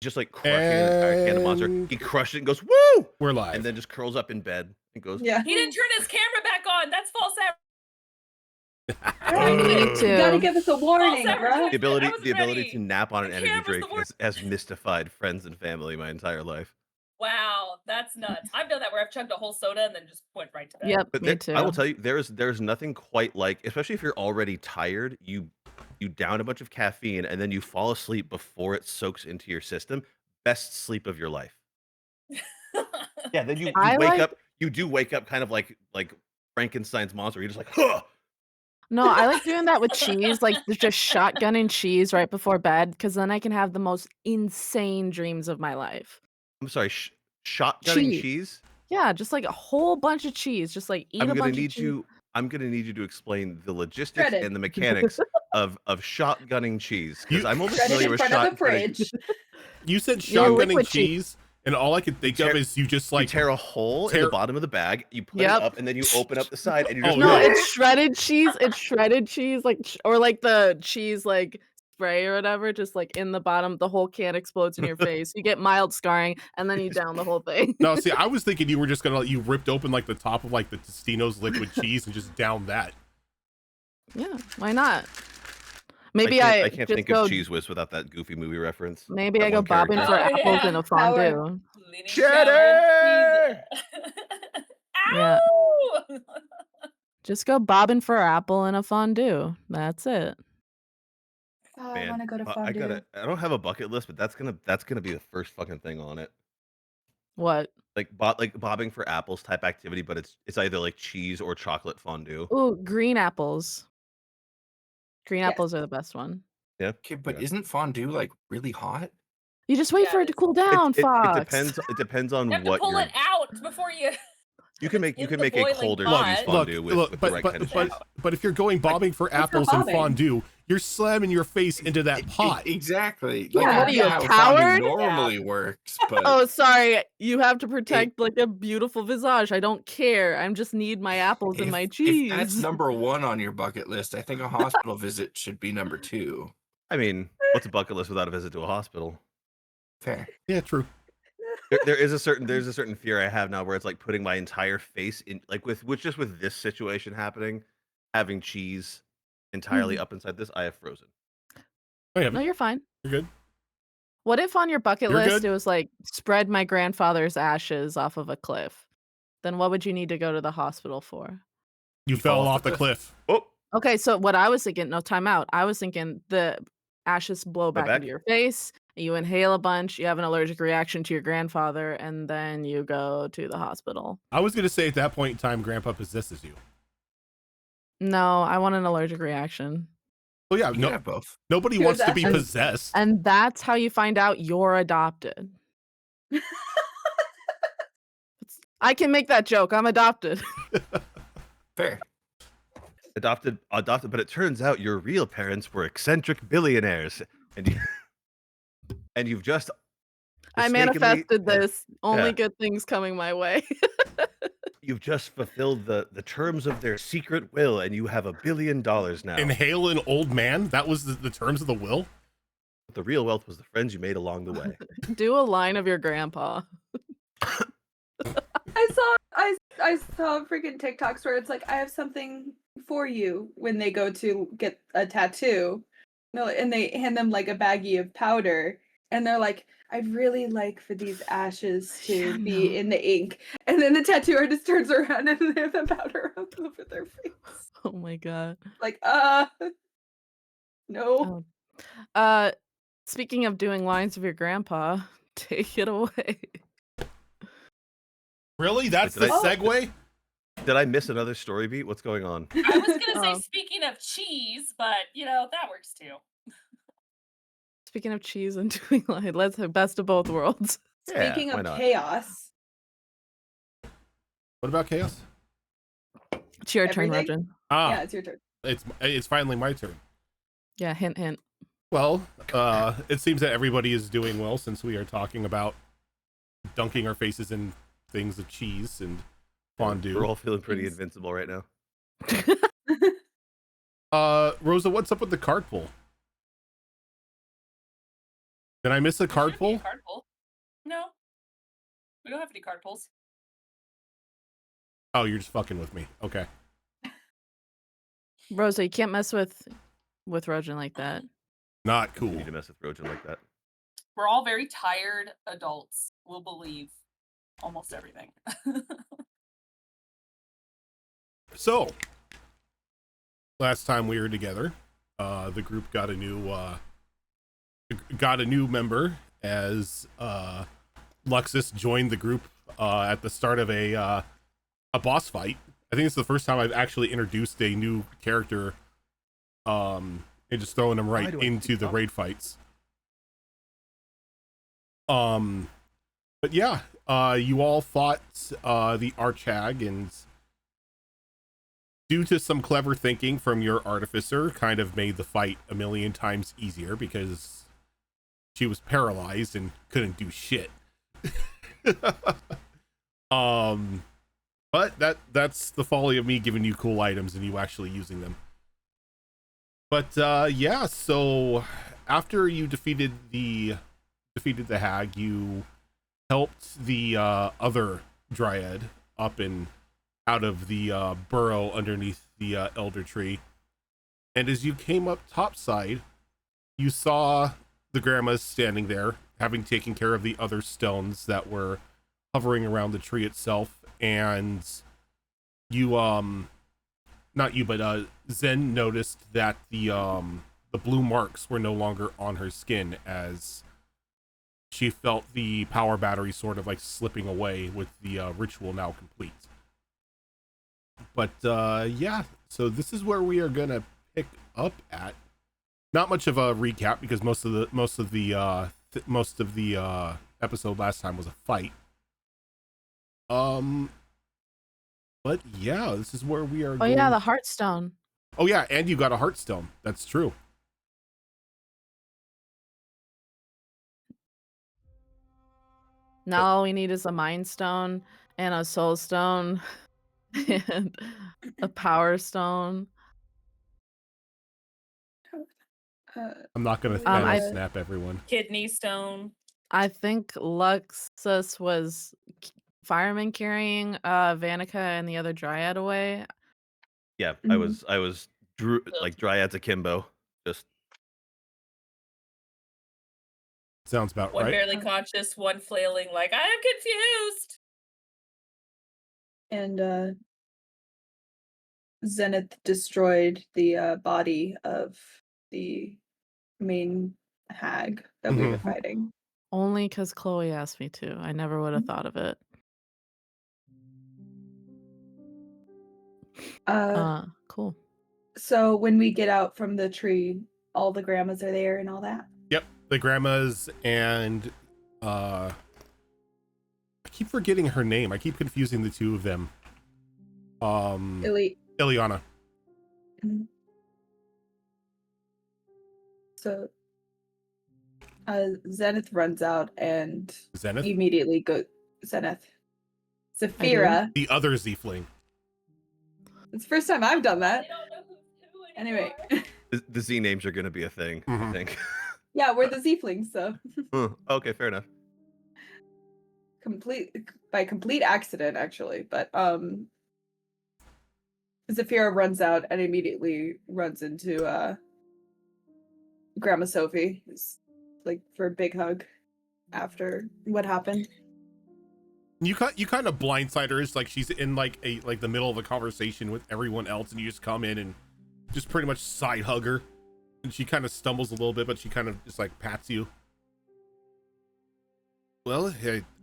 just like crushing an entire can of Monster. He crushed it and goes, "Woo!" We're live. And then just curls up in bed and goes, Yeah. He didn't turn his camera back on. That's false I need to. You gotta give us a warning, False bro. advertisement. the ability ready. to nap on an The energy camera's drink the worst. has mystified friends and family my entire life. Wow, that's nuts. I've done that where I've chugged a whole soda and then just went right to bed. Yep, But me too. I will tell you, there's nothing quite like, especially if you're already tired, you down a bunch of caffeine and then you fall asleep before it soaks into your system. Best sleep of your life. Yeah, then you wake up. You do wake up kind of like Frankenstein's monster. You're just like, huh! No, I like doing that with cheese, like just shotgunning cheese right before bed, because then I can have the most insane dreams of my life. I'm sorry, shotgunning cheese? Yeah, just like a whole bunch of cheese, just like eat a bunch of cheese. I'm gonna need you to explain the logistics and the mechanics of shotgunning cheese, because I'm only familiar with shotgunning. You said shotgunning cheese, and all I could think of is you just like tear a hole in the bottom of the bag, you put it up, and then you open up the side, and you just no, it's shredded cheese. It's shredded cheese, like or like the cheese like spray or whatever, just like in the bottom, the whole can explodes in your face. You get mild scarring, and then you down the whole thing. No, see, I was thinking you were just gonna you ripped open like the top of like the Tostino's liquid cheese and just down that. Yeah, why not? Maybe I can't think of Cheese Whiz without that Goofy movie reference. Maybe I go bobbing for apples in a fondue. Cheddar! Yeah. Just go bobbing for apple in a fondue. That's it. Oh, I want to go to fondue. I don't have a bucket list, but that's gonna be the first fucking thing on it. What? Like bobbing for apples type activity, but it's either like cheese or chocolate fondue. Ooh, green apples. Green apples are the best one. Yeah. Okay, but isn't fondue like really hot? You just wait for it to cool down, Fox. It depends on You have what to pull you're. it out before you. You can make a colder cheese fondue with the right kind of cheese. But if you're going bobbing for apples and fondue, you're slamming your face into that pot. Exactly. Yeah, like, what are you, a how coward? fondue normally works, but Oh, sorry. You have to protect like a beautiful visage. I don't care. I just need my apples and my cheese. If that's number one on your bucket list, I think a hospital visit should be number 2. I mean, what's a bucket list without a visit to a hospital? Fair. Yeah, true. There's a certain fear I have now where it's like putting my entire face in, like with this situation happening, having cheese entirely up inside this. I have frozen. No, you're fine. You're good. What if on your bucket You're list good? it was like spread my grandfather's ashes off of a cliff? Then what would you need to go to the hospital for? You fell off the cliff. Oh. Okay, so what I was thinking, no, time out. I was thinking the ashes blow back into your face, you inhale a bunch, you have an allergic reaction to your grandfather, and then you go to the hospital. I was gonna say at that point in time, Grandpa possesses you. No, I want an allergic reaction. Oh yeah, no, both. Nobody wants to be possessed. And that's how you find out you're adopted. I can make that joke. I'm adopted. Fair. Adopted, but it turns out your real parents were eccentric billionaires, and you've just. I manifested this. Only good things coming my way. You've just fulfilled the terms of their secret will, and you have $1 billion now. Inhale an old man? That was the terms of the will? But the real wealth was the friends you made along the way. Do a line of your grandpa. I saw freaking TikToks where it's like, I have something for you when they go to get a tattoo. No, and they hand them like a baggie of powder, and they're like, I'd really like for these ashes to be in the ink. And then the tattoo artist turns around and they have the powder all over their face. Oh my god. Like, no. Speaking of doing lines of your grandpa, take it away. Really? That's the segue? Did I miss another story beat? What's going on? I was gonna say, speaking of cheese, but you know that works too. Speaking of cheese and doing line, let's have best of both worlds. Speaking of chaos. What about chaos? It's your turn, Rogen. Yeah, it's your turn. It's finally my turn. Yeah, hint, hint. Well, it seems that everybody is doing well since we are talking about dunking our faces in things of cheese and fondue. We're all feeling pretty invincible right now. Rosa, what's up with the cart pull? Did I miss a There card should be a pull? card pull. No, we don't have any card pulls. Oh, you're just fucking with me. Okay. Rosa, you can't mess with Rojan like that. Not You cool. need to mess with Rojan like that. We're all very tired adults. We'll believe almost everything. So, last time we were together, the group got a new member as Luxus joined the group at the start of a boss fight. I think it's the first time I've actually introduced a new character and just throwing them right into the raid fights. But yeah, you all fought the Archhag, and due to some clever thinking from your artificer, kind of made the fight a million times easier because she was paralyzed and couldn't do shit. But that's the folly of me giving you cool items and you actually using them. But yeah, so after you defeated the hag, you helped the other dryad up and out of the burrow underneath the elder tree. And as you came up topside, you saw the grandmas standing there, having taken care of the other stones that were hovering around the tree itself. And you, not you, but Zen noticed that the blue marks were no longer on her skin, as she felt the power battery sort of like slipping away with the ritual now complete. But yeah, so this is where we are gonna pick up at. Not much of a recap because most of the episode last time was a fight. But yeah, this is where we are. Oh yeah, the Heartstone. Oh yeah, and you got a Heartstone. That's true. Now all we need is a Mind Stone and a Soul Stone and a Power Stone. I'm not gonna snap everyone. Kidney stone. I think Luxus was fireman carrying Vanica and the other dryad away. Yeah, I was like dryads akimbo. Just sounds about one right. Barely conscious, one flailing like, I'm confused. And Zenith destroyed the body of the main hag that we were fighting. Only because Chloe asked me to. I never would have thought of it. Cool. So when we get out from the tree, all the grandmas are there and all that? Yep, the grandmas and I keep forgetting her name. I keep confusing the two of them. Ileana. Mm-hmm. So Zenith runs out and immediately go Zenith. Zafira. The other Zfling. It's the first time I've done that. I don't know who Anyway. the Z names are going to be a thing, I think. Yeah, we're the Zflings, so. Okay, fair enough. By complete accident, actually, but Zafira runs out and immediately runs into Grandma Sophie, like for a big hug after what happened. You kind of blindside her. It's like she's in like the middle of a conversation with everyone else, and you just come in and just pretty much side hug her, and she kind of stumbles a little bit, but she kind of just like pats you. Well,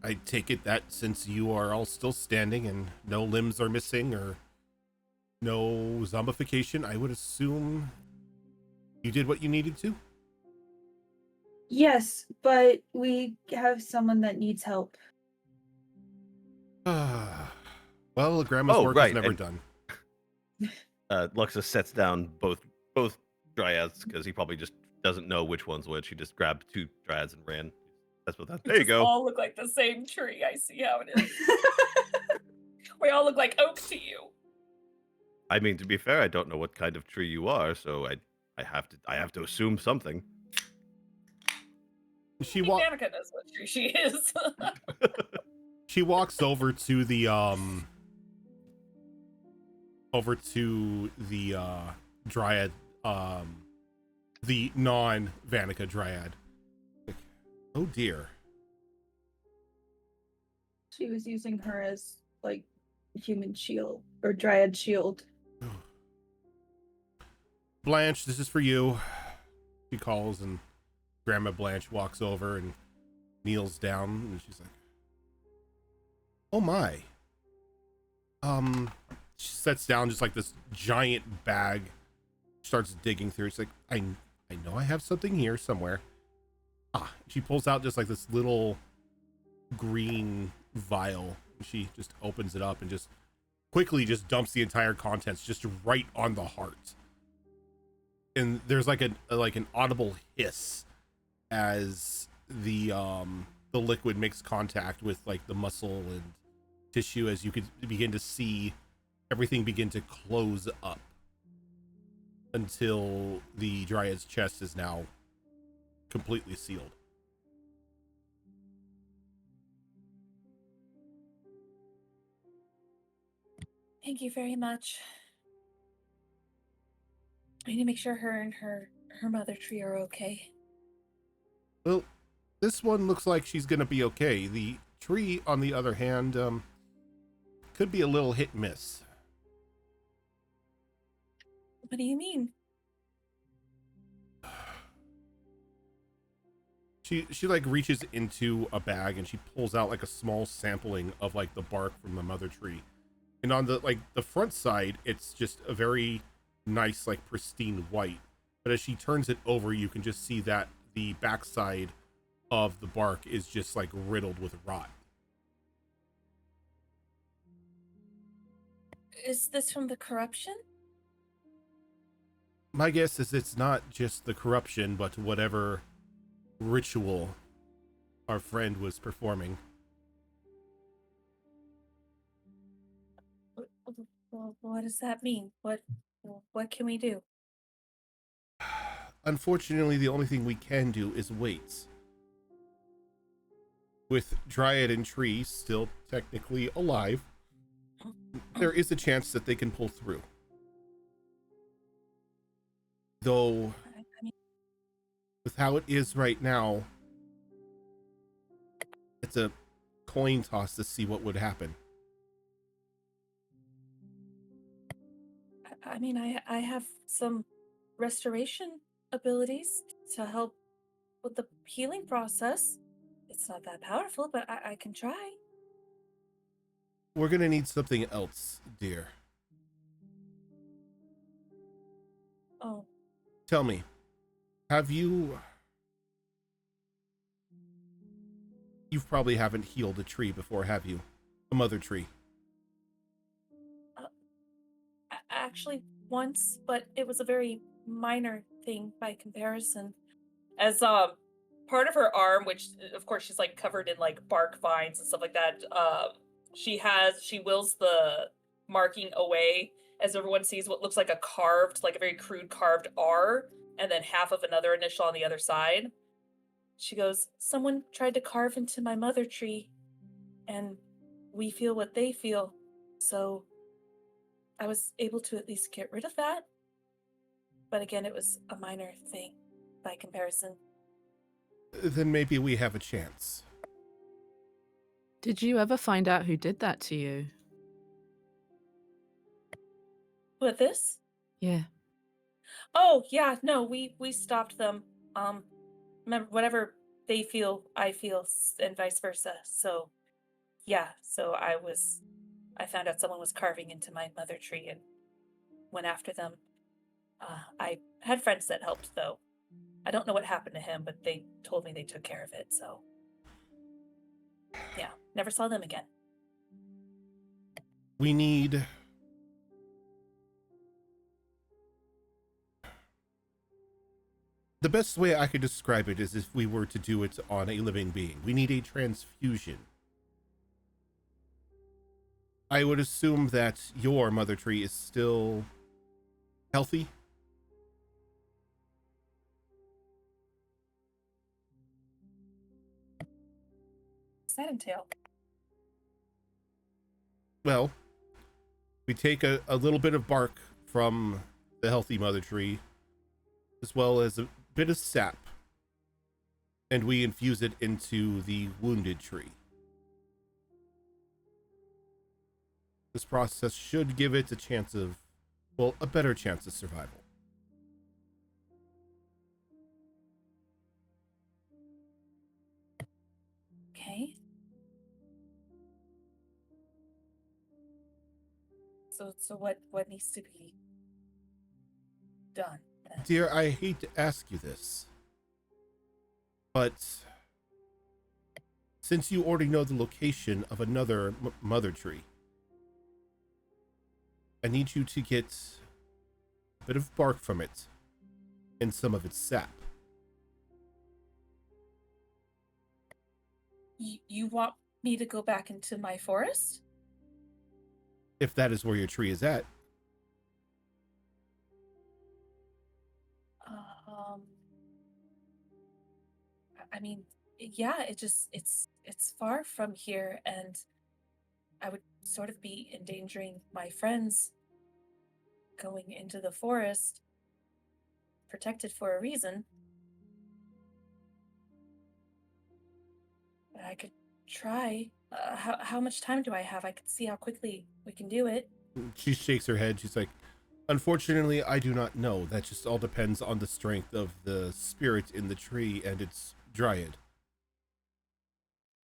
I take it that since you are all still standing and no limbs are missing or no zombification, I would assume you did what you needed to? Yes, but we have someone that needs help. Well, Grandma's work is never done. Luxus sets down both dryads because he probably just doesn't know which one's which. He just grabbed two dryads and ran. That's what that. There you go. All look like the same tree. I see how it is. We all look like oak to you. I mean, to be fair, I don't know what kind of tree you are, so I have to assume something. She Danica knows what tree she is. She walks over to the dryad, the non-Vanica dryad. Like, oh dear. She was using her as like human shield or dryad shield. Blanche, this is for you. She calls, and Grandma Blanche walks over and kneels down, and she's like, oh my. She sets down just like this giant bag, starts digging through. She's like, I know I have something here somewhere. She pulls out just like this little green vial. She just opens it up and just quickly just dumps the entire contents just right on the heart. And there's like an audible hiss as the liquid makes contact with like the muscle and tissue, as you could begin to see everything begin to close up until the dryad's chest is now completely sealed. Thank you very much. I need to make sure her and her mother tree are okay. Well, this one looks like she's gonna be okay. The tree, on the other hand, could be a little hit and miss. What do you mean? She like reaches into a bag and she pulls out like a small sampling of like the bark from the mother tree. And on the the front side, it's just a very nice, like pristine white. But as she turns it over, you can just see that the backside of the bark is just like riddled with rot. Is this from the corruption? My guess is it's not just the corruption, but whatever ritual our friend was performing. Well, what does that mean? What can we do? Unfortunately, the only thing we can do is wait. With Dryad and Tree still technically alive, there is a chance that they can pull through. Though, I mean, with how it is right now, it's a coin toss to see what would happen. I have some restoration abilities to help with the healing process. It's not that powerful, but I can try. We're gonna need something else, dear. Oh, Tell me, have you... You probably haven't healed a tree before, have you? A mother tree. actually once, but it was a very minor thing by comparison. As part of her arm, which of course she's like covered in like bark vines and stuff like that, she wills the marking away as everyone sees what looks like a carved, like a very crude carved R, and then half of another initial on the other side. She goes, someone tried to carve into my mother tree, and we feel what they feel, so I was able to at least get rid of that. But again, it was a minor thing by comparison. Then maybe we have a chance. Did you ever find out who did that to you? What, this? Yeah. Oh, yeah, no, we stopped them. Remember, whatever they feel, I feel, and vice versa. So, yeah, so I found out someone was carving into my mother tree and went after them. I had friends that helped, though. I don't know what happened to him, but they told me they took care of it, so. Yeah, never saw them again. We need... The best way I could describe it is if we were to do it on a living being. We need a transfusion. I would assume that your mother tree is still healthy. that entail? Well, we take a little bit of bark from the healthy mother tree, as well as a bit of sap, and we infuse it into the wounded tree. This process should give it a chance of, well, a better chance of survival. Okay. So what needs to be done then? Dear, I hate to ask you this, but since you already know the location of another mother tree, I need you to get a bit of bark from it and some of its sap. You want me to go back into my forest? If that is where your tree is at. I mean, yeah, it's far from here, and I would sort of be endangering my friends going into the forest, protected for a reason. But I could try. How much time do I have? I could see how quickly we can do it. She shakes her head. She's like, unfortunately, I do not know. That just all depends on the strength of the spirit in the tree and its dryad.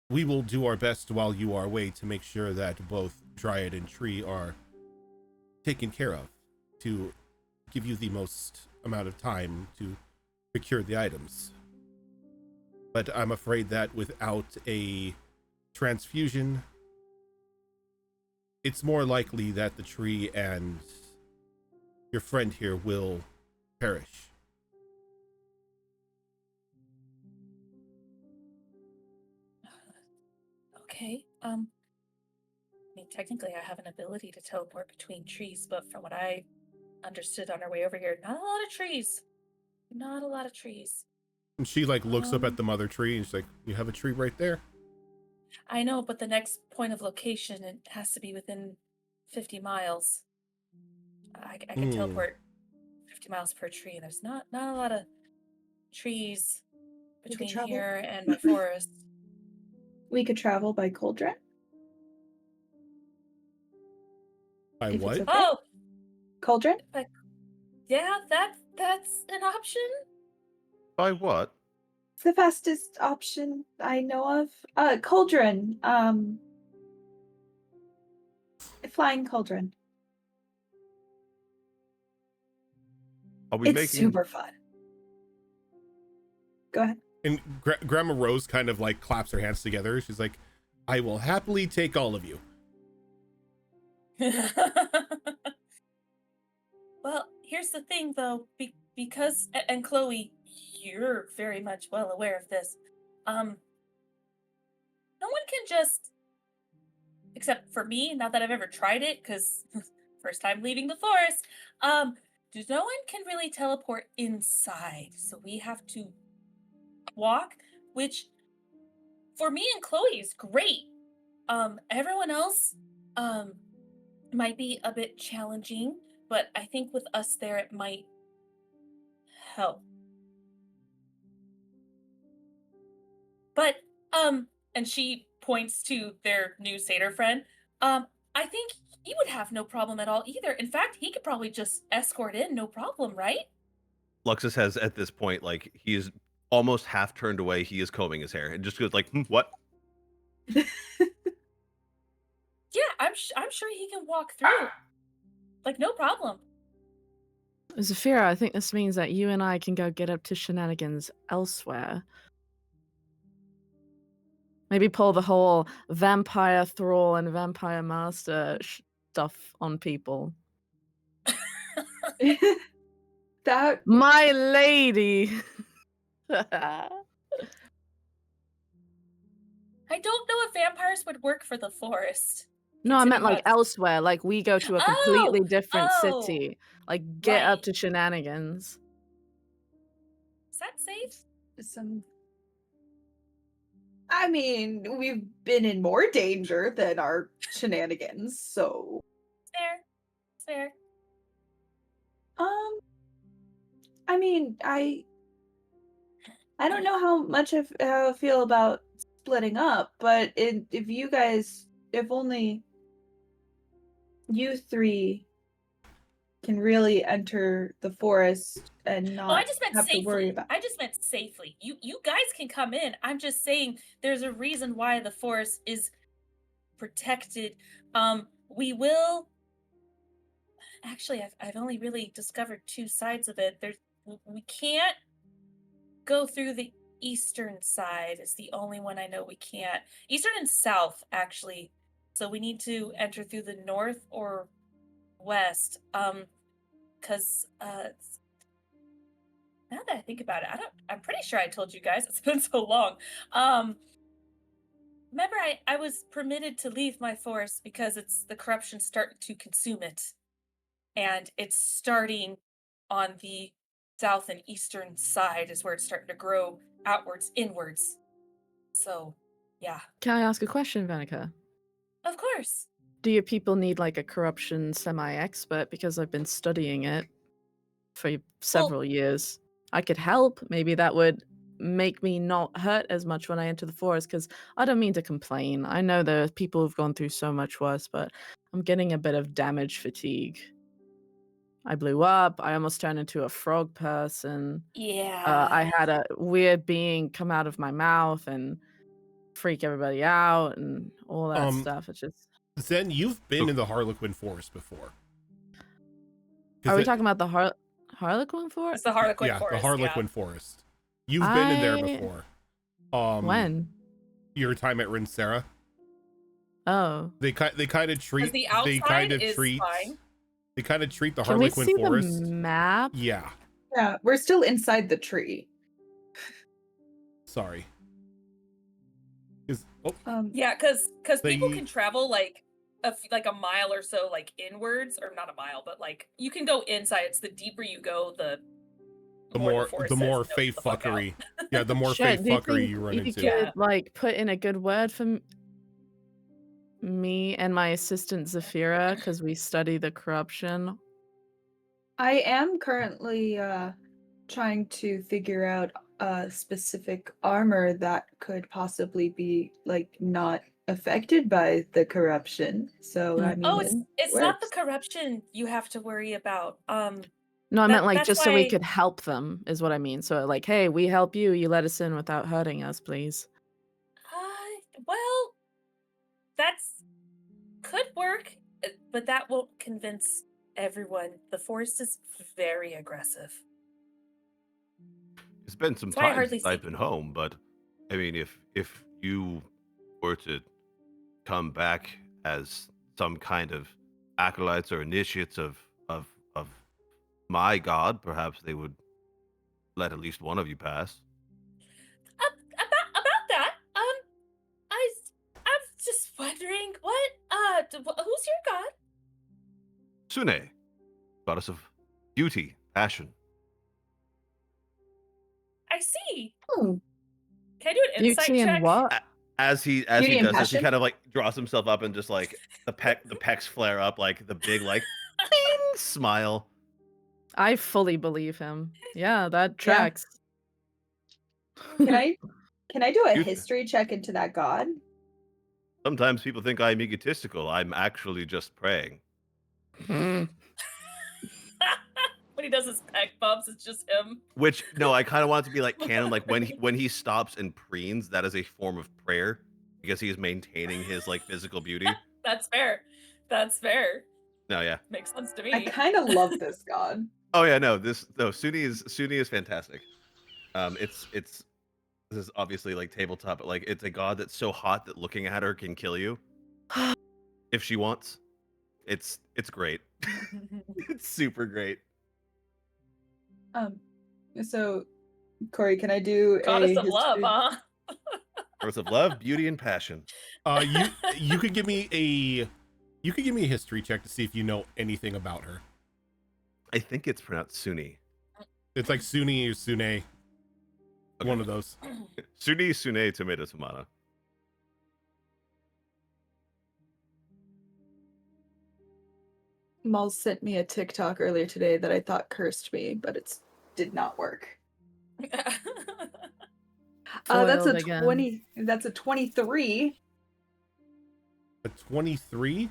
We will do our best while you are away to make sure that both dryad and tree are taken care of, to give you the most amount of time to procure the items. But I'm afraid that without a transfusion, it's more likely that the tree and your friend here will perish. Okay. I mean, technically, I have an ability to teleport between trees, but from what I understood on our way over here, not a lot of trees. Not a lot of trees. And she like looks up at the mother tree and she's like, you have a tree right there? I know, but the next point of location, it has to be within 50 miles. I can teleport 50 miles per tree, and there's not a lot of trees We could between travel. here and my forest. We could travel by cauldron. By If it's what? okay. Oh, Cauldron? but yeah, that's an option. By what? It's the fastest option I know of. Cauldron. Flying cauldron. Are we It's making super fun. Go ahead. And Grandma Rose kind of like claps her hands together. She's like, I will happily take all of you. Well, here's the thing, though, because and Chloe, you're very much well aware of this. No one can just, except for me, not that I've ever tried it, because first time leaving the forest. No one can really teleport inside, so we have to walk, which for me and Chloe is great. Everyone else, might be a bit challenging, but I think with us there, it might help. But, and she points to their new satyr friend. I think he would have no problem at all either. In fact, he could probably just escort in, no problem, right? Luxus has at this point, like he is almost half turned away. He is combing his hair and just goes like, "What?" Yeah, I'm sure he can walk through, like no problem. Zafira, I think this means that you and I can go get up to shenanigans elsewhere. Maybe pull the whole vampire thrall and vampire master stuff on people. That My lady! I don't know if vampires would work for the forest. No, I meant considering like elsewhere. Like we go to a completely different Oh, city. Like get up right. to shenanigans. Is that safe? some I mean, we've been in more danger than our shenanigans, so Fair. It's fair. um I mean, I don't know how much how I feel about splitting up, but if you guys, if only you three can really enter the forest and Oh, I not just meant have to worry safely. about. I just meant safely. You guys can come in. I'm just saying there's a reason why the forest is protected. We will actually I've only really discovered two sides of it. We can't go through the eastern side. Is the only one I know we can't. Eastern and south actually. So we need to enter through the north or west. Cuz now that I think about it, I'm pretty sure I told you guys. It's been so long. Um Remember I was permitted to leave my forest because it's the corruption starting to consume it. And it's starting on the south and eastern side is where it's starting to grow outwards, inwards. So, yeah, Can I ask a question, Venica? of course. Do your people need like a corruption semi-expert? Because I've been studying it for Well, several years. I could help. Maybe that would make me not hurt as much when I enter the forest, because I don't mean to complain. I know there are people who've gone through so much worse, but I'm getting a bit of damage fatigue. I blew up. I almost turned into a frog person. I yeah. had a weird being come out of my mouth and freak everybody out and all that stuff. It's just. Zen, you've been in the Harlequin Forest before. Are we talking about the Harlequin It's Forest? the Harlequin Yeah, Forest. the Harlequin Forest. You've been in there before. When? Your time at Rinsera. Oh. They kind of treat. The outside is fine. They kind of treat the Can we Harlequin see Forest. the map? Yeah. Yeah, we're still inside the tree. Sorry. Yeah, because people They- can travel like a mile or so, like inwards, or not a mile, but like you can go inside. It's the deeper you go, the more forest the says, more "No, faith get the fuck out." fuckery. Yeah, the more Shit, faith do you fuckery think you run you into. could Yeah. like put in a good word for me and my assistant Zafira, because we study the corruption? I am currently trying to figure out a specific armor that could possibly be like not affected by the corruption. So I mean, Oh, it it's not the works. corruption you have to worry about. No, I meant like That's just so we why. could help them is what I mean. So like, hey, we help you. You let us in without hurting us, please. Well, that's could work, but that won't convince everyone. The forest is very aggressive. It's been some That's why I time hardly since I've see been people. home, but I mean, if you were to come back as some kind of acolytes or initiates of my god, perhaps they would let at least one of you pass. About that, I'm just wondering who's your god? Sune, goddess of beauty, passion. I see. Hmm. Can I do an insight Beauty and check? what? As he Beauty and does this, he passion? kind of like draws himself up and just like the pecs flare up, like the big like bing smile. I fully believe him. Yeah, that Yeah. tracks. Can I do a You- history check into that god? Sometimes people think I'm egotistical. I'm actually just praying. When he does his peck bumps, it's just him. Which no, I kind of want it to be like canon. Like when he stops and preens, that is a form of prayer because he is maintaining his like physical beauty. That's fair. That's fair. No, yeah. Makes sense to I me. kind of love this god. Oh yeah, no. Suni is fantastic. It's this is obviously like tabletop, but like it's a god that's so hot that looking at her can kill you if she wants. It's great. It's super great. So Corey, can I do Goddess a of love, history? huh? Source of love, beauty, and passion. You could give me a history check to see if you know anything about her. I think it's pronounced Suni. It's like Suni or Sune. Okay. One of those. Suni, Sune, tomato, tomato. Mal sent me a TikTok earlier today that I thought cursed me, but it did not work. That's a Foiled again. 20. That's a 23. A 23?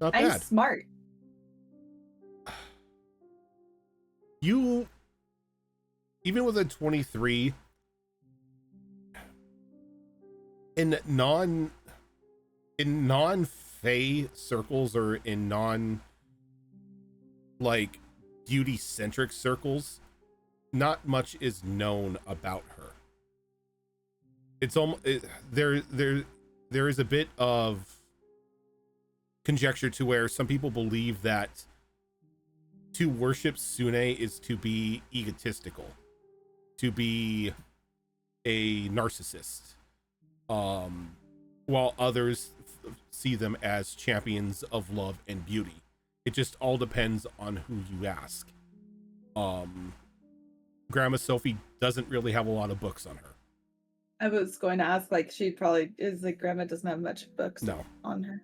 Not I'm bad. smart. You, even with a 23, in non-Fae circles or in like beauty centric circles, not much is known about her. It's almost there is a bit of conjecture to where some people believe that to worship Sune is to be egotistical, to be a narcissist, while others see them as champions of love and beauty. It just all depends on who you ask. Grandma Sophie doesn't really have a lot of books on her. I was going to ask, like, she probably is like, grandma doesn't have much books No. on her.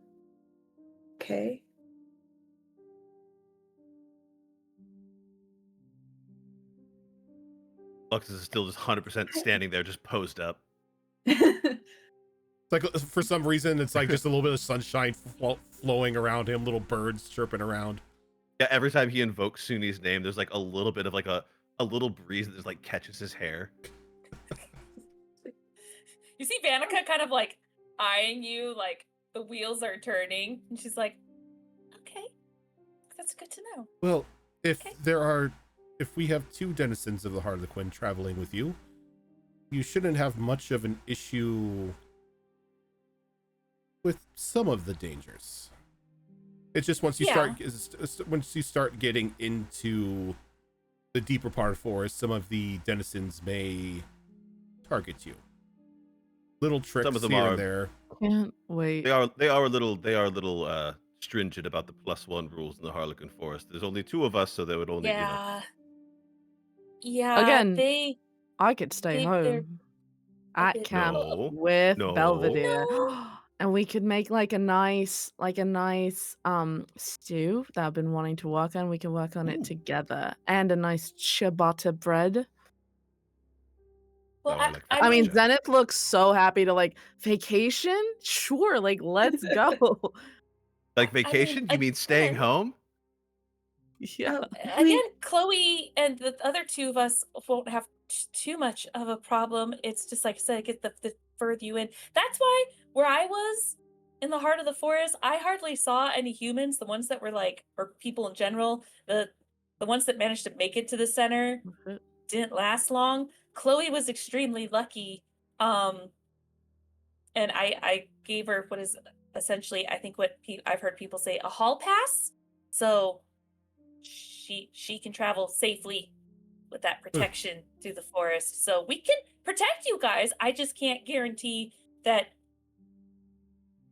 Okay. Lux is still just 100% standing there, just posed up. It's like, for some reason, it's like just a little bit of sunshine flowing around him, little birds chirping around. Yeah, every time he invokes Suni's name, there's like a little bit of like a little breeze that just like catches his hair. You see Vanica kind of like eyeing you, like the wheels are turning, and she's like, "Okay, that's good to know." Well, if Okay. if we have two denizens of the Harlequin traveling with you, you shouldn't have much of an issue with some of the dangers. It's just once you start getting into the deeper part of the forest, some of the denizens may target you. Little tricks Some of them here are. and there. Can't wait. They are a little stringent about the +1 rules in the Harlequin Forest. There's only 2 of us, so they would only, you know. Yeah. Yeah, Again, they I could stay they're home a at bit camp No. with No. Belvedere. No. And we could make like a nice stew that I've been wanting to work on. We can work on it Ooh. together. And a nice ciabatta bread. Well, No, I like I I mean, mean, focaccia. Zenith looks so happy to like vacation. Sure, like let's go. Like I mean, vacation? You mean staying again, home? Yeah. again, Chloe and the other two of us won't have too much of a problem. It's just like I said, get the further you in. That's why where I was in the heart of the forest, I hardly saw any humans. The ones that were like, or people in general, the ones that managed to make it to the center didn't last long. Chloe was extremely lucky. And I gave her what is essentially, I think what I've heard people say, a hall pass. So she can travel safely with that protection through the forest. So we can protect you guys. I just can't guarantee that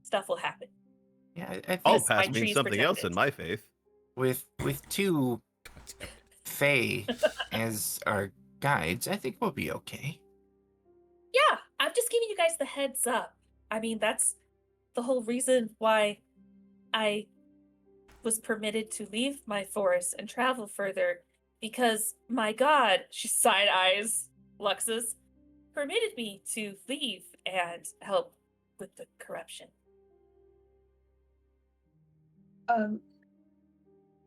stuff will happen. Yeah, I All think Yes, my pass means tree's something else in protected. my faith. with two Fae as our guides, I think we'll be okay. Yeah, I'm just giving you guys the heads up. I mean, that's the whole reason why I was permitted to leave my forest and travel further, because my god, she side eyes Luxus, permitted me to leave and help with the corruption.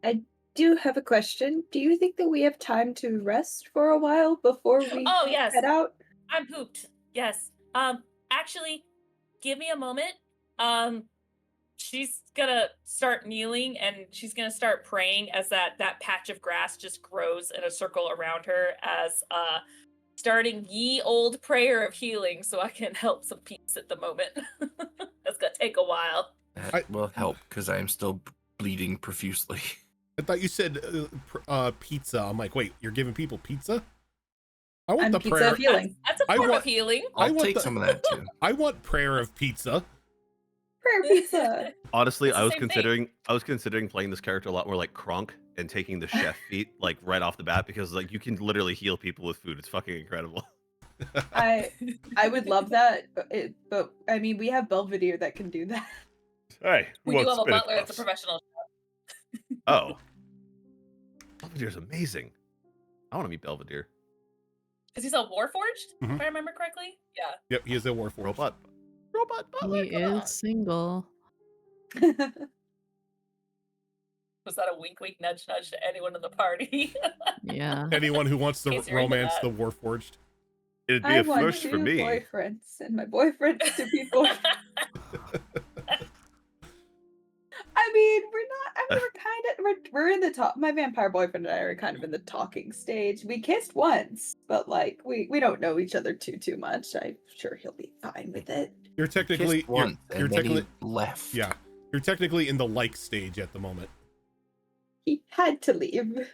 I do have a question. Do you think that we have time to rest for a while before we Oh yes, head out? I'm pooped. Yes. Actually, give me a moment. She's gonna start kneeling and she's gonna start praying as that patch of grass just grows in a circle around her, as starting ye old prayer of healing so I can help some peeps at the moment. That's gonna take a while. That will help because I am still bleeding profusely. I thought you said pizza. I'm like, wait, you're giving people pizza? I want And the pizza prayer. of healing. That's a I form want- of healing. I I'll want take the- some of that too. I want prayer of pizza. Prayer pizza. Honestly, It's the I was same thing. considering playing this character a lot more like Kronk and taking the chef feat like right off the bat, because like you can literally heal people with food. It's fucking incredible. I would love that, but I mean, we have Belvedere that can do that. Hey, who We do wants have a spinach butler that's a puffs? professional. Oh, Belvedere's amazing. I want to meet Belvedere. Is he still Warforged? Mhm. If I remember correctly? Yeah. Yep, he is a warforged. Robot butler. He Come on. is single. Was that a wink, wink, nudge, nudge to anyone in the party? Yeah. Anyone who wants to In case you're into romance that. the warforged. It'd be I a want first for two me. boyfriends, and my boyfriends to be boyfriends. I mean, we're in the talk. My vampire boyfriend and I are kind of in the talking stage. We kissed once, but like we don't know each other too much. I'm sure he'll be fine with it. You're technically Kissed once, you're and then technically he left. yeah. You're technically in the like stage at the moment. He had to leave.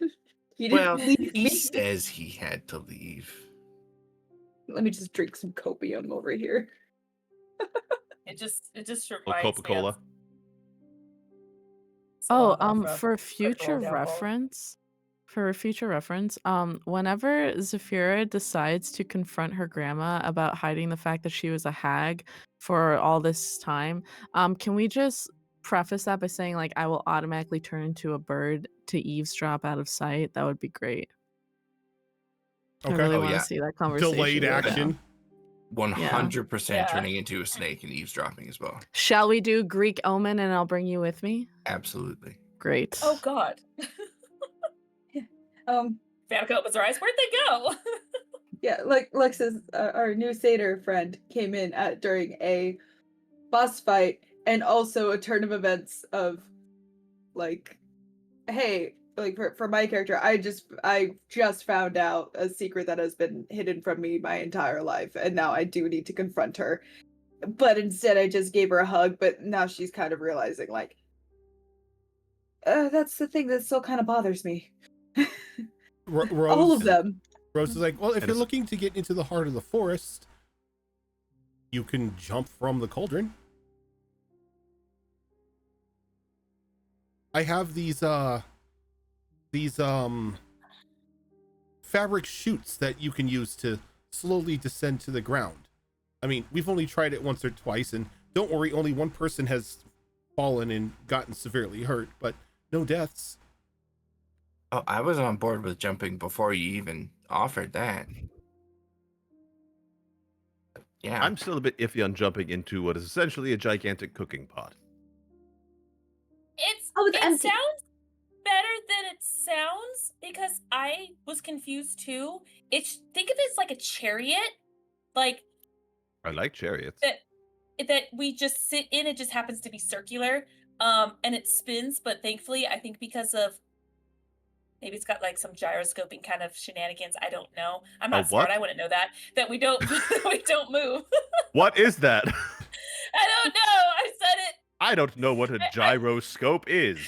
He didn't Well, leave he me. says he had to leave. Let me just drink some copium over here. It just Or reminds me Coca-Cola. of Oh, Solana from for Critical future Downfall. reference, whenever Zafira decides to confront her grandma about hiding the fact that she was a hag for all this time, can we just preface that by saying like I will automatically turn into a bird to eavesdrop out of sight? That would be great. I Okay. really Oh, want to yeah. see that conversation. Delayed go down. action. 100% Yeah. turning into a snake and eavesdropping as well. Shall we do Greek Omen and I'll bring you with me? Absolutely. Great. Oh God. Vanica opens her eyes. Where'd they go? Yeah, like Lex's our new satyr friend came in during a boss fight and also a turn of events of like, hey, like for my character, I just found out a secret that has been hidden from me my entire life, and now I do need to confront her. But instead, I just gave her a hug. But now she's kind of realizing like, that's the thing that still kind of bothers me. Rose, All of them. Rose is like, well, if And you're it's- looking to get into the heart of the forest, you can jump from the cauldron. I have these fabric chutes that you can use to slowly descend to the ground. I mean, we've only tried it once or twice, and don't worry, only one person has fallen and gotten severely hurt, but no deaths. Oh, I was on board with jumping before you even offered that. Yeah. I'm still a bit iffy on jumping into what is essentially a gigantic cooking pot. Oh, it's it empty. sounds better than it sounds because I was confused too. Think of it as like a chariot, like I like chariots. that we just sit in. It just happens to be circular, and it spins. But thankfully, I think because of maybe it's got like some gyroscoping kind of shenanigans. I don't know. I'm not smart. what? I wouldn't know that. That we don't we don't move. What is that? I don't know. I said it. I don't know what a gyroscope is.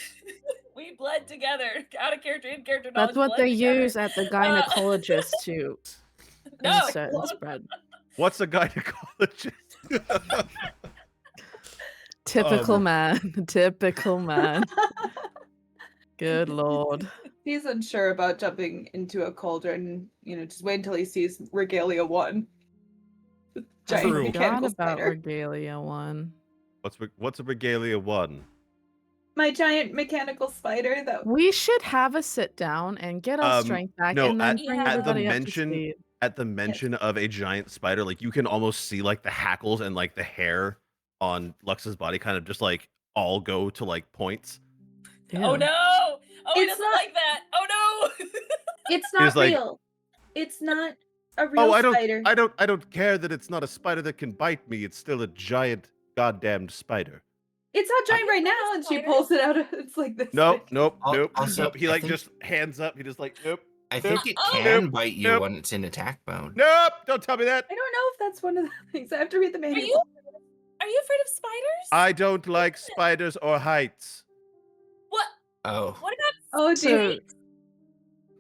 We bled together. Out of character, in character That's knowledge. what bled they together. use at the gynecologist to No. insert and spread. What's a gynecologist? Typical man. Typical man. Good lord. He's unsure about jumping into a cauldron. Just wait until he sees Regalia 1. Giant True. I forgot mechanical about spider. Regalia 1. What's a regalia 1? My giant mechanical spider that We should have a sit down and get our strength back no, and then at- bring at the everybody up to mention- speed. At the mention of a giant spider, like you can almost see like the hackles and like the hair on Lux's body kind of just like all go to like points. Oh Ew. no! Oh, he It's doesn't not- like that. Oh no! it's not like- real. It's not a real Oh, spider. I don't care that it's not a spider that can bite me. It's still a giant goddamned spider. It's not giant right now, and she pulls it out. It's like this. Nope. Also, Nope. He I like think- just hands up. He just like nope. I think it Oh. can Nope. bite you Nope. when it's in attack mode. Nope. Don't tell me that. I don't know if that's one of the things. I have to read the Are manual. you afraid of spiders? I don't like spiders or heights. What? Oh, What about Oh So- dear.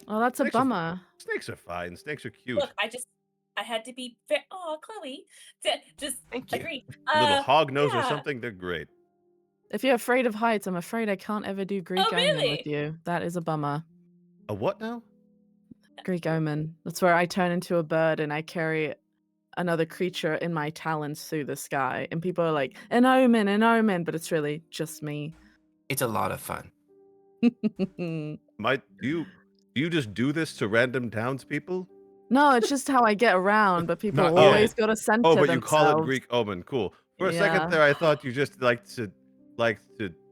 Well, that's a Snakes are- bummer. Snakes are fine. Snakes are cute. Look, I had to be fair. Oh, Chloe. Just thank you. agree. Little hog nose or yeah. something. They're great. If you're afraid of heights, I'm afraid I can't ever do Greek Oh, Omen really? with you. That is a bummer. A what now? Greek Omen. That's where I turn into a bird and I carry another creature in my talons through the sky, and people are like, an omen, but it's really just me. It's a lot of fun. Do you just do this to random townspeople? No, it's just how I get around, but people Not yet. always go to center Oh, but themselves. you call it Greek omen. Cool. For a second Yeah. there, I thought you just like to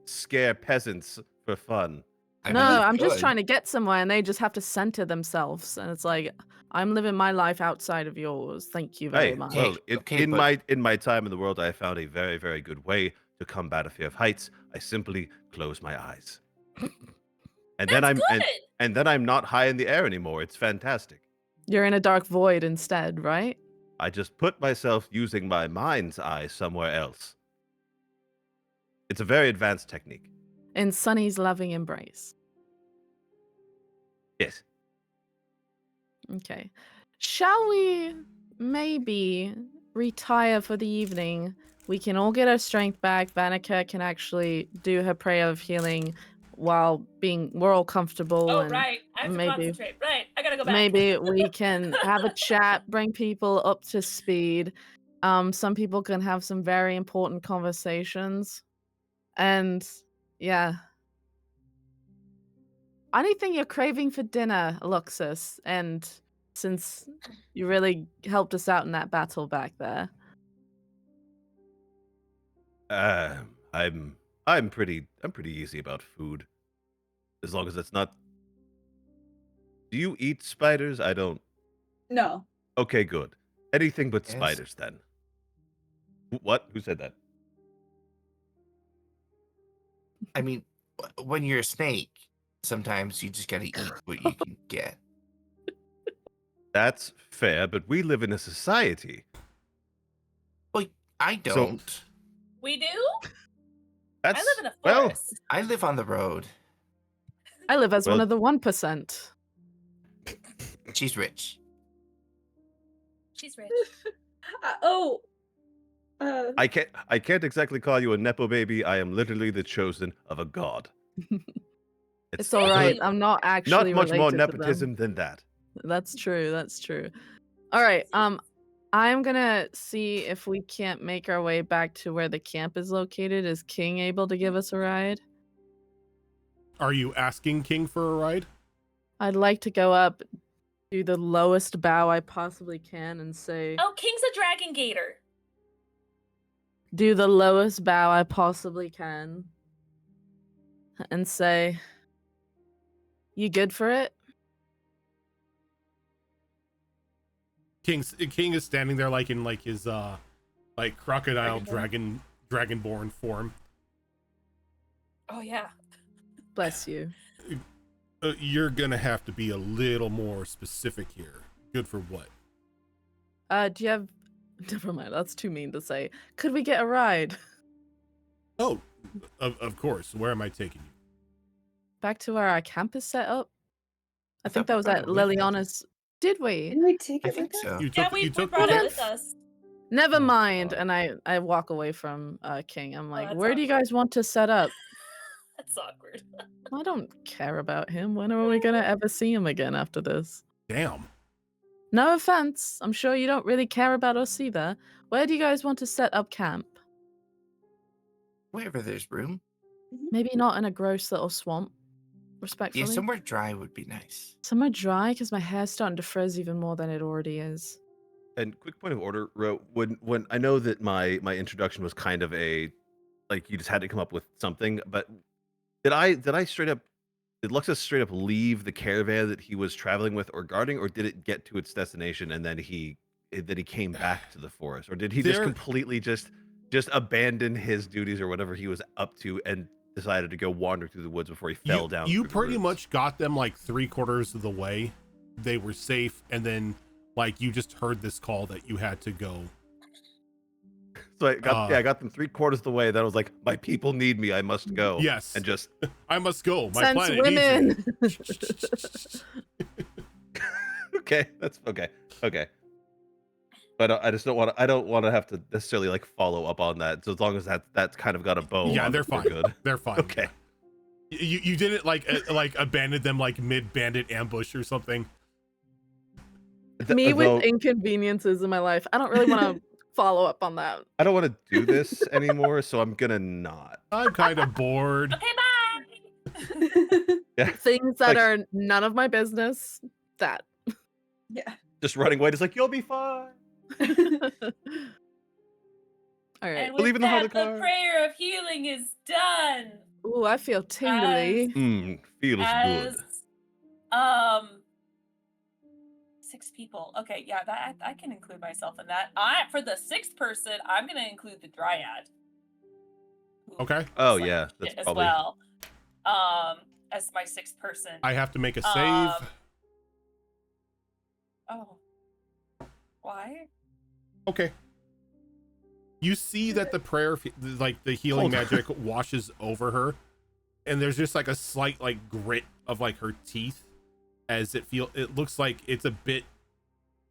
scare peasants for fun. I No, mean, you I'm just could. trying to get somewhere, and they just have to center themselves, and it's like, I'm living my life outside of yours. Thank you very Hey, much. well, Okay, in but- my time in the world, I found a very, very good way to combat a fear of heights. I simply close my eyes, and then That's good. and then I'm not high in the air anymore. It's fantastic. You're in a dark void instead, right? I just put myself using my mind's eye somewhere else. It's a very advanced technique. In Sunny's loving embrace. Yes. Okay. Shall we maybe retire for the evening? We can all get our strength back. Vanica can actually do her prayer of healing while we're all comfortable. Oh, and right. I have to maybe- concentrate. Right. I gotta go back. Maybe we can have a chat, bring people up to speed. Some people can have some very important conversations. And yeah. Anything you're craving for dinner, Luxus, and since you really helped us out in that battle back there. I'm pretty easy about food. As long as it's not. Do you eat spiders? I don't. No. Okay, good. Anything but Yes. spiders then. What? Who said that? I mean, when you're a snake, sometimes you just gotta eat what you can get. That's fair, but we live in a society. Well, I don't. We do? That's I live in a well. forest. I live on the road. I live as one Well- of the 1%. She's rich. She's rich. I can't exactly call you a nepo baby. I am literally the chosen of a god. It's all right. Hey. I'm not actually Not much more related to them. nepotism than that. That's true. That's true. All right. I'm gonna see if we can't make our way back to where the camp is located. Is King able to give us a ride? Are you asking King for a ride? I'd like to go up, do the lowest bow I possibly can, and say, Oh, King's a dragon gator. do the lowest bow I possibly can, and say, you good for it? King is standing there like in like his like crocodile Dragonborn. dragonborn form. Oh, yeah. Bless you. You're gonna have to be a little more specific here. Good for what? Do you have? Never mind. That's too mean to say. Could we get a ride Oh, of course. Where am I taking you? back to where our camp is set up? I thought think that we was brought at it with us. Liliana's. Did we? Did we take I it think with us? so. You Yeah, took we you took brought it it? with us. Never Oh, mind. God. And I walk away from King. I'm like, that's where do you guys want to set up? That's awkward. I don't care about him. When are we gonna ever see him again after this? Damn. No offense. I'm sure you don't really care about us either. Where do you guys want to set up camp? Wherever there's room. Maybe not in a gross little swamp. Respectfully. Yeah, somewhere dry would be nice. Somewhere dry, because my hair's starting to frizz even more than it already is. And quick point of order, Ro, when I know that my introduction was kind of a like you just had to come up with something, but did Luxus straight up leave the caravan that he was traveling with or guarding, or did it get to its destination and then he came back to the forest, or did he just There- completely just abandon his duties or whatever he was up to and decided to go wander through the woods before he fell down? You through the pretty roots? much got them like 3/4 of the way. They were safe, and then like you just heard this call that you had to go. So I got them 3/4 of the way. Then I was like, my people need me. I must go. Yes. And just I must go. My Sense planet women. needs me. okay. That's okay. Okay. But I just don't want to. I don't want to have to necessarily like follow up on that. So as long as that's kind of got a bow. Yeah, on they're it, we're fine. Good. They're fine. Okay. You didn't like like abandon them like mid bandit ambush or something. Me with Though inconveniences in my life. I don't really want to follow up on that. I don't want to do this anymore, so I'm gonna not. I'm kind of bored. Okay, bye. Yeah, Things that Like- are none of my business. That. Yeah. just running away. Just like you'll be fine. All right. And with Believe in the heart that, of the car. prayer of healing is done. Ooh, I feel tingly. Feels As good. 6 people. Okay, yeah, that I can include myself in that. For the 6th person, I'm gonna include the dryad. who Okay. is, Oh like, yeah, shit that's as probably well. As my 6th person. I have to make a save. Oh. Why? Okay. You see that the prayer, like the healing Hold on. magic, washes over her, and there's just like a slight like grit of like her teeth, as it looks like it's a bit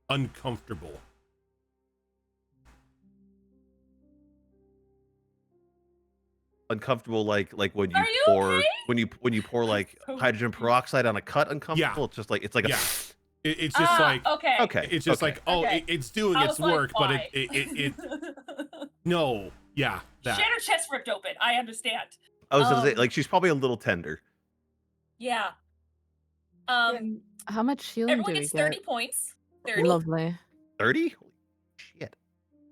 uncomfortable. uncomfortable. Like when you Are you pour okay? when you pour like so hydrogen peroxide on a cut. Uncomfortable. It's just like it's like a Yeah. It's just like okay. okay. it's just okay. like oh Okay. it's doing I its was like, work, but why? it no yeah that Shatter chest ripped open. I understand. I was gonna say um, like she's probably a little tender. Yeah. And How much healing Everyone do we gets get? 30 points. 30. Lovely. 30? Shit.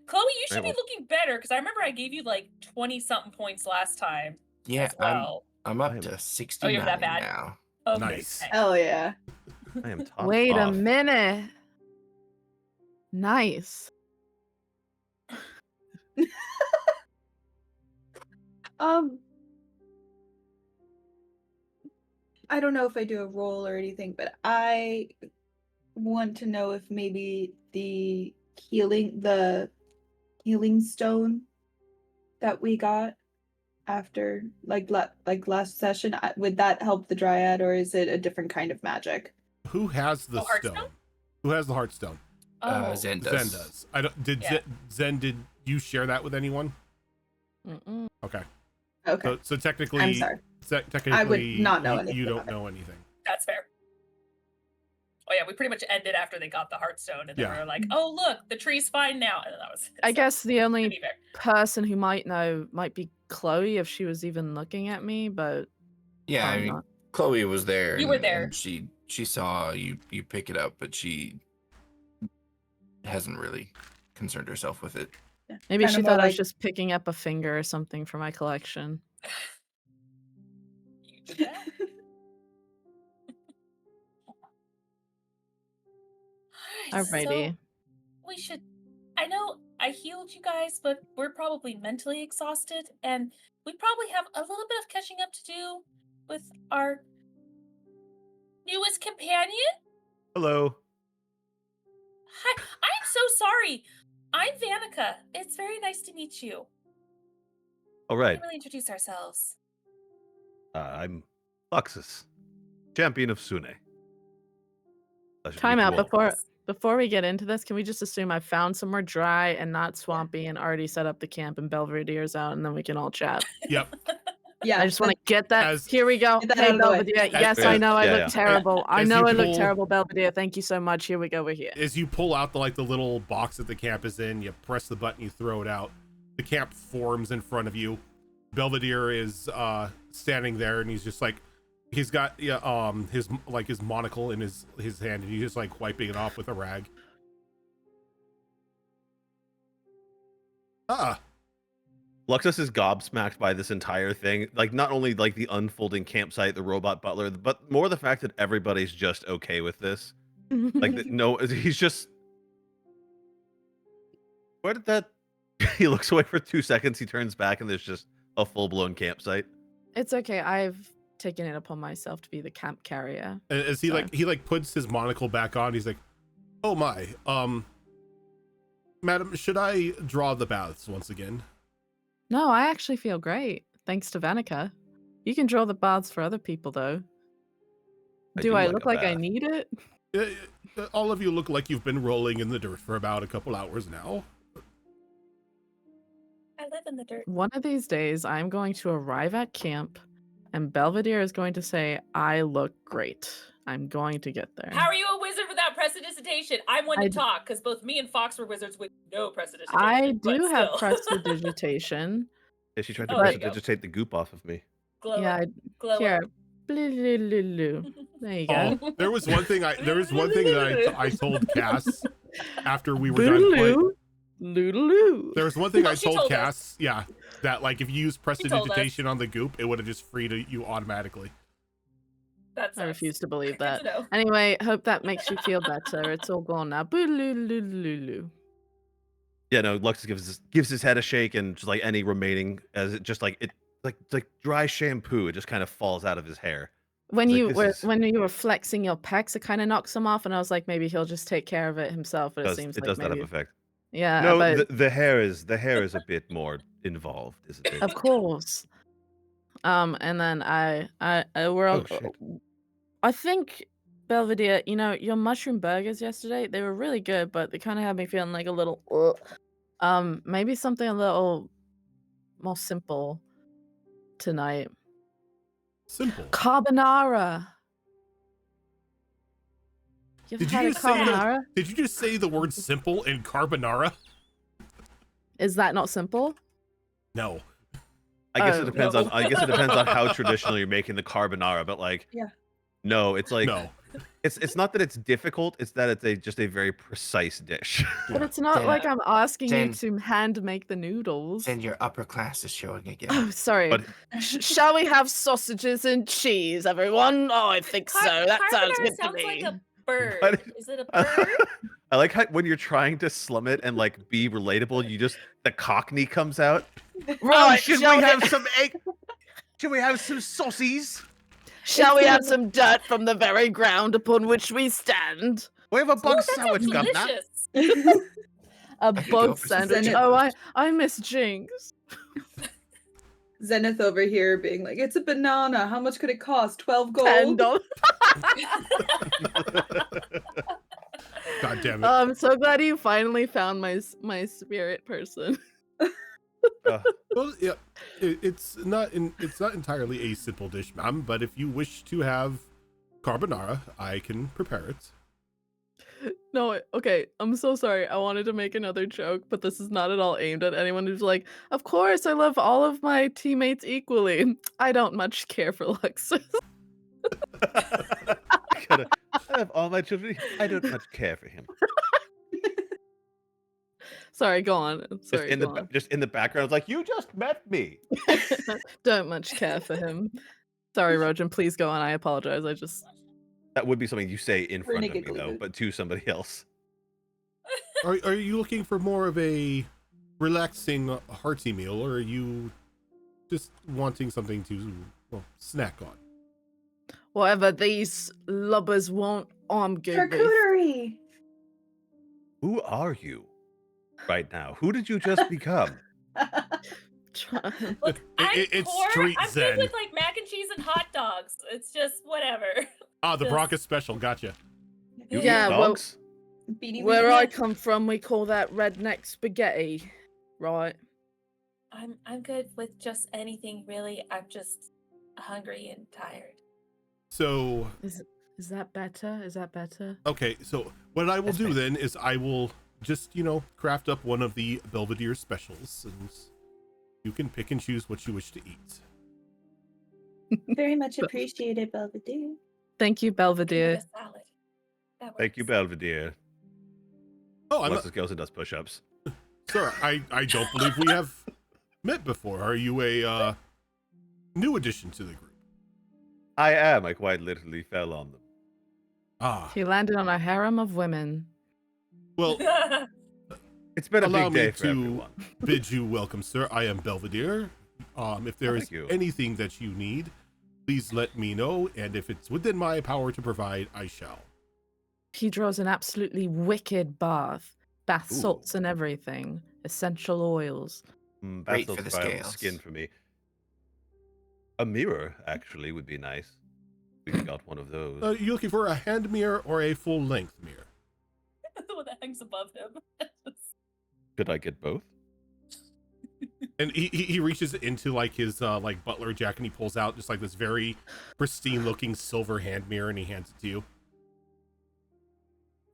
Chloe, you should Right, be well- looking better because I remember I gave you like 20 something points last time Yeah, as well. I'm I up am- to Oh, 69 you're that bad? now. Okay. Nice. hell yeah. I am top Wait a off. minute. Nice. I don't know if I do a roll or anything, but I want to know if maybe the healing stone that we got after like last session, would that help the dryad, or is it a different kind of magic? who has the Oh, Heartstone? stone? Who has the heartstone? Oh, Zen does. Zen does. I don't. Did Yeah. Zen? Did you share that with anyone? Mm-mm. Okay. Okay. So technically, I'm sorry. technically, not know you anything don't about it. know anything. that's fair. Oh yeah, we pretty much ended after they got the Heartstone, and then Yeah. we were like, "Oh look, the tree's fine now." And that was. I so, guess the to only be fair. person who might know might be Chloe if she was even looking at me, but Yeah, I probably mean, not. Chloe was there. You were and- there. and she saw you pick it up, but she hasn't really concerned herself with it. Yeah. Maybe Kinda she more thought I was like- just picking up a finger or something for my collection. You did that? Alright, Alrighty. so we should. I know I healed you guys, but we're probably mentally exhausted, and we probably have a little bit of catching up to do with our newest companion. Hello. Hi, I'm so sorry. I'm Vanica. It's very nice to meet you. All We right. didn't really introduce ourselves. I'm Luxus, champion of Sune. Pleasure to Time meet you out all. before we get into this. Can we just assume I found somewhere dry and not swampy and already set up the camp and Belvedere's out, and then we can all chat. Yep. Yeah. I just want to get that. As- Here we go. Get that Hey, out of the way. Belvedere. Yes, I Yeah, know I yeah, look yeah. terrible. I As know you I look pull- terrible, Belvedere. Thank you so much. Here we go. We're here. As you pull out the little box that the camp is in, you press the button, you throw it out. The camp forms in front of you. Belvedere is standing there, and he's just like, he's got his monocle in his hand, and he's just like wiping it off with a rag. Luxus is gobsmacked by this entire thing. Like not only like the unfolding campsite, the robot butler, but more the fact that everybody's just okay with this. Like no, he's just. Where did that? He looks away for 2 seconds. He turns back, and there's just a full-blown campsite. It's okay. I've taken it upon myself to be the camp carrier. As he Sorry. he puts his monocle back on, he's like, "Oh my, madam, should I draw the baths once again?" No, I actually feel great. Thanks to Vanica. You can draw the baths for other people, though. Do I look a like I bath. need it? All of you look like you've been rolling in the dirt for about a couple hours now. I live in the dirt. One of these days, I'm going to arrive at camp, and Belvedere is going to say, I look great. I'm going to get there. How are you a wizard without prestidigitation. I'm one I to d- talk because both me and Fox were wizards with no prestidigitation. I but do have still. prestidigitation. Yeah, she tried to Oh, there you go. prestidigitate the goop off of me. Glow Yeah, up. Glow here. up. Blue. There you go. Oh, there was one thing that I told Cass after we were done playing. Loodaloo. There was one thing Oh, I she told told us. Cass, yeah, that like if you use told us. prestidigitation on the goop, it would have just freed you automatically. That's I refuse to believe Good that. to know. Anyway, hope that makes you feel better. It's all gone now. Boodaloo. Yeah, no, Lux gives his head a shake, and just like any remaining, as it just like it's like dry shampoo. It just kind of falls out of his hair. When He's you like, were "This is- when you were flexing your pecs, it kind of knocks him off, and I was like, maybe he'll just take care of it himself. But it seems it like does not maybe, have effect. yeah. No, But the hair is a bit more involved, isn't it? of course. And then we're Oh all, shit! I think Belvedere, your mushroom burgers yesterday, they were really good, but they kind of had me feeling like a little, maybe something a little more simple tonight. Simple. Carbonara. You ever Did you had a just say that? carbonara? Did you just say the word simple in carbonara? Is that not simple? No. I guess Oh. it depends No. on how traditional you're making the carbonara, but like, Yeah. no, it's like No. it's not that it's difficult; it's that it's just a very precise dish. But it's not Then- like I'm asking you then- to hand make the noodles. Then your upper class is showing again. Oh, sorry. But Shall we have sausages and cheese, everyone? Oh, I think so. That sounds Carbonara good to sounds me. like a bird. Why did- Is it a bird? I like how when you're trying to slum it and like be relatable, the Cockney comes out. Right, should shall we we- have some egg? Should we have some saucies? Shall we have some dirt from the very ground upon which we stand? We have a Oh, bug that sounds sandwich, governor. delicious. A could go bug for some sandwich. Zenith. Oh, I miss Jinx. Zenith over here being like, it's a banana. How much could it cost? 12 $10. gold? God damn it. I'm so glad you finally found my spirit person. Well, yeah, it's not entirely a simple dish, ma'am. But if you wish to have carbonara, I can prepare it. No, okay, I'm so sorry. I wanted to make another joke, but this is not at all aimed at anyone who's like, of course, I love all of my teammates equally. I don't much care for Luxus. I have all my children. I don't much care for him. Sorry, go on. Sorry, go on. Just in the background, it's like you just met me. Don't much care for him. Sorry, Rojan, please go on. I apologize. That would be something you say in front of me, Renegade though, Glue. but to somebody else. Are you looking for more of a relaxing, hearty meal, or are you just wanting something to snack on? Whatever these lubbers want, I'm good with. Charcuterie! Who are you right now? Who did you just become? Look, I'm It's poor. street I'm zen. good with like mac and cheese and hot dogs. It's just whatever. Ah, the Just- Bronca special. Gotcha. You Yeah, eat well- dogs? Beanie Where I Weenie. come from, we call that redneck spaghetti, right? I'm good with just anything really. I'm just hungry and tired. So, Is that better? Is that better? okay, so what I will That's do fine. then is I will just, craft up one of the Belvedere specials, and you can pick and choose what you wish to eat. Very much appreciated, Belvedere. Thank you, Give me Belvedere. a salad. That Thank you, works. Belvedere. Oh, I'm Alexis goes and does push-ups. sir. I don't believe we have met before. Are you a new addition to the group? I am. I quite literally fell on them. Ah, He landed on a harem of women. well, It's been a Allow big me day for to- everyone. bid you welcome, sir. I am Belvedere. If there is Thank you. anything that you need, please let me know, and if it's within my power to provide, I shall. He draws an absolutely wicked bath. Bath Ooh. salts and everything. Essential oils. Great That's for the also viable scales. skin for me. A mirror, actually, would be nice. We got one of those. You looking for a hand mirror or a full-length mirror? The one that hangs above him. Could I get both? And he reaches into like his like butler jacket, and he pulls out just like this very pristine looking silver hand mirror, and he hands it to you.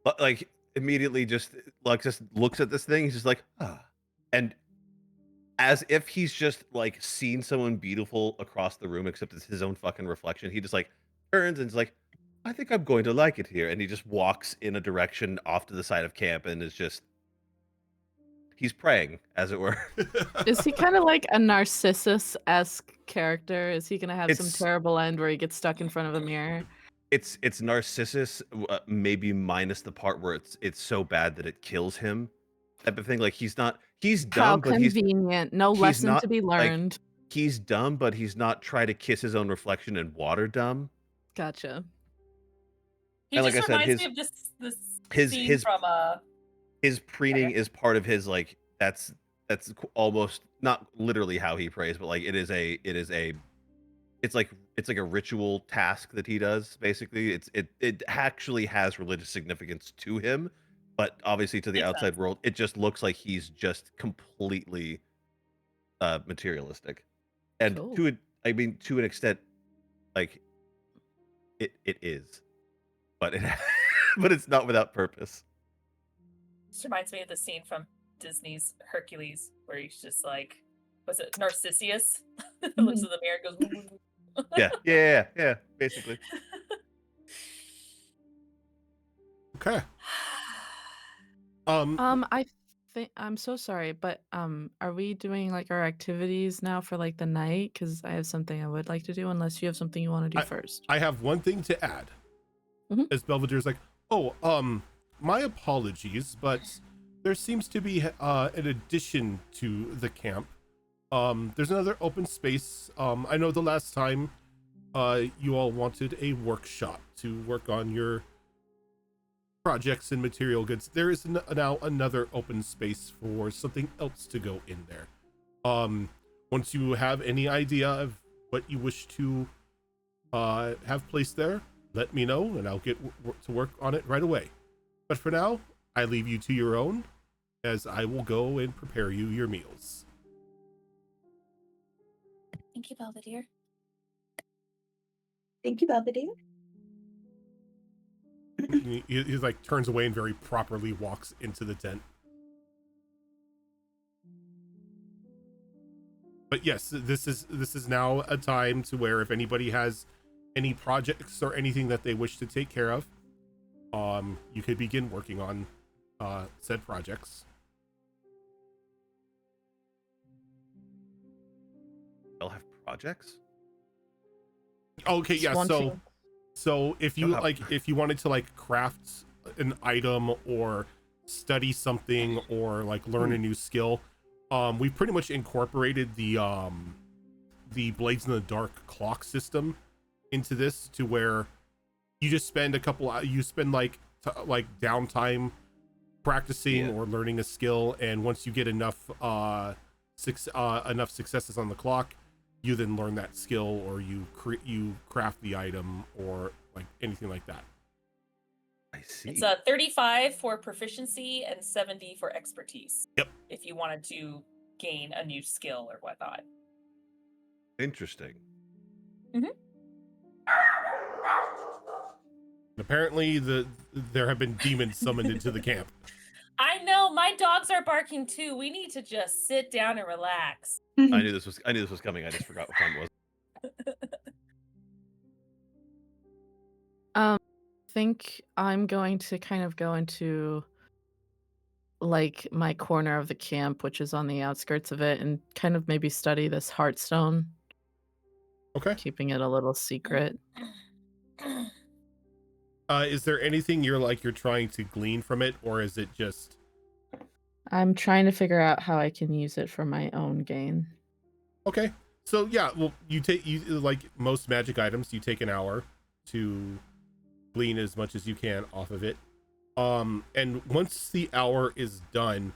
but like immediately just like just looks at this thing. He's just like, ah, and as if he's just like seen someone beautiful across the room, except it's his own fucking reflection. He just like turns and is like, I think I'm going to like it here, and he just walks in a direction off to the side of camp and is just he's praying, as it were. Is he kind of like a Narcissus-esque character? Is he gonna have some It's terrible end where he gets stuck in front of a mirror? it's Narcissus, maybe minus the part where it's so bad that it kills him, type of thing. Like he's How dumb, but convenient. No he's lesson not to be like learned. he's dumb, but he's not try to kiss his own reflection in water dumb. Gotcha. He And like just I said, reminds me of this his scene his from his preening Okay. is part of his like almost not literally how he prays, but like it's like a ritual task that he does. Basically, it actually has religious significance to him, but obviously to the Makes outside sense. world, it just looks like he's just completely materialistic. And Cool. to it, I mean, to an extent, like it is, but it but it's not without purpose. This reminds me of the scene from Disney's Hercules where he's just like, was it Narcissus? Looks in the mirror and goes. Yeah, basically. Okay. I think I'm so sorry, but are we doing like our activities now for like the night? Because I have something I would like to do, unless you have something you want to do first. I have one thing to add. Mhm. As Belvedere's like, oh, my apologies, but there seems to be an addition to the camp. There's another open space. I know the last time you all wanted a workshop to work on your projects and material goods. There is now another open space for something else to go in there. Once you have any idea of what you wish to have placed there, let me know and I'll get to work on it right away. But for now, I leave you to your own, as I will go and prepare you your meals. Thank you, Belvedere. Thank you, Belvedere. He like turns away and very properly walks into the tent. But yes, this is now a time to where if anybody has any projects or anything that they wish to take care of, you could begin working on said projects. They'll have projects. Okay, Just yeah. wanting- So if you They'll have- like, if you wanted to like craft an item or study something or like learn a new skill, we've pretty much incorporated the Blades in the Dark clock system into this, to where you just spend you spend like downtime practicing or learning a skill, and once you get enough enough successes on the clock, you then learn that skill, or you craft the item, or like anything like that. I see. It's 35 for proficiency and 70 for expertise. Yep. If you wanted to gain a new skill or whatnot. Interesting. Apparently there have been demons summoned into the camp. I know, my dogs are barking too. We need to just sit down and relax. I knew this was coming. I just forgot what time it was. I think I'm going to kind of go into like my corner of the camp, which is on the outskirts of it, and kind of maybe study this heartstone, Okay. keeping it a little secret. Is there anything you're trying to glean from it, or is it just... I'm trying to figure out how I can use it for my own gain. Okay. So yeah, well, you like most magic items, you take an hour to glean as much as you can off of it. And once the hour is done,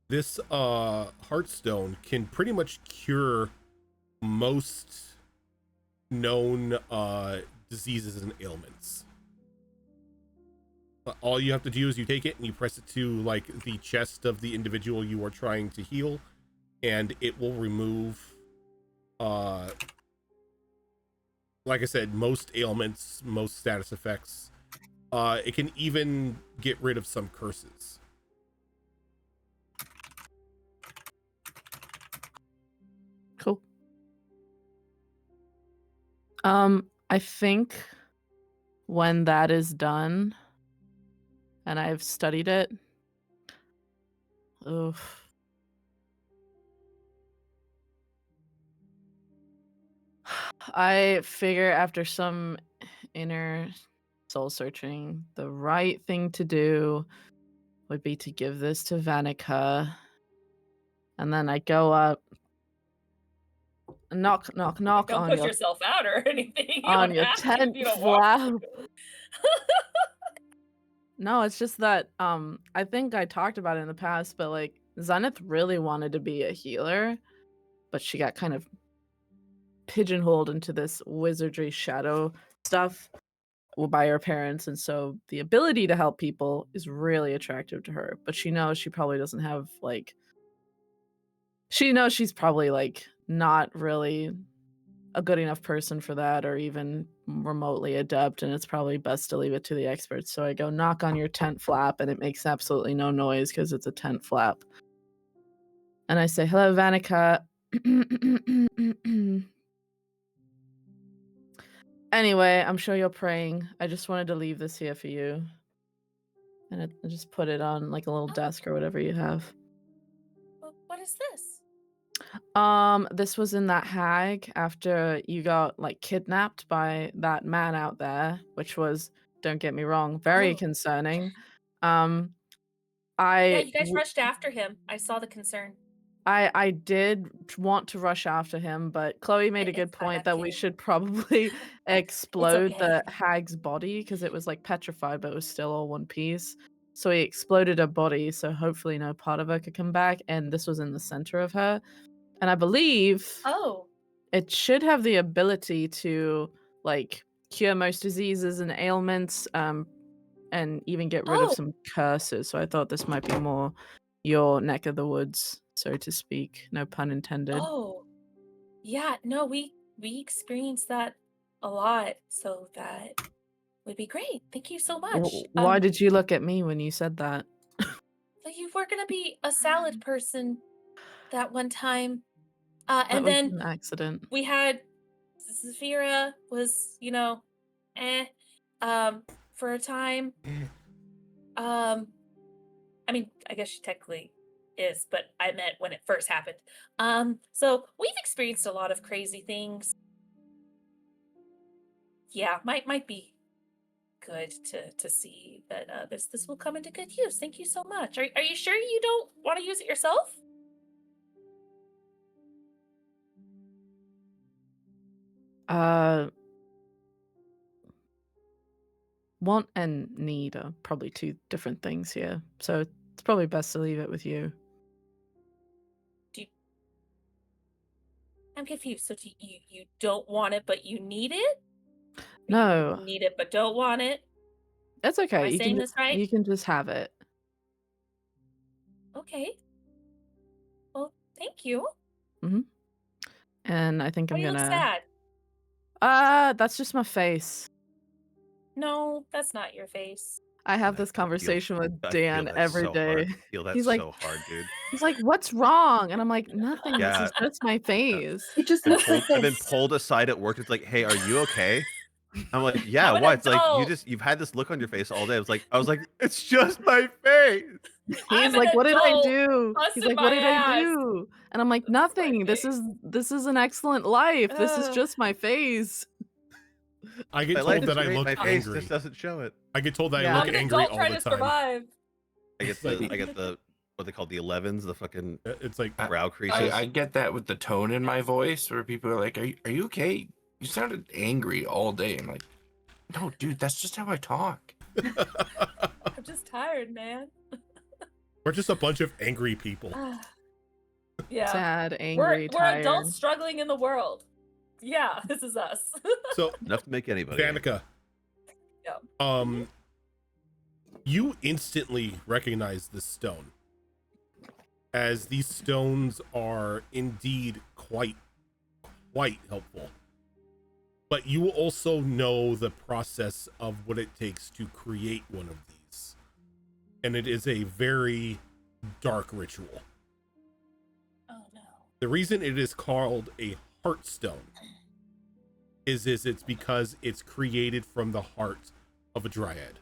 this heartstone can pretty much cure most known diseases and ailments. All you have to do is you take it and you press it to like the chest of the individual you are trying to heal, and it will remove like I said, most ailments, most status effects, It can even get rid of some curses. Cool. I think when that is done and I've studied it, oof. I figure after some inner soul searching, the right thing to do would be to give this to Vanica. And then I go up, knock Don't on push your yourself out or anything. You on don't your have to if tent you don't want flap. to. No, it's just that I think I talked about it in the past, but like Zenith really wanted to be a healer, but she got kind of pigeonholed into this wizardry shadow stuff by her parents, and so the ability to help people is really attractive to her, but she knows she probably doesn't have like she knows she's probably like not really a good enough person for that or even remotely adept, and it's probably best to leave it to the experts. So I go knock on your tent flap and it makes absolutely no noise because it's a tent flap. And I say, "Hello, Vanica." Anyway, I'm sure you're praying. I just wanted to leave this here for you. And I just put it on like a little desk or whatever you have. What is this? This was in that hag after you got like kidnapped by that man out there, which was, don't get me wrong, very Oh. concerning. Yeah, I you guys rushed after him. I saw the concern. I did want to rush after him, but Chloe made a good It's fine, point I'm that we kidding. should probably explode okay. the hag's body because it was like petrified, but it was still all one piece. So he exploded her body, so hopefully no part of her could come back. And this was in the center of her. And I believe Oh. it should have the ability to like cure most diseases and ailments, and even get rid of Oh. some curses. So I thought this might be more your neck of the woods, so to speak. No pun intended. Oh. Yeah, no, we experienced that a lot, so that would be great. Thank you so much. Why did you look at me when you said that? So you were gonna be a salad person that one time. That And was then an accident. we had Zafira was, for a time. I mean, I guess she technically is, but I meant when it first happened. So we've experienced a lot of crazy things. Yeah, might be good to see that this will come into good use. Thank you so much. Are you sure you don't want to use it yourself? Want and need are probably two different things here, so it's probably best to leave it with you. I'm confused. So you don't want it, but you need it? Or No, you need it, but don't want it? it's Am okay. I saying this right? You can just have it. Okay. Well, thank you. And I think Why I'm do you look gonna. sad? That's just my face. No, that's not your face. I have this I feel conversation with I feel Dan that every so hard. day. I feel that He's like, so hard, dude. he's like, "What's wrong?" And I'm like, "Nothing. This Yeah. is just my face." It just Been looks like I've been this. pulled aside at work. It's like, "Hey, are you okay?" I'm like, "Yeah, I'm an why?" It's like, adult. you've had this look on your face all day." I was like, "It's just my face." He's I'm an like, "What did I adult. do?" He's Busted like, "What my did I ass. do?" And I'm like, This is my "Nothing. face. This is an excellent life. This is Ugh. just my face." I My get life told is that I great. look My face angry. just doesn't show it. I get told that Yeah. I I'm look an angry adult all trying the to time. survive. I get the what they call the 11s, the fucking It's like brow creases. I get that with the tone in my voice where people are like, are you okay? You sounded angry all day. I'm like, no, dude, that's just how I talk. I'm just tired, man. we're just a bunch of angry people. Yeah. Sad, angry, We're tired. adults struggling in the world. Yeah, this is us. So Enough to make anybody angry. Vanica, Yeah. you instantly recognize this stone, as these stones are indeed quite helpful. but you also know the process of what it takes to create one of these. And it is a very dark ritual. Oh no. The reason it is called a heartstone is it's because it's created from the heart of a dryad.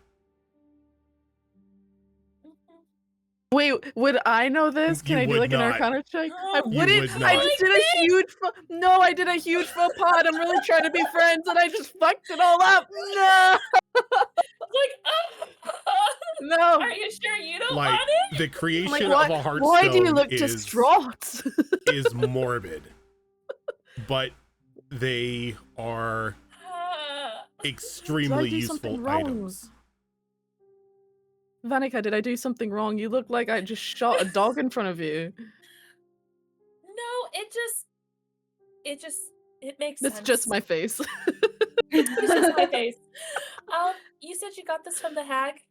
Wait, would I know this? Can You I do would like an not. Arcana check? I You wouldn't. would I not. just did a huge. No, I did a huge faux pas. I'm really trying to be friends, and I just fucked it all up. No, Like, no. are you sure you don't Like, want it? the I'm creation like, of why? a heartstone Why do you look is distraught? is morbid, but they are extremely do useful something wrong? items. Vanica, did I do something wrong? You look like I just shot a dog in front of you. No, it makes That's sense. just my face. It's just my face. You said you got this from the hag?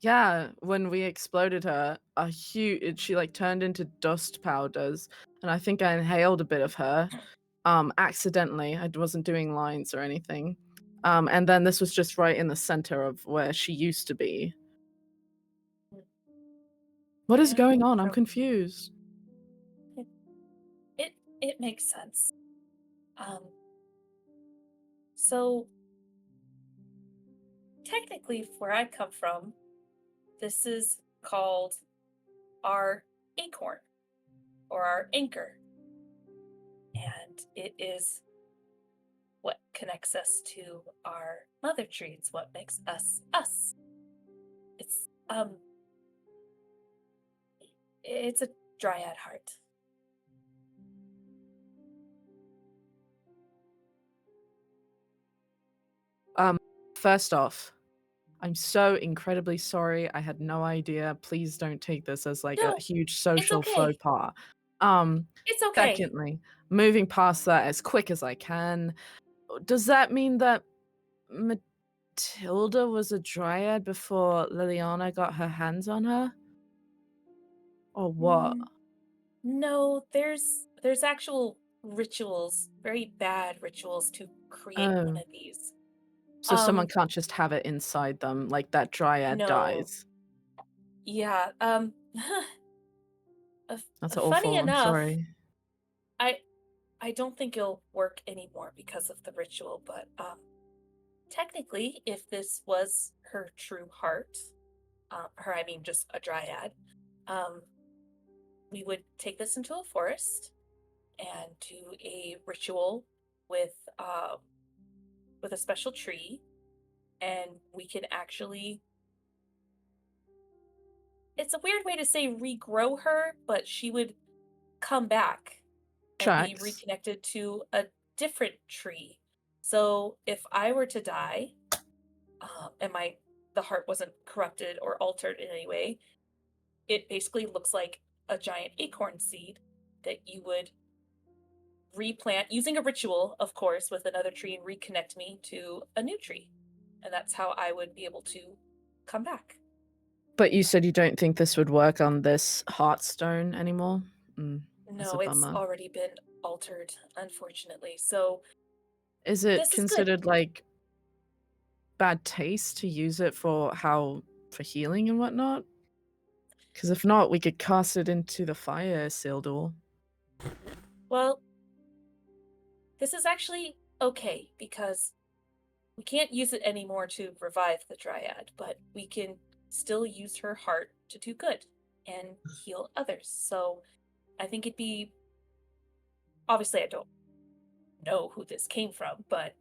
Yeah, when we exploded her, she like turned into dust powders, and I think I inhaled a bit of her, accidentally. I wasn't doing lines or anything. And then this was just right in the center of where she used to be. What is Yeah, going on? I'm so- confused. It makes sense. So technically, where I come from, this is called our acorn or our anchor, and it is what connects us to our mother tree. It's what makes us us. It's a dryad heart. First off, I'm so incredibly sorry. I had no idea. Please don't take this as like No, a huge social okay. faux pas. It's okay. Secondly, moving past that as quick as I can, does that mean that Matilda was a dryad before Liliana got her hands on her? Or what? No, there's actual rituals, very bad rituals to create one Oh. of these. So someone can't just have it inside them, like that dryad No. dies. Yeah, That's funny awful. I'm enough, sorry. I don't think it'll work anymore because of the ritual, but technically, if this was her true heart, I mean just a dryad, we would take this into a forest and do a ritual with a special tree, and we can actually, it's a weird way to say regrow her, but she would come back and be Tracks. reconnected to a different tree. So if I were to die, and the heart wasn't corrupted or altered in any way, it basically looks like a giant acorn seed that you would replant using a ritual, of course, with another tree and reconnect me to a new tree. And that's how I would be able to come back. But you said you don't think this would work on this heartstone anymore? That's a No, it's bummer. already been altered, unfortunately. So Is this it is good. considered like bad taste to use it for healing and whatnot? Because if not, we could cast it into the fire, Sildor. Well, this is actually okay because we can't use it anymore to revive the dryad, but we can still use her heart to do good and heal others. So I think it'd be, obviously I don't know who this came from, but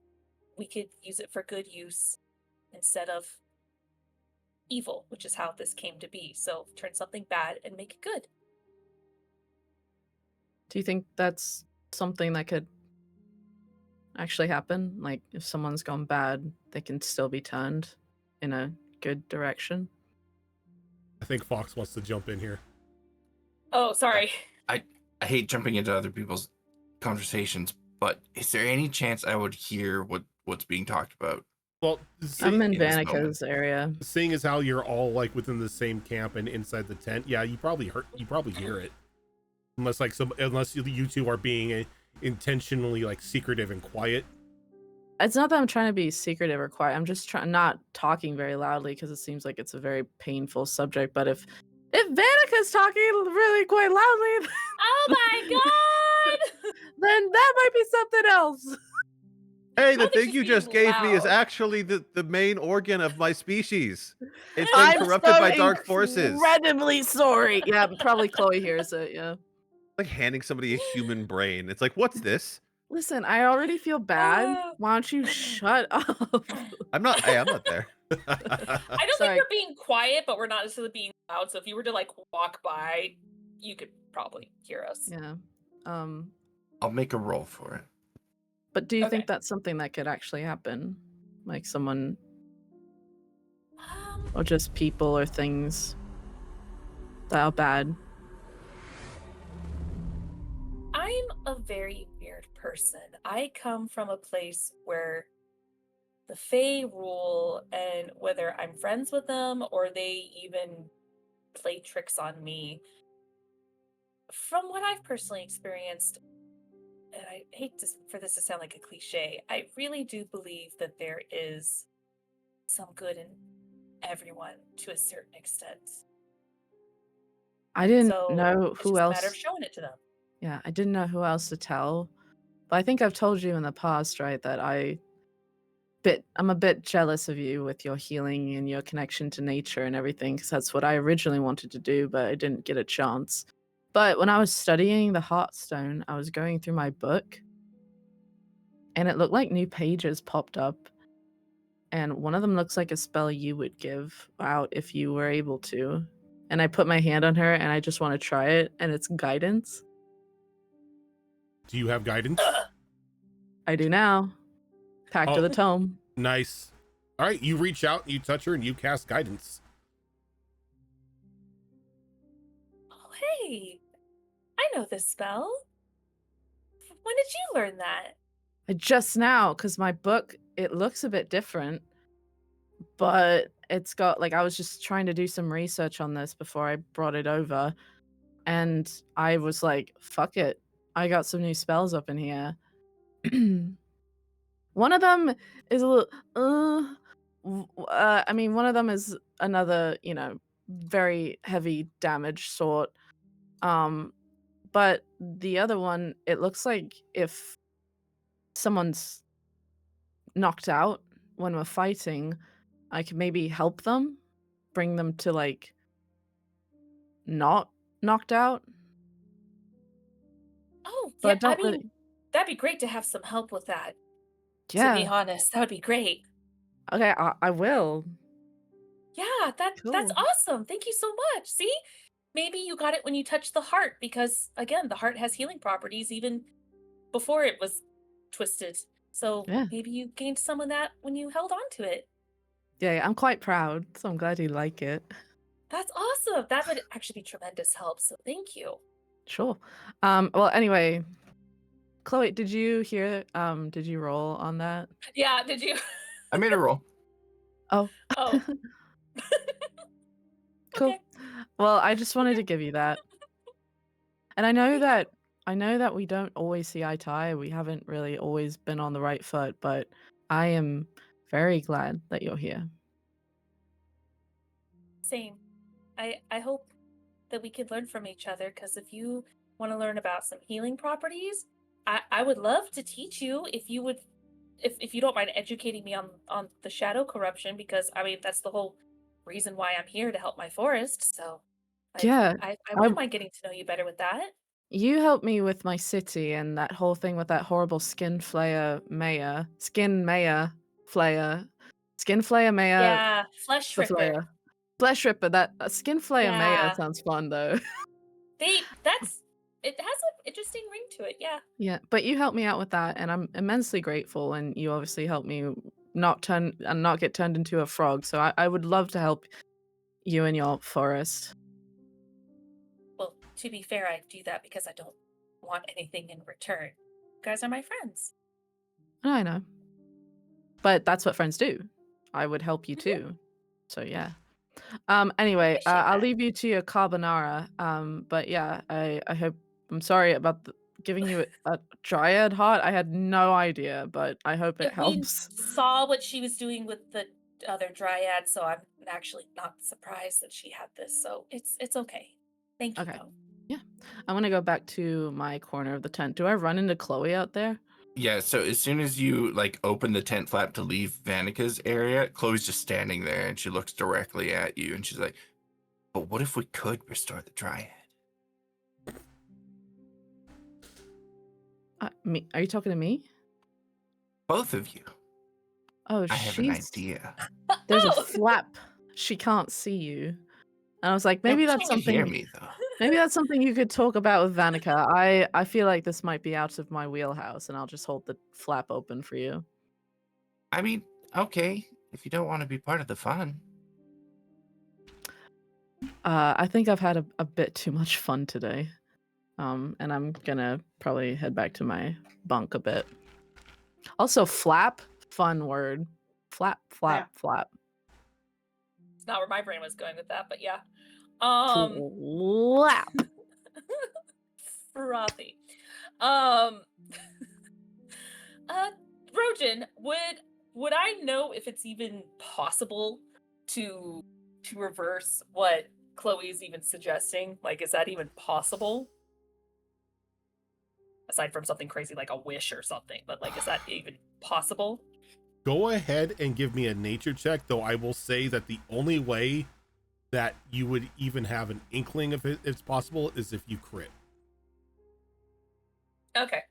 we could use it for good use instead of evil, which is how this came to be. So turn something bad and make it good. Do you think that's something that could actually happen? Like, if someone's gone bad, they can still be turned in a good direction? I think Fox wants to jump in here. Oh, sorry. I hate jumping into other people's conversations, but is there any chance I would hear what's being talked about? Well, I'm in in this Vanica's area. seeing as how you're all like within the same camp and inside the tent, yeah, you probably hear it. Unless you two are being intentionally like secretive and quiet. It's not that I'm trying to be secretive or quiet. I'm just not talking very loudly because it seems like it's a very painful subject. But if Vanica's talking really quite loudly, Oh my god! then that might be something else. Hey, I the don't think thing she's you just being gave me is loud. actually the main organ of my species. It's been I'm corrupted so by dark forces. incredibly sorry. Yeah, probably Chloe hears it. Yeah. Like handing somebody a human brain. It's like, what's this? Listen, I already feel bad. Uh, Why don't you shut up? I'm not. Hey, I'm not there. I don't think Sorry. we're being quiet, but we're not necessarily being loud. So if you were to like walk by, you could probably hear us. Yeah. I'll make a roll for it. But do you Okay. think that's something that could actually happen? Like someone, or just people or things that are bad? I'm a very weird person. I come from a place where the Fae rule, and whether I'm friends with them or they even play tricks on me, from what I've personally experienced, and I hate for this to sound like a cliche, I really do believe that there is some good in everyone to a certain extent. I didn't So know it's who just a matter else. of showing it to them. Yeah, I didn't know who else to tell. But I think I've told you in the past, right, that I'm a bit jealous of you with your healing and your connection to nature and everything, because that's what I originally wanted to do, but I didn't get a chance. But when I was studying the Heartstone, I was going through my book, and it looked like new pages popped up. And one of them looks like a spell you would give out if you were able to. And I put my hand on her, and I just want to try it, and it's guidance. Do you have guidance? I do now. Pact of Oh. the Tome. Nice. All right, you reach out, you touch her, and you cast guidance. Oh, hey, I know this spell. When did you learn that? Just now, because my book, it looks a bit different, but it's got, like, I was just trying to do some research on this before I brought it over, and I was like, fuck it. I got some new spells up in here. One of them is a little, I mean, one of them is another, very heavy damage sort. But the other one, it looks like if someone's knocked out when we're fighting, I could maybe help them, bring them to, like, not knocked out. Oh, But yeah, I don't I mean, really. that'd be great to have some help with that. To be Yeah. honest, that would be great. Okay, I will. Yeah, that's Cool. awesome. Thank you so much. See? Maybe you got it when you touched the heart because again, the heart has healing properties even before it was twisted. So Yeah. maybe you gained some of that when you held on to it. Yeah, I'm quite proud, so I'm glad you like it. That's awesome. That would actually be tremendous help. So thank you. Sure. Well, anyway, Chloe, did you roll on that? Yeah, did you? I made a roll. Oh. Oh. Cool. Okay. Well, I just wanted Okay. to give you that. And I know that we don't always see eye to eye. We haven't really always been on the right foot, but I am very glad that you're here. Same. I hope that we could learn from each other because if you want to learn about some healing properties, I would love to teach you if you would if you don't mind educating me on the shadow corruption because I mean that's the whole reason why I'm here to help my forest. So Yeah, I I wouldn't mind getting to know you better with that. you helped me with my city and that whole thing with that horrible skin flayer mayor mayor Yeah, flesh the ripper. flayer flesh ripper. That skin flayer mayor Yeah. sounds fun though. It has an interesting ring to it, yeah. Yeah, but you helped me out with that, and I'm immensely grateful. And you obviously helped me not get turned into a frog. So I would love to help you in your forest. Well, to be fair, I do that because I don't want anything in return. You guys are my friends. I know, but that's what friends do. I would help you Mhm. too. So yeah. Anyway, Appreciate I'll that. leave you to your carbonara. But yeah, I hope. I'm sorry about giving you a dryad heart? I had no idea, but I hope it We helps. saw what she was doing with the other dryad, so I'm actually not surprised that she had this. So it's okay. Thank you, Okay. though. Yeah. I'm gonna go back to my corner of the tent. Do I run into Chloe out there? Yeah, so as soon as you like open the tent flap to leave Vanika's area, Chloe's just standing there and she looks directly at you and she's like, but what if we could restore the dryad? Me? Are you talking to me? Both of you. Oh, I have an idea. There's a Oh! flap. She can't see you. And I was like, Yeah, maybe but that's she can hear something. me though. Maybe that's something you could talk about with Vanica. I feel like this might be out of my wheelhouse, and I'll just hold the flap open for you. I mean, okay, if you don't want to be part of the fun. I think I've had a bit too much fun today. And I'm gonna probably head back to my bunk a bit. Also, flap, fun word. Flap, flap, flap. It's not where my brain was going with that, but yeah. Flap. Frothy. Rojan, would I know if it's even possible to reverse what Chloe's even suggesting? Like, is that even possible? Aside from something crazy like a wish or something, but like, is that even possible? Go ahead and give me a nature check, though I will say that the only way that you would even have an inkling if it's possible is if you crit. Okay.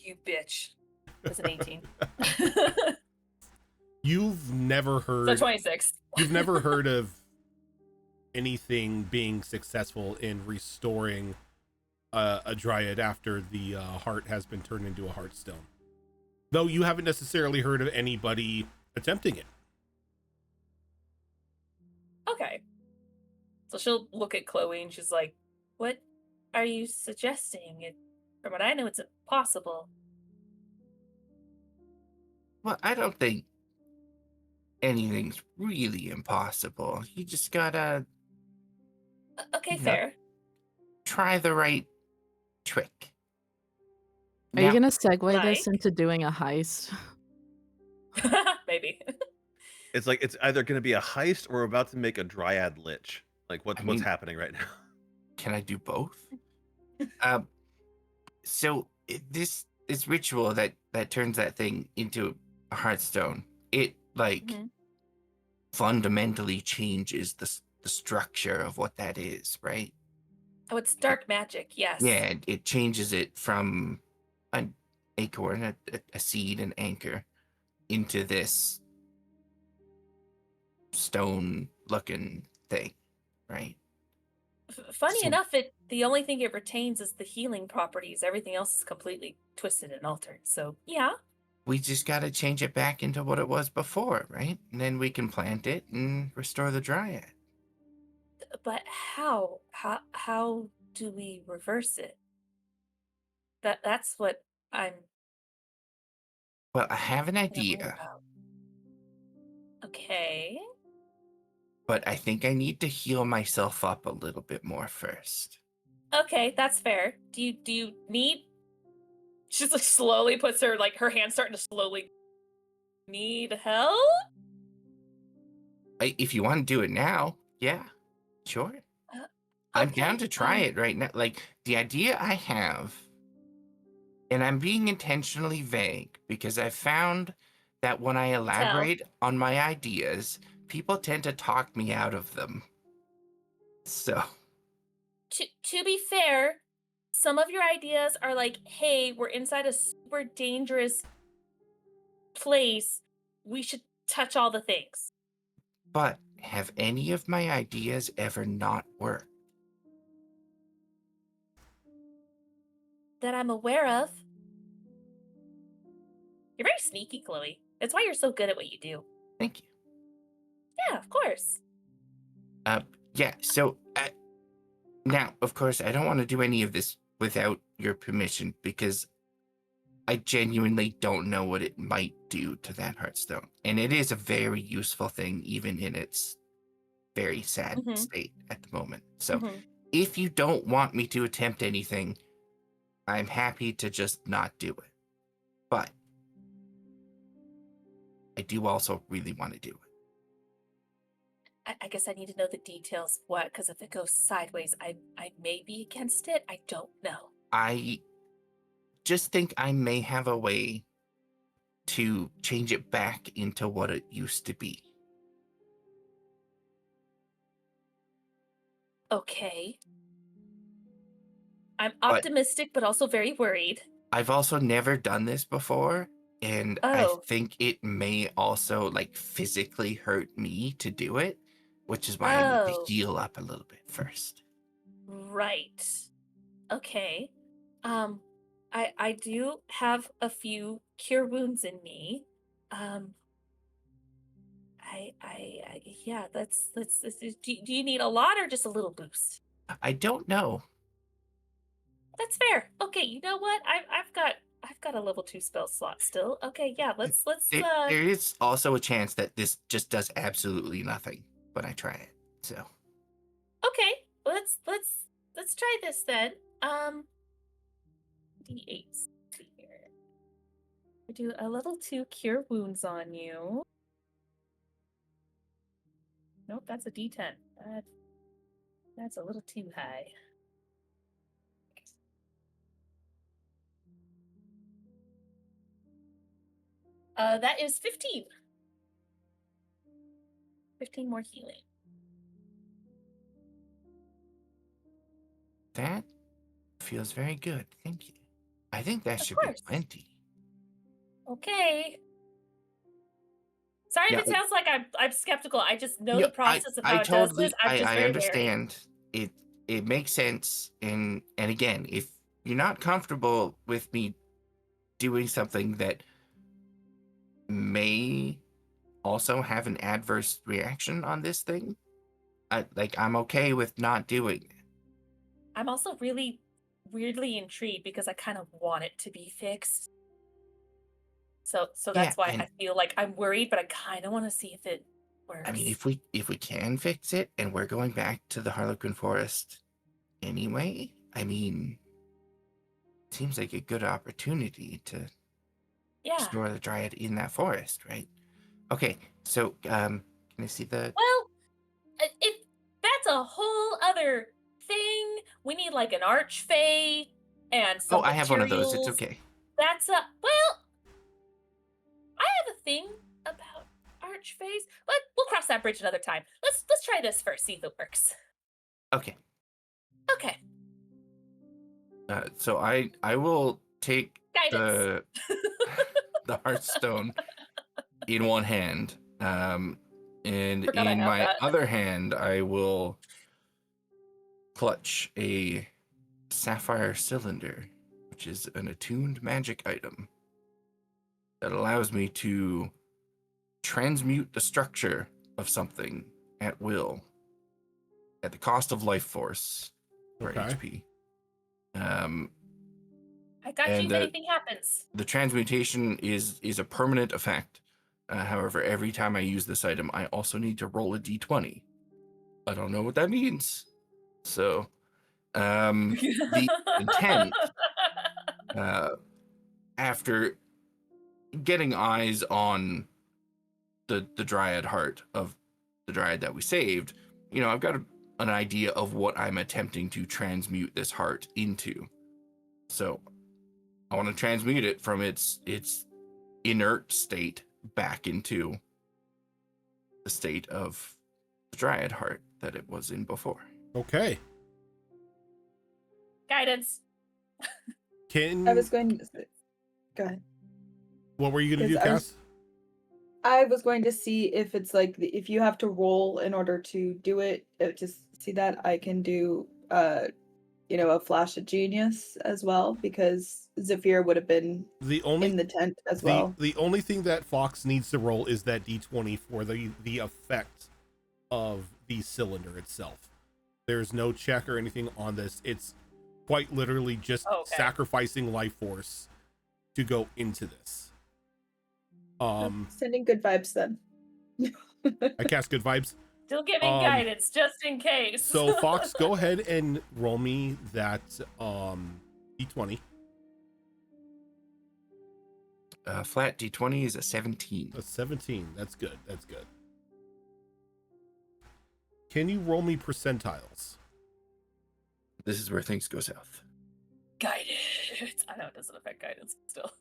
You bitch. It's an 18. You've never heard. So 26. You've never heard of anything being successful in restoring a dryad after the heart has been turned into a heartstone. Though you haven't necessarily heard of anybody attempting it. Okay. So she'll look at Chloe and she's like, what are you suggesting? From what I know, it's impossible. Well, I don't think anything's really impossible. You just gotta Okay, No. fair. try the right trick. Are you Now, gonna segue this Like? into doing a heist? Maybe. It's like it's either going to be a heist or we're about to make a dryad lich. Like I what's mean- happening right now? can I do both? So this ritual that turns that thing into a heartstone, it like Mhm. fundamentally changes the structure of what that is, right? Oh, it's dark magic, yes. Yeah, it changes it from an acorn, a seed, an anchor, into this stone-looking thing, right? Funny So- enough, the only thing it retains is the healing properties. Everything else is completely twisted and altered. So yeah. We just got to change it back into what it was before, right? And then we can plant it and restore the dryad. But how? How do we reverse it? That's what I'm Well, I have an worried idea, about. Okay. but I think I need to heal myself up a little bit more first. Okay, that's fair. Do you need? She just like slowly puts her her hand starting to slowly need help. If you want to do it now, yeah, sure. I'm down Okay, to try it right now. Like, the idea I have, and I'm being intentionally vague because I've found that when I elaborate on my ideas, people tend to talk me out of them. So, To be fair, some of your ideas are like, hey, we're inside a super dangerous place. We should touch all the things. but have any of my ideas ever not worked? That I'm aware of. You're very sneaky, Chloe. That's why you're so good at what you do. Thank you. Yeah, of course. Yeah, so now, of course, I don't want to do any of this without your permission because I genuinely don't know what it might do to that heartstone. And it is a very useful thing, even in its very sad Mhm. state at the moment. So Mhm. if you don't want me to attempt anything, I'm happy to just not do it. But I do also really want to do it. I guess I need to know the details. What? Because if it goes sideways, I may be against it. I don't know. I just think I may have a way to change it back into what it used to be. Okay. I'm But optimistic, but also very worried. I've also never done this before, and I Oh, think it may also like physically hurt me to do it, which is why I need to oh, heal up a little bit first. right. Okay. Um, I do have a few cure wounds in me. Um, yeah. Do you need a lot or just a little boost? I don't know. That's fair. Okay, you know what? I've got a level 2 spell slot still. Okay, yeah, let's There is also a chance that this just does absolutely nothing when I try it. So okay, let's try this then. D8 here. We do a level 2 cure wounds on you. Nope, that's a D10. That's a little too high. That is 15. 15 more healing. that feels very good. Thank you. I think that Of should be course. plenty. Okay. Sorry Yeah, if it sounds like I'm skeptical. I just know yeah, the process of I how it does totally this. I'm just I very wary. understand. It makes sense. And again, if you're not comfortable with me doing something that may also have an adverse reaction on this thing, I'm okay with not doing it. I'm also really weirdly intrigued because I kind of want it to be fixed. So Yeah, that's why and I feel like I'm worried, but I kind of want to see if it works. I mean, if we can fix it, and we're going back to the Harlequin Forest anyway, I mean, it seems like a good opportunity to yeah. restore the Dryad in that forest, right? Okay, so can I see the? Well, if that's a whole other thing, we need like an archfey and some Oh, I have one of those. It's materials. okay. That's a well. I have a thing about archfays, but we'll cross that bridge another time. Let's try this first, see if it works. Okay, Okay. so I will take Guidance. the Hearthstone in one hand, and Forgot I in have my that. other hand I will clutch a sapphire cylinder, which is an attuned magic item that allows me to transmute the structure of something at will at the cost of life force or Okay. HP. I got you And if anything happens. the transmutation is a permanent effect. However, every time I use this item, I also need to roll a d20. I don't know what that means. So, the intent, after getting eyes on the Dryad heart of the Dryad that we saved, I've got an idea of what I'm attempting to transmute this heart into. So I want to transmute it from its inert state back into the state of the Dryad heart that it was in before. Okay. Guidance. I was going to say, go ahead. What were you going to do, Because Cass? I was going to see if it's like if you have to roll in order to do it. Just see that I can do a flash of genius as well, because Zephyr would have been in the tent as well. The only thing that Fox needs to roll is that d20 for the effect of the cylinder itself. There's no check or anything on this. It's quite literally just sacrificing life force to go into this. Sending good vibes then. I cast good vibes. Still giving guidance just in case. So Fox, go ahead and roll me that d20. Flat D20 is a 17. A 17. That's good. That's good. Can you roll me percentiles? This is where things go south. Guidance. I know it doesn't affect guidance still.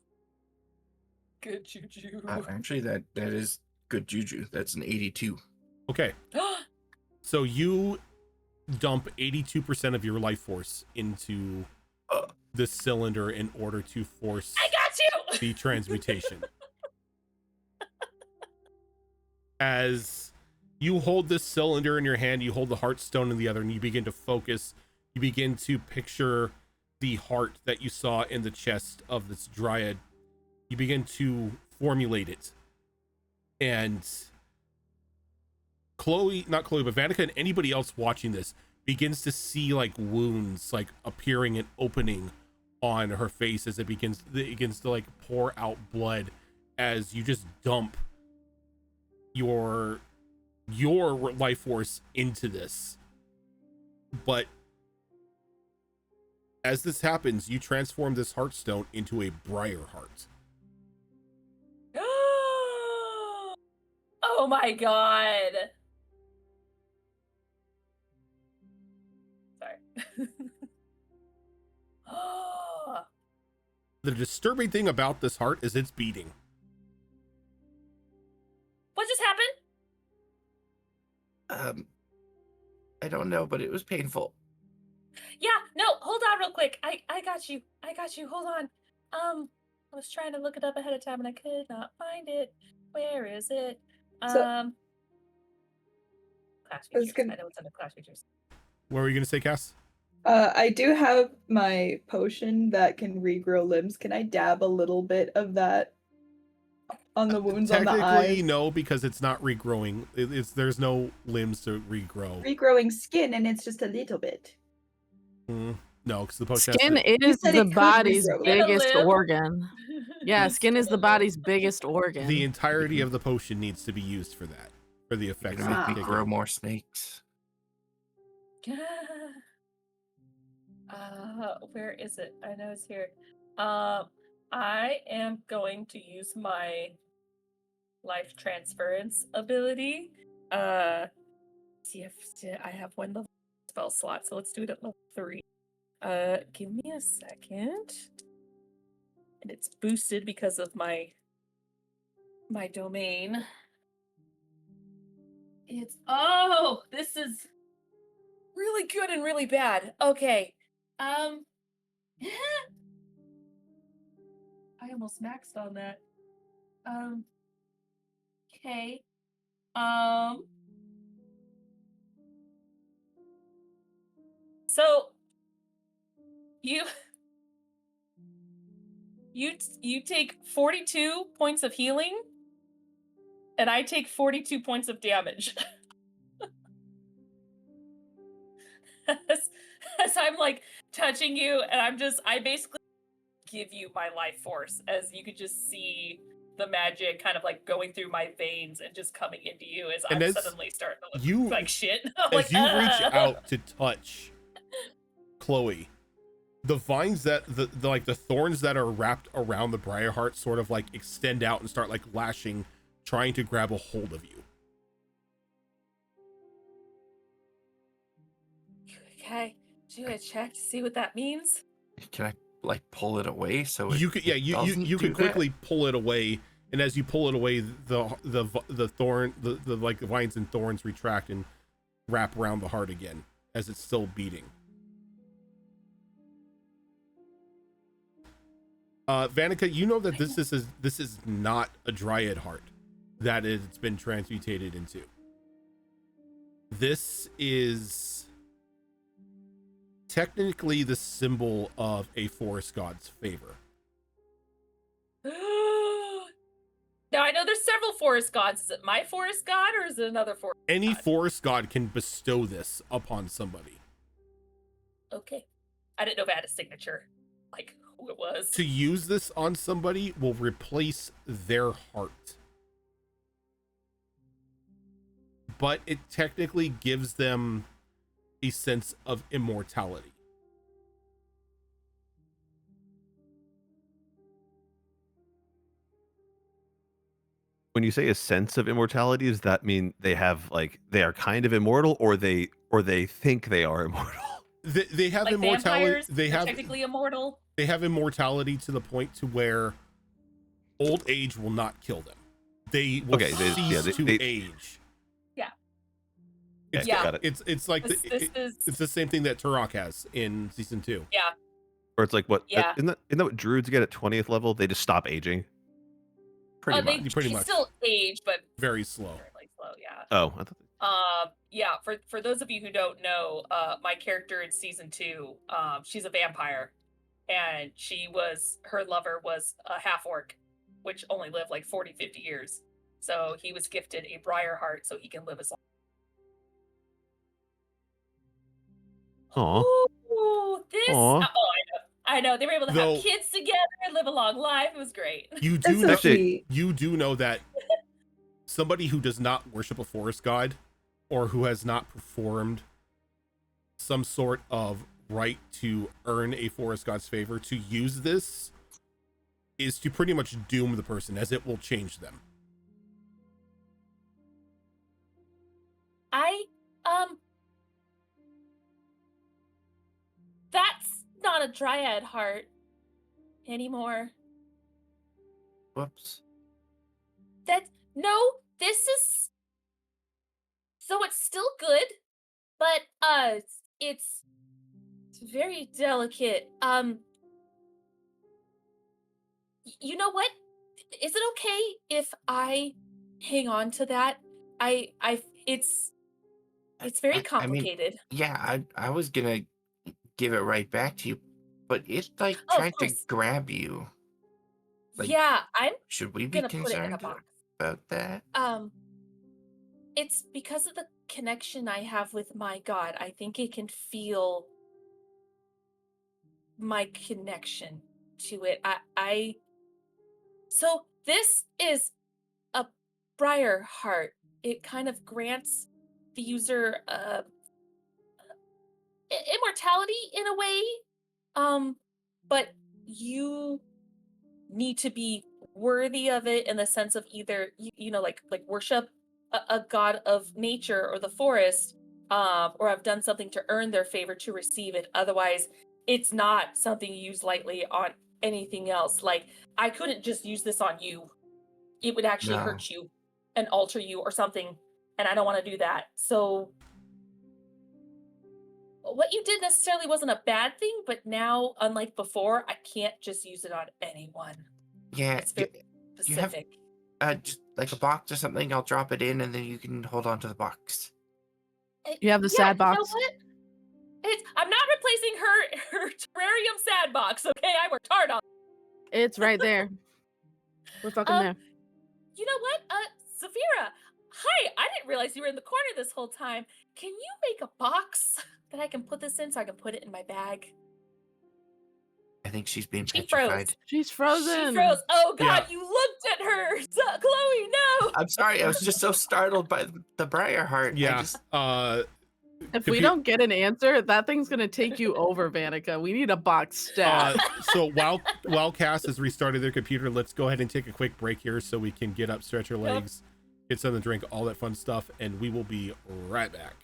Good juju. Actually, that is good juju. That's an 82. Okay. So you dump 82% of your life force into the cylinder in order to force I got you! the transmutation. As you hold this cylinder in your hand, you hold the heartstone in the other, and you begin to focus. You begin to picture the heart that you saw in the chest of this dryad. You begin to formulate it. And not Chloe, but Vanica and anybody else watching this begins to see like wounds like appearing and opening on her face as it begins to like pour out blood as you just dump your life force into this. But as this happens, you transform this heartstone into a briar heart. Oh my god. Sorry. The disturbing thing about this heart is it's beating. What just happened? I don't know, but it was painful. Yeah, no, hold on real quick. I got you. Hold on. I was trying to look it up ahead of time and I could not find it. Where is it? Class features. I know it's under class features. What were you gonna say, Cass? I do have my potion that can regrow limbs. Can I dab a little bit of that on the wounds on the eyes? Technically, no, because it's not regrowing. There's no limbs to regrow. Regrowing skin, and it's just a little bit. No, because the potion Skin has to, is said the it could body's regrow. biggest Lip. organ. Yeah, skin is the body's biggest organ. the entirety of the potion needs to be used for that, for the You're effects. gonna of make me the grow more snakes. Where is it? I know it's here. I am going to use my life transference ability. See if I have one level spell slot, so let's do it at level 3. Give me a second. And it's boosted because of my domain. This is really good and really bad. Okay. I almost maxed on that. Okay. So you take 42 points of healing, and I take 42 points of damage. as I'm like touching you, and I basically give you my life force, as you could just see the magic kind of like going through my veins and just coming into you as And I'm as suddenly starting to look like shit. As you reach out to touch Chloe, the vines that the thorns that are wrapped around the briar heart sort of like extend out and start like lashing, trying to grab a hold of you. Okay, do a check to see what that means. Can I like pull it away so it You could, yeah, you could quickly pull it away, and as you pull it away, the thorn, the like the vines and thorns retract and wrap around the heart again as it's still beating. Vanica, you know that this is not a dryad heart that it's been transmutated into. This is technically the symbol of a forest god's favor. Now I know there's several forest gods. Is it my forest god or is it another forest Any god? forest god can bestow this upon somebody. Okay. I didn't know if it had a signature, like who it was. To use this on somebody will replace their heart. but it technically gives them a sense of immortality. When you say a sense of immortality, does that mean they have like they are kind of immortal, or they think they are immortal? They have Like immortality. vampires, they're technically immortal. They have immortality to the point to where old age will not kill them. They will Okay, cease to age. Yeah. It's, Okay, got it. it's like it's the same thing that Turok has in season 2. Yeah. Or it's like what? Yeah. Isn't that what druids get at 20th level? They just stop aging. Pretty They much. Pretty much. still age, but Very slow. fairly slow. Yeah. Oh, I thought Yeah. For those of you who don't know, my character in season 2, she's a vampire, and her lover was a half orc, which only lived like 40, 50 years. So he was gifted a briar heart so he can live as long. Aw. Ooh, this. Aw. I know. They were able to Though- have kids together and live a long life. It was great. You That's do so know, sweet. you do know that somebody who does not worship a forest god, or who has not performed some sort of right to earn a forest god's favor, to use this is to pretty much doom the person, as it will change them. That's not a dryad heart anymore. Whoops. This is, so it's still good, but it's very delicate. You know what? Is it okay if I hang on to that? It's very I mean, complicated. Yeah, I was gonna give it right back to you, but it's like Oh, of trying to course. grab you. Like, Yeah, I'm should we be gonna put it in a concerned box. about that? It's because of the connection I have with my God. I think it can feel my connection to it. So this is a briar heart. It kind of grants the user immortality in a way. But you need to be worthy of it in the sense of either like worship a god of nature or the forest, or have done something to earn their favor to receive it. Otherwise, it's not something you use lightly on anything else. Like, I couldn't just use this on you. It would actually No. hurt you and alter you or something, and I don't want to do that. So what you did necessarily wasn't a bad thing, but now, unlike before, I can't just use it on anyone. Yeah, It's very you have specific. just like a box or something. I'll drop it in, and then you can hold on to the box. You have the Yeah, sad box. You know what? I'm not replacing her terrarium sad box. Okay, I worked hard on. It's right there. We're fucking there. You know what? Zafira, hi. I didn't realize you were in the corner this whole time. Can you make a box that I can put this in so I can put it in my bag? I think she's being She petrified. froze. She's frozen. She froze. Oh God, Yeah. you looked at her, Chloe. No. I'm sorry, I was just so startled by the briar heart. Yeah. If we don't get an answer, that thing's gonna take you over, Vanica. We need a box stat. So while Cass has restarted their computer, let's go ahead and take a quick break here so we can get up, stretch our legs, get something to drink, all that fun stuff, and we will be right back.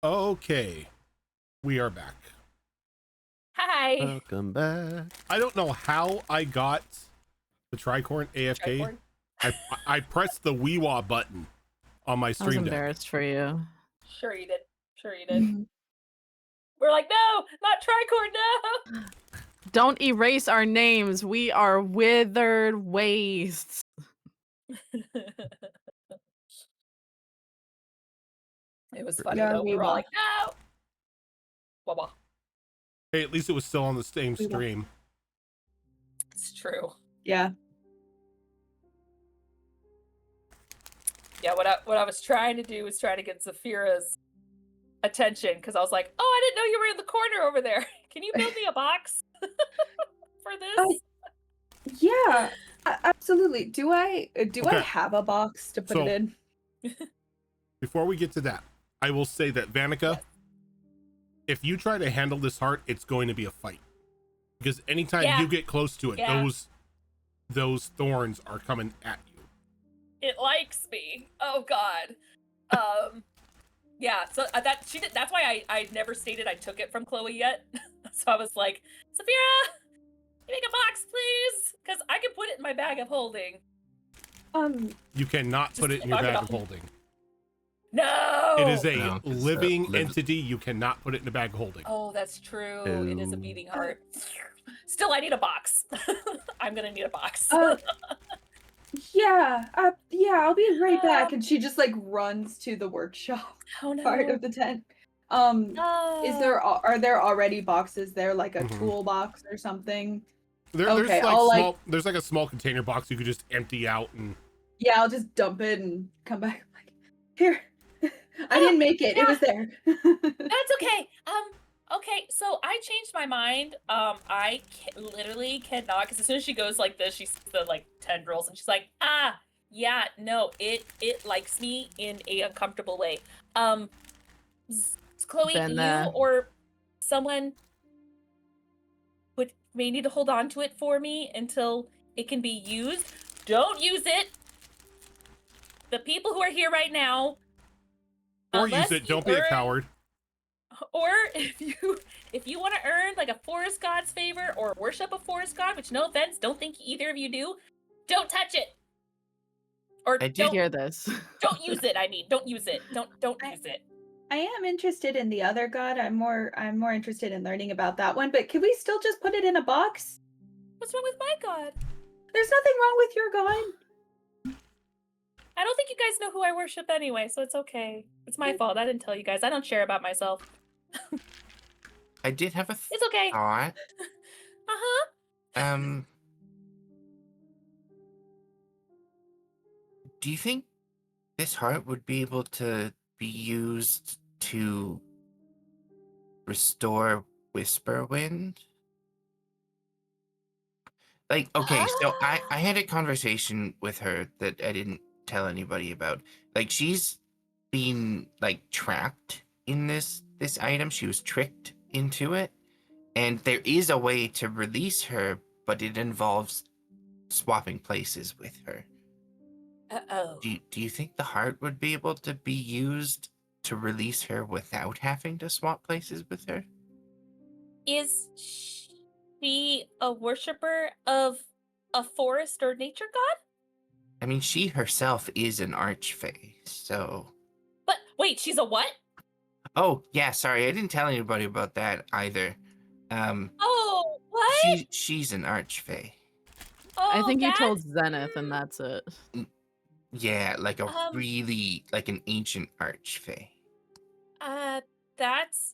Okay, we are back. Hi. Welcome back. I don't know how I got the tricorn AFK. Tricorn? I pressed the WiWa button on my I was stream deck. embarrassed for you. Sure you did. Sure you did. We're like, no, not tricorn, no. Don't erase our names. We are Withered Wastes. It was funny Yeah, though. We were all WiWa. like, no. Wawa. Hey, at least it was still on the same WiWa. stream. It's true. Yeah. Yeah, what I was trying to do was try to get Zafira's attention because I was like, oh, I didn't know you were in the corner over there. Can you build me a box for this? Yeah. Absolutely. Do I Okay. have a box to put So- it in? Before we get to that, I will say that Vanica, if you try to handle this heart, it's going to be a fight. Because anytime Yeah. you get close to it, Yeah. those thorns are coming at you. It likes me. Oh God. Yeah. So that she did. That's why I never stated I took it from Chloe yet. So I was like, Saphira, can you make a box, please? Because I can put it in my bag of holding. You cannot Just put it in your knock it bag off. of holding. No. It is a No, 'cause, living entity. You cannot put it in a bag of holding. Oh, that's true. It is a Oh. beating heart. Still, I need a box. I'm gonna need a box. Yeah. Yeah, I'll be right back. And she just like runs to the workshop Oh no. part of the tent. Are there already boxes there, like a Mhm. toolbox or something? There's Okay, like I'll, small. There's like a small container box you could just empty out and. Yeah, I'll just dump it and come back. Like, here. I didn't make it. It was there. That's okay. Okay, so I changed my mind. I literally cannot, because as soon as she goes like this, she sees the like tendrils, and she's like, yeah, no, it likes me in a uncomfortable way. Chloe, Then, you or someone may need to hold on to it for me until it can be used. Don't use it. The people who are here right now. Or unless use it. you Don't be a earn- coward. Or if you want to earn like a forest god's favor or worship a forest god, which no offense, don't think either of you do, don't touch it. Or I did don't Hear this. don't use it. I mean, don't use it. Don't use it. I am interested in the other god. I'm more interested in learning about that one. But can we still just put it in a box? What's wrong with my god? There's nothing wrong with your god. I don't think you guys know who I worship anyway, so it's okay. It's my fault. I didn't tell you guys. I don't share about myself. I did have a It's okay. thought. Uh-huh. Do you think this heart would be able to be used to restore Whisperwind? Like, okay, so I had a conversation with her that I didn't tell anybody about. Like, she's been like trapped in this item. She was tricked into it, and there is a way to release her, but it involves swapping places with her. Uh-oh. Do you think the heart would be able to be used to release her without having to swap places with her? Is she a worshiper of a forest or nature god? I mean, she herself is an archfey, so... But wait, she's a what? Oh, yeah, sorry, I didn't tell anybody about that either. Oh, what? She's an archfey. Oh, I think you that's- told Zenith, and that's it. Yeah, like a Um, really, like an ancient archfey. That's...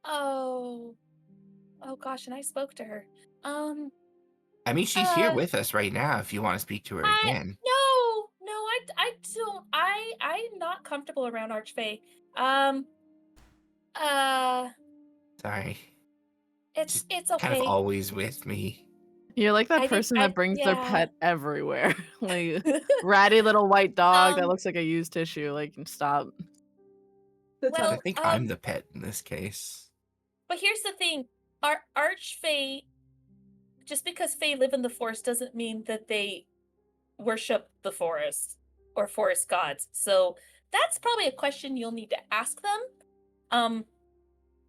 Oh gosh, and I spoke to her. I mean, she's here uh, with us right now if you want to speak to her again. No, I don't. I'm not comfortable around Archfey. Sorry. It's Kind okay. of always with me. You're like that I think person that brings their yeah. pet everywhere. Like ratty little white dog that Um, looks like a used tissue. Like, stop. That's Well, I think I'm the pet in this case. But here's the thing: Archfey, just because Fae live in the forest doesn't mean that they worship the forest or forest gods. So that's probably a question you'll need to ask them.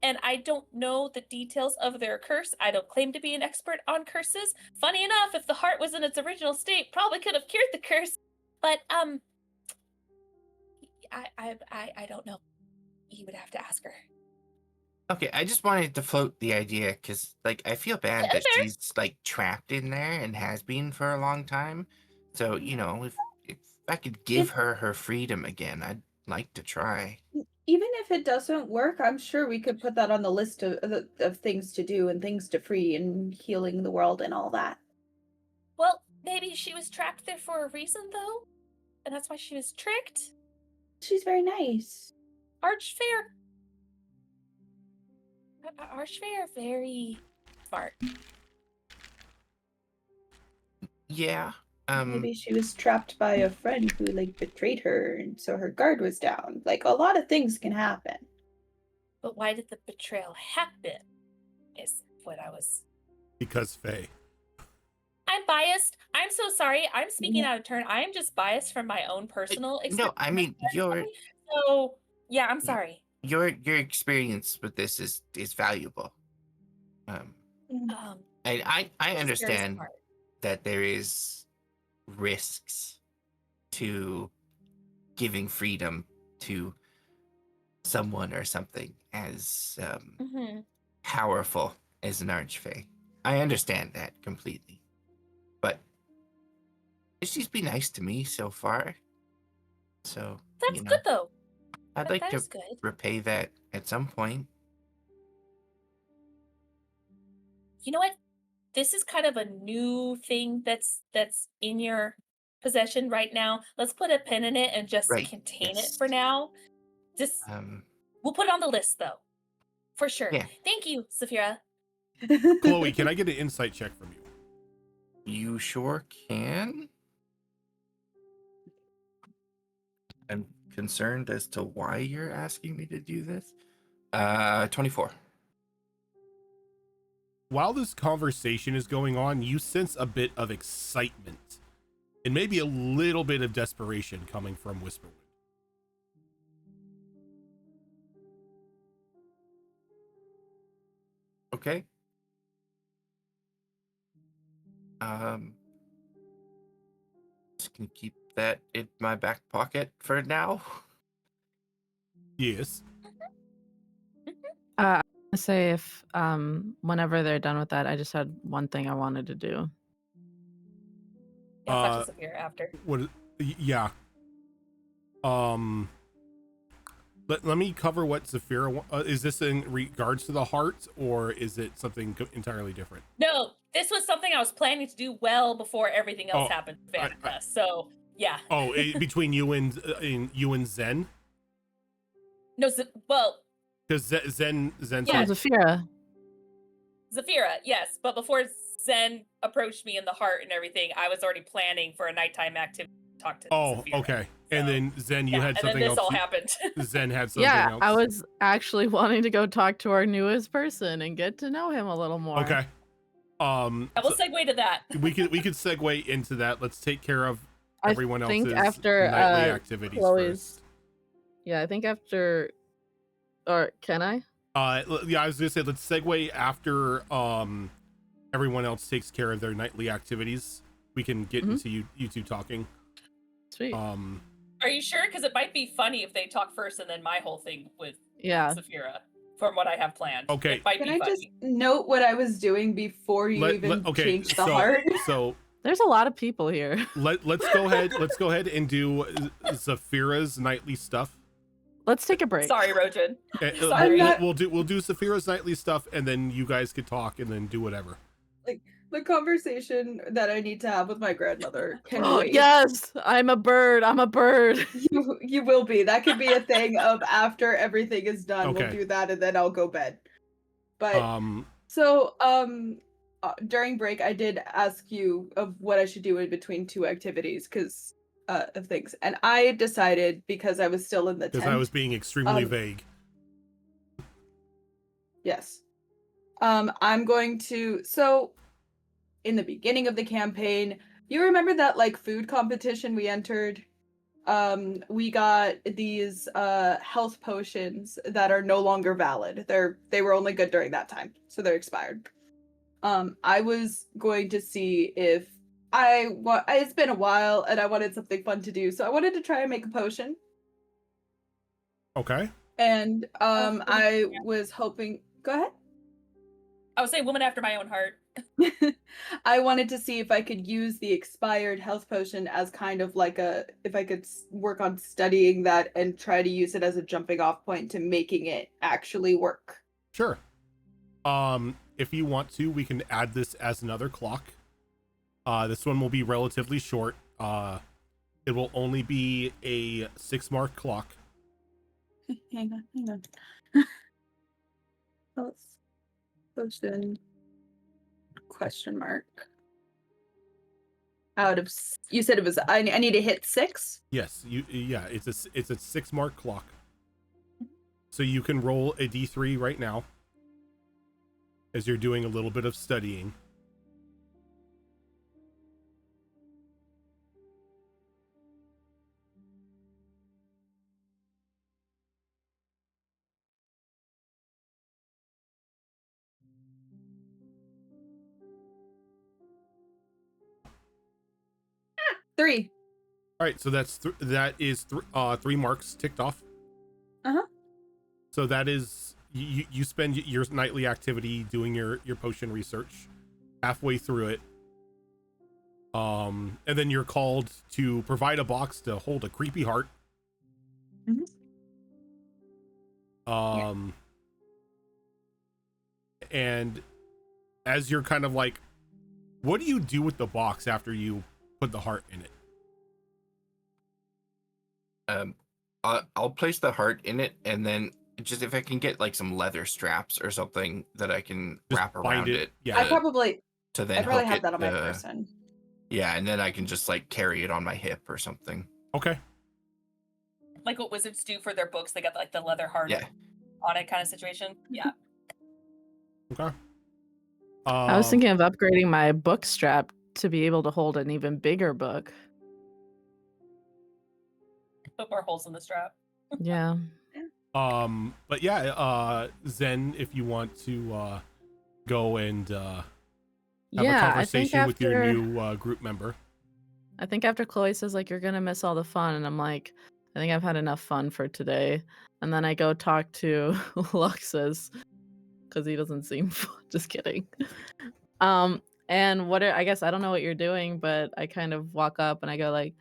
And I don't know the details of their curse. I don't claim to be an expert on curses. Funny enough, if the heart was in its original state, probably could have cured the curse. But I don't know. You would have to ask her. Okay, I just wanted to float the idea because, like, I feel bad Yeah, that fair. she's like trapped in there and has been for a long time. So, you know, if I could give If- her freedom again, I'd like to try. Even if it doesn't work, I'm sure we could put that on the list of things to do and things to free and healing the world and all that. Well, maybe she was trapped there for a reason, though, and that's why she was tricked. She's very nice. Archfair. Archfair, very smart. Yeah. Maybe she was trapped by a friend who like betrayed her, and so her guard was down. Like a lot of things can happen. But why did the betrayal happen? Is what I was. Because Faye. I'm biased. I'm so sorry. I'm speaking Yeah. out of turn. I am just biased from my own personal experience. No, I mean So yeah, I'm sorry. your experience with this is valuable. Mm. And I She's very understand smart. that there is risks to giving freedom to someone or something as Mhm. powerful as an archfey. I understand that completely, but she's been nice to me so far. So That's you know, good though. I'd like That to is good. repay that at some point. You know what? This is kind of a new thing that's in your possession right now. Let's put a pin in it and just Right, contain it yes. for now. Just we'll put it on the list though. For sure. Yeah. Thank you, Saphira. Chloe, can I get an insight check from you? You sure can. I'm concerned as to why you're asking me to do this. 24. While this conversation is going on, you sense a bit of excitement and maybe a little bit of desperation coming from Whisperwood. Okay. Just gonna keep that in my back pocket for now. Yes. I say if whenever they're done with that, I just had one thing I wanted to do. Yeah, I'll talk to Saphira after. Yeah. Let me cover what Zafira is this in regards to the heart, or is it something entirely different? No, this was something I was planning to do well before everything else happened to Vanessa. So yeah. Oh, between you and Zen? No, well, because Zen Yeah, Zafira. Zafira, yes, but before Zen approached me in the heart and everything, I was already planning for a nighttime activity to talk to Zafira. Okay. And then Zen, you had something else. And then this all happened. Zen had something else. I was actually wanting to go talk to our newest person and get to know him a little more. Okay. I will segue to that. we could segue into that. Let's take care of everyone else's after nightly activities first. Yeah, I think after. Or can I? Yeah, I was gonna say let's segue after everyone else takes care of their nightly activities. We can get into you two talking. Sweet. Are you sure? Because it might be funny if they talk first and then my whole thing with Saphira, from what I have planned. Okay. It might Can be I funny. just note what I was doing before you changed the heart? So there's a lot of people here. Let's go ahead and do Saphira's nightly stuff. Let's take a break. Sorry, Rojan. Sorry. We'll do Saphira's nightly stuff, and then you guys could talk, and then do whatever. Like the conversation that I need to have with my grandmother can wait. Yes, I'm a bird. I'm a bird. You will be. That could be a thing of after everything is done, we'll do that, and then I'll go bed. But during break, I did ask you of what I should do in between two activities because of things, and I decided because I was still in the tent. Because I was being extremely vague. Yes. I'm going to. So, in the beginning of the campaign, you remember that like food competition we entered? we got these health potions that are no longer valid. They were only good during that time, so they're expired. I was going to see if it's been a while and I wanted something fun to do, so I wanted to try and make a potion. Okay. And I was hoping. Go ahead. I would say woman after my own heart. I wanted to see if I could use the expired health potion as kind of like if I could work on studying that and try to use it as a jumping off point to making it actually work. Sure. If you want to, we can add this as another clock. This one will be relatively short. It will only be a 6-mark clock. Hang on. Health potion. Question mark. You said it was I need to hit 6? Yes, it's a 6-mark clock. So you can roll a d3 right now as you're doing a little bit of studying. Three. All right, so that is 3 marks ticked off. Uh-huh. So that is you spend your nightly activity doing your potion research. Halfway through it, and then you're called to provide a box to hold a creepy heart. Mm-hmm. And as you're kind of like, what do you do with the box after you put the heart in it? I'll place the heart in it, and then just if I can get like some leather straps or something that I can Just wrap bind around it. Yeah. I probably hook have it, that on my person. Yeah, and then I can just like carry it on my hip or something. Okay. Like what wizards do for their books, they got like the leather heart on it kind of situation. Yeah. Okay. I was thinking of upgrading my book strap to be able to hold an even bigger book. Put more holes in the strap. Yeah. But yeah, Zen, if you want to go and have a conversation with your new group member. I think after Chloe says like you're gonna miss all the fun, and I'm like, I think I've had enough fun for today. And then I go talk to Luxus because he doesn't seem fun. Just kidding. And I guess I don't know what you're doing, but I kind of walk up and I go like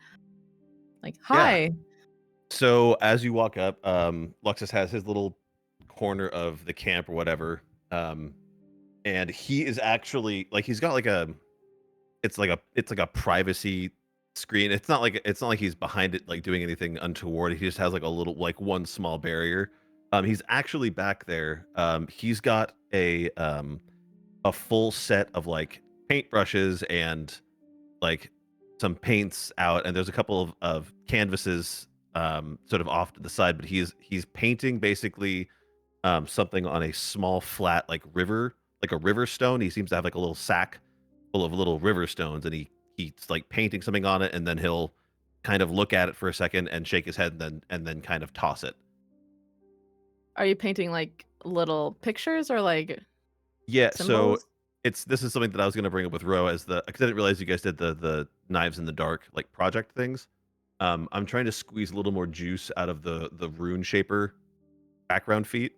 hi. Yeah. So as you walk up, Luxus has his little corner of the camp or whatever, and he is actually like he's got like it's like a privacy screen. It's not like he's behind it like doing anything untoward. He just has like a little like one small barrier. He's actually back there. He's got a full set of like paintbrushes and like some paints out, and there's a couple of canvases sort of off to the side, but he's painting basically something on a small flat like a river stone. He seems to have like a little sack full of little river stones, and he's like painting something on it, and then he'll kind of look at it for a second and shake his head and then kind of toss it. Are you painting like little pictures or like Yeah, symbols? so this is something that I was gonna bring up with Ro as because I didn't realize you guys did the knives in the dark like project things. I'm trying to squeeze a little more juice out of the rune shaper background feat,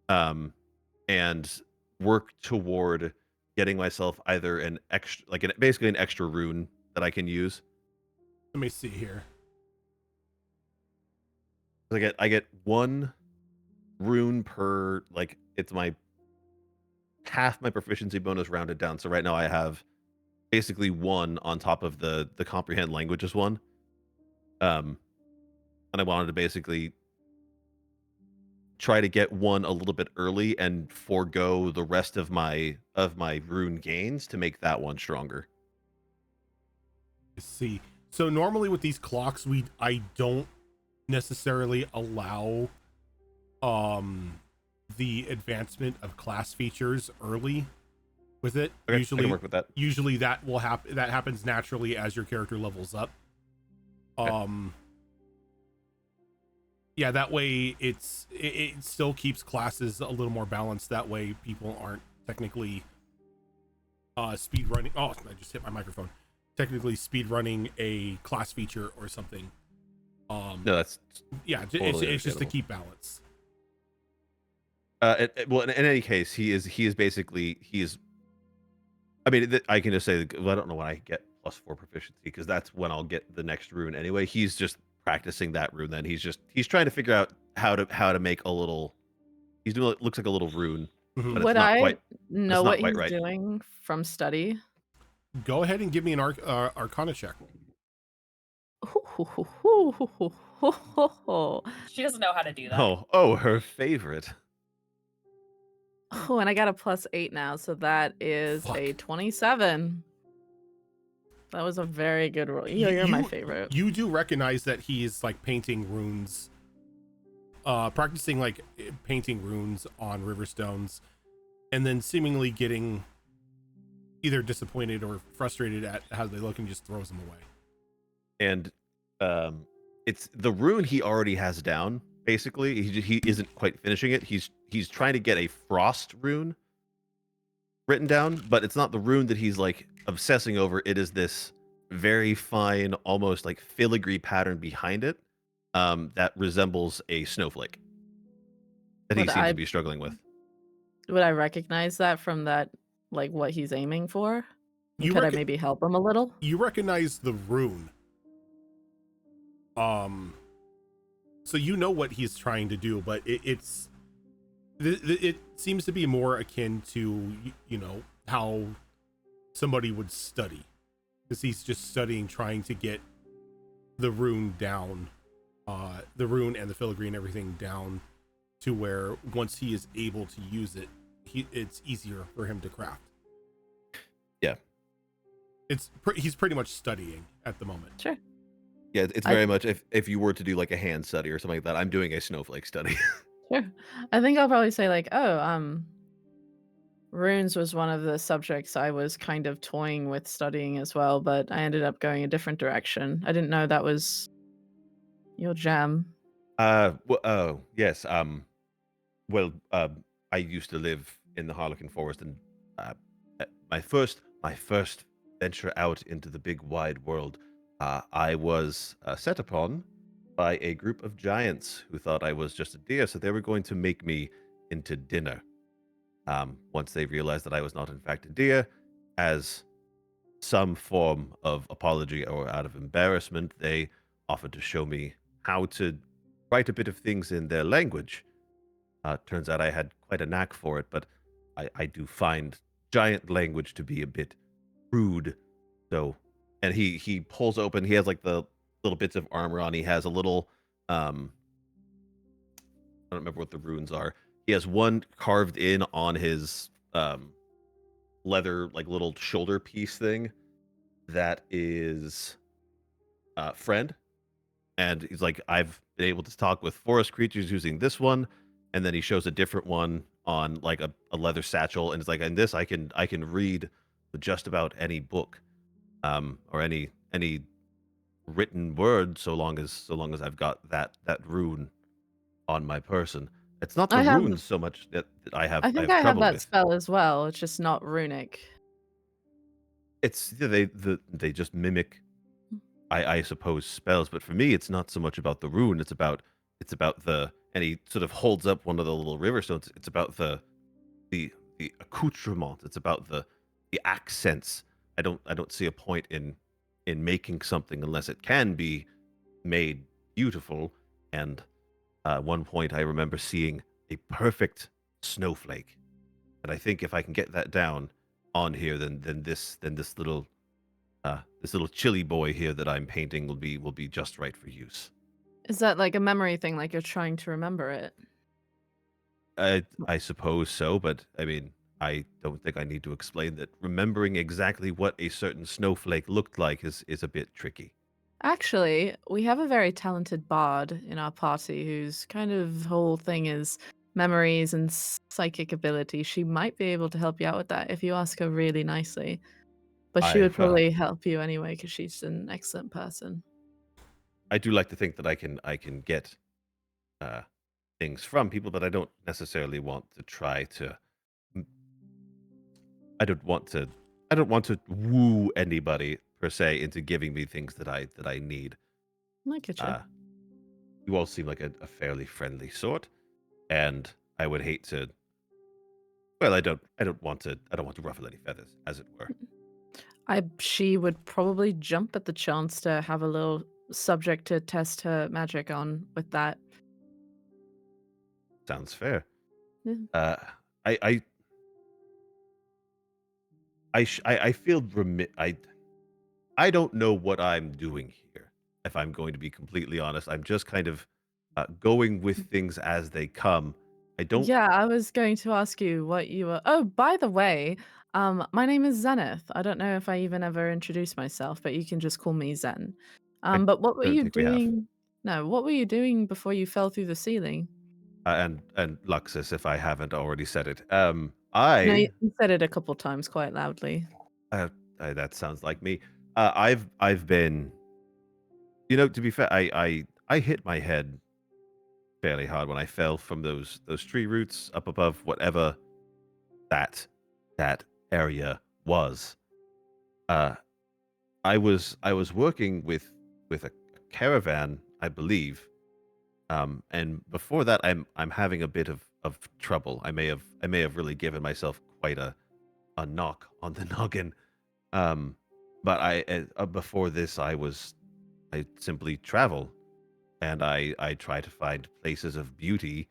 and work toward getting myself either an extra basically an extra rune that I can use. Let me see here. I get one rune per like it's my half my proficiency bonus rounded down. So right now I have basically one on top of the comprehend languages one. And I wanted to basically try to get one a little bit early and forego the rest of my rune gains to make that one stronger. Let's see. So normally with these clocks, I don't necessarily allow the advancement of class features early with it. Okay, I can work with that. Usually that will happen. That happens naturally as your character levels up. Okay. Yeah, that way it still keeps classes a little more balanced. That way people aren't technically speed running. Oh, I just hit my microphone. Technically speed running a class feature or something. No, that's Yeah, totally it's just to understandable. keep balance. Well, in any case, he is basically he is. I mean, I can just say, well, I don't know when I get +4 proficiency because that's when I'll get the next rune anyway. He's just practicing that rune. Then he's trying to figure out how to make a little. He's doing it looks like a little rune, Mhm. but it's Would not I quite. It's know not what quite he's right. doing from study? Go ahead and give me an Arcana check. She doesn't know how to do that. Oh, her favorite. Oh, and I got a +8 now, so that is a Fuck. 27. That was a very good roll. You're my favorite. You do recognize that he is like painting runes, practicing like painting runes on river stones, and then seemingly getting either disappointed or frustrated at how they look and just throws them away. And it's the rune he already has down. Basically, he isn't quite finishing it. He's trying to get a frost rune written down, but it's not the rune that he's like obsessing over. It is this very fine, almost like filigree pattern behind it that resembles a snowflake that he Would seems I to be struggling with. would I recognize that from that, like what he's aiming for? And You could I rec- maybe help him a little? you recognize the rune. So you know what he's trying to do, but it seems to be more akin to, you know, how somebody would study, because he's just studying, trying to get the rune down, the rune and the filigree and everything down to where once he is able to use it, it's easier for him to craft. Yeah. He's pretty much studying at the moment. Sure. Yeah, it's I very much if you were to do like a hand study or something like that, I'm doing a snowflake study. Sure. I think I'll probably say like, oh, runes was one of the subjects I was kind of toying with studying as well, but I ended up going a different direction. I didn't know that was your jam. Oh, yes. Well, I used to live in the Harlequin Forest, and uh, my first venture out into the big wide world, I was set upon by a group of giants who thought I was just a deer, so they were going to make me into dinner. Once they realized that I was not in fact a deer, as some form of apology or out of embarrassment, they offered to show me how to write a bit of things in their language. Turns out I had quite a knack for it, but I do find giant language to be a bit rude. So, and he pulls open. He has like the little bits of armor on. He has a little I don't remember what the runes are. He has one carved in on his leather like little shoulder piece thing that is friend. And he's like, I've been able to talk with forest creatures using this one, and then he shows a different one on like a leather satchel, and it's like, in this I can read just about any book, or any written word, so long as I've got that rune on my person. It's not the I have runes so much that I I think have I have trouble that with. spell as well. It's just not runic. It's they just mimic I suppose spells, but for me it's not so much about the rune, it's about the and he sort of holds up one of the little river stones. It's about the accoutrement. It's about the accents. I don't see a point in making something unless it can be made beautiful. And at one point I remember seeing a perfect snowflake. And I think if I can get that down on here, then this little chili boy here that I'm painting will be just right for use. Is that like a memory thing, like you're trying to remember it? I suppose so, but I mean, I don't think I need to explain that remembering exactly what a certain snowflake looked like is a bit tricky. Actually, we have a very talented bard in our party whose kind of whole thing is memories and psychic ability. She might be able to help you out with that if you ask her really nicely. But she I would probably help you anyway because she's an excellent person. I do like to think that I can get uh, things from people, but I don't necessarily want to try to. m- I don't want to. I don't want to woo anybody per se into giving me things that I need. I get you. Uh, you all seem like a fairly friendly sort, and I would hate to. Well, I don't. I don't want to. I don't want to ruffle any feathers, as it were. She would probably jump at the chance to have a little subject to test her magic on with that. Sounds fair. Yeah. Uh, I I feel I don't know what I'm doing here. If I'm going to be completely honest, I'm just kind of going with things as they come. I don't. Yeah, I was going to ask you what you were. Oh, by the way, my name is Zenith. I don't know if I even ever introduced myself, but you can just call me Zen. I But what were don't you think we have. doing? No, what were you doing before you fell through the ceiling? And Luxus, if I haven't already said it. No, you I you said it a couple times quite loudly. uh, that sounds like me. I've been, to be fair, I hit my head fairly hard when I fell from those tree roots up above whatever that that area was. Uh, I was working with a caravan, I believe. And before that, I'm having a bit of trouble. I may have really given myself quite a knock on the noggin. But before this, I simply travel, and I try to find places of beauty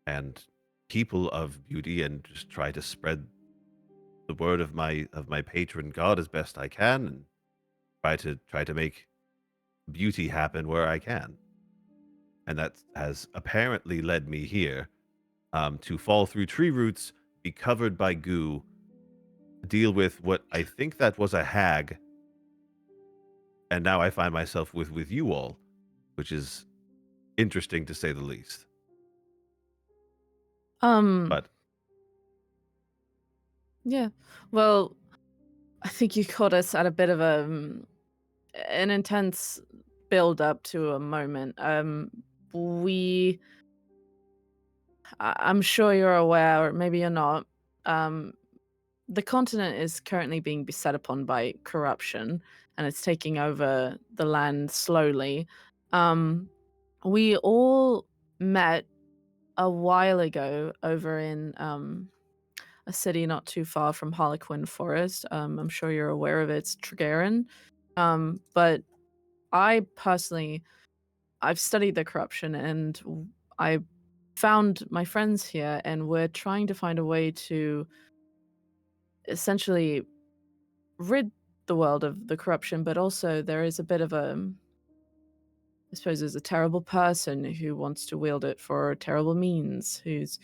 and people of beauty, and just try to spread the word of my patron god as best I can, and try to make beauty happen where I can. And that has apparently led me here, to fall through tree roots, be covered by goo, deal with what I think that was a hag, and now I find myself with you all, which is interesting to say the least. Um, But yeah. Well, I think you caught us at a bit of an intense build up to a moment. We I'm sure you're aware, or maybe you're not. Um, the continent is currently being beset upon by corruption, and it's taking over the land slowly. Um, we all met a while ago over in a city not too far from Harlequin Forest. I'm sure you're aware of it. It's Tregarin. But I personally, I've studied the corruption, and I found my friends here, and we're trying to find a way to essentially rid the world of the corruption. But also, there is a bit of I suppose, there's a terrible person who wants to wield it for terrible means, who's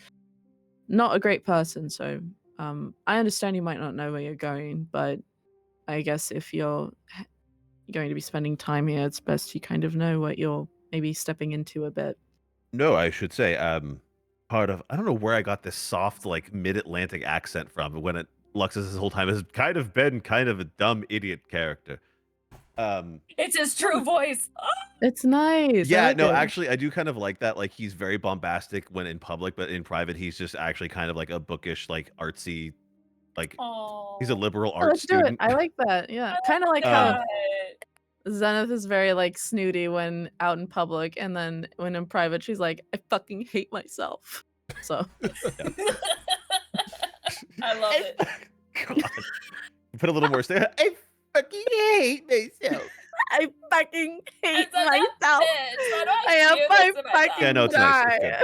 not a great person. So, I understand you might not know where you're going, but I guess if you're going to be spending time here, it's best you kind of know what you're maybe stepping into a bit. no, I should say, part of I don't know where I got this soft, like, mid-Atlantic accent from, but when Luxus this whole time has kind of been kind of a dumb idiot character. Um, It's his true voice. It's nice. I yeah, like no, it. actually, I do kind of like that. Like, he's very bombastic when in public, but in private, he's just actually kind of like a bookish, like artsy, like he's a Oh, liberal Yeah, art let's do it. student. I like that. Yeah. I Kind of like like how Um, that. Zenith is very like snooty when out in public, and then when in private, she's like, I fucking hate myself. So I love it. God, put a little more. I fucking hate myself. I fucking hate It's a nut myself. bitch. Why do I I hope do I this to myself? Yeah, no, fucking it's nice. It's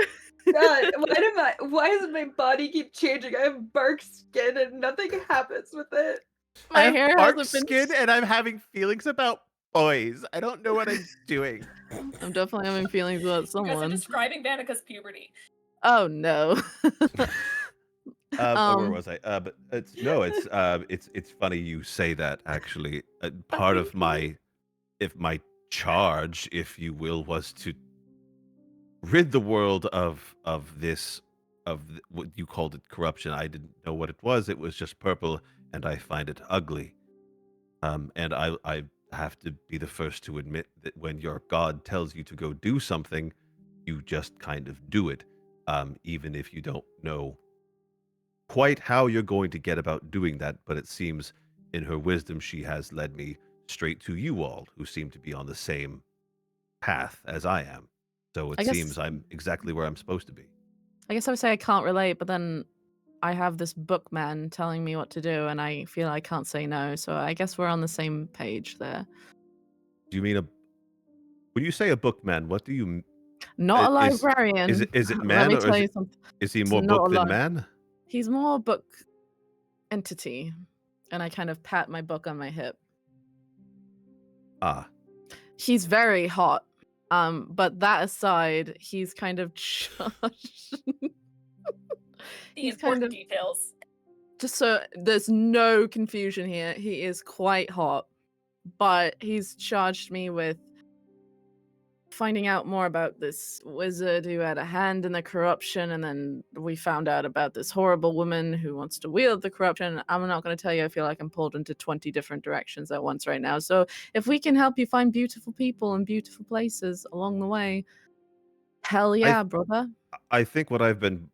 good. die. God, why does my body keep changing? I have bark skin and nothing happens with it. I My have hair bark hasn't been. skin, and I'm having feelings about boys. I don't know what I'm doing. I'm definitely having feelings about You guys are someone. describing Vanica's puberty. Oh no. Oh, where um, was I? But it's funny you say that. Actually, part of my charge, if you will, was to rid the world of this what you called it corruption. I didn't know what it was. It was just purple, and I find it ugly. And I have to be the first to admit that when your god tells you to go do something, you just kind of do it, even if you don't know quite how you're going to get about doing that. But it seems, in her wisdom, she has led me straight to you all, who seem to be on the same path as I am. So I it guess seems I'm exactly where I'm supposed to be. I guess I would say I can't relate, but then I have this bookman telling me what to do, and I feel I can't say no. So I guess we're on the same page there. Do you mean a when you say a bookman, what do you Not a is librarian. is it Let man me or tell you something. is he It's more not a book than li man? He's more book entity, and I kind of pat my book on my hip. Ah, He's very hot. But that aside, he's kind of charged. The He's kind important of details. just so there's no confusion here. He is quite hot, but he's charged me with finding out more about this wizard who had a hand in the corruption, and then we found out about this horrible woman who wants to wield the corruption. I'm not going to tell you, I feel like I'm pulled into 20 different directions at once right now. So if we can help you find beautiful people and beautiful places along the way, hell I yeah, brother. I think what I've been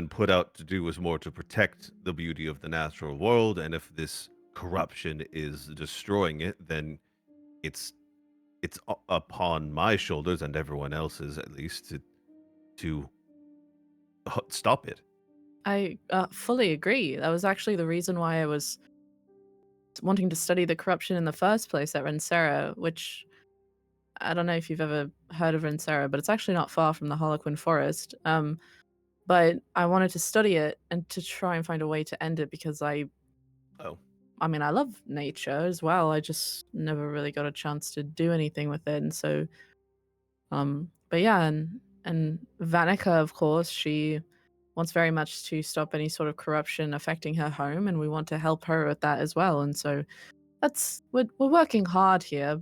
put out to do is more to protect the beauty of the natural world, and if this corruption is destroying it, then it's upon my shoulders and everyone else's, at least, to stop it. I fully agree. That was actually the reason why I was wanting to study the corruption in the first place at Rensera, which I don't know if you've ever heard of Rensera, but it's actually not far from the Harlequin Forest. But I wanted to study it and to try and find a way to end it because Oh, I mean, I love nature as well. I just never really got a chance to do anything with it, and so, but yeah, and Vanica, of course, she wants very much to stop any sort of corruption affecting her home, and we want to help her with that as well. And so we're working hard here.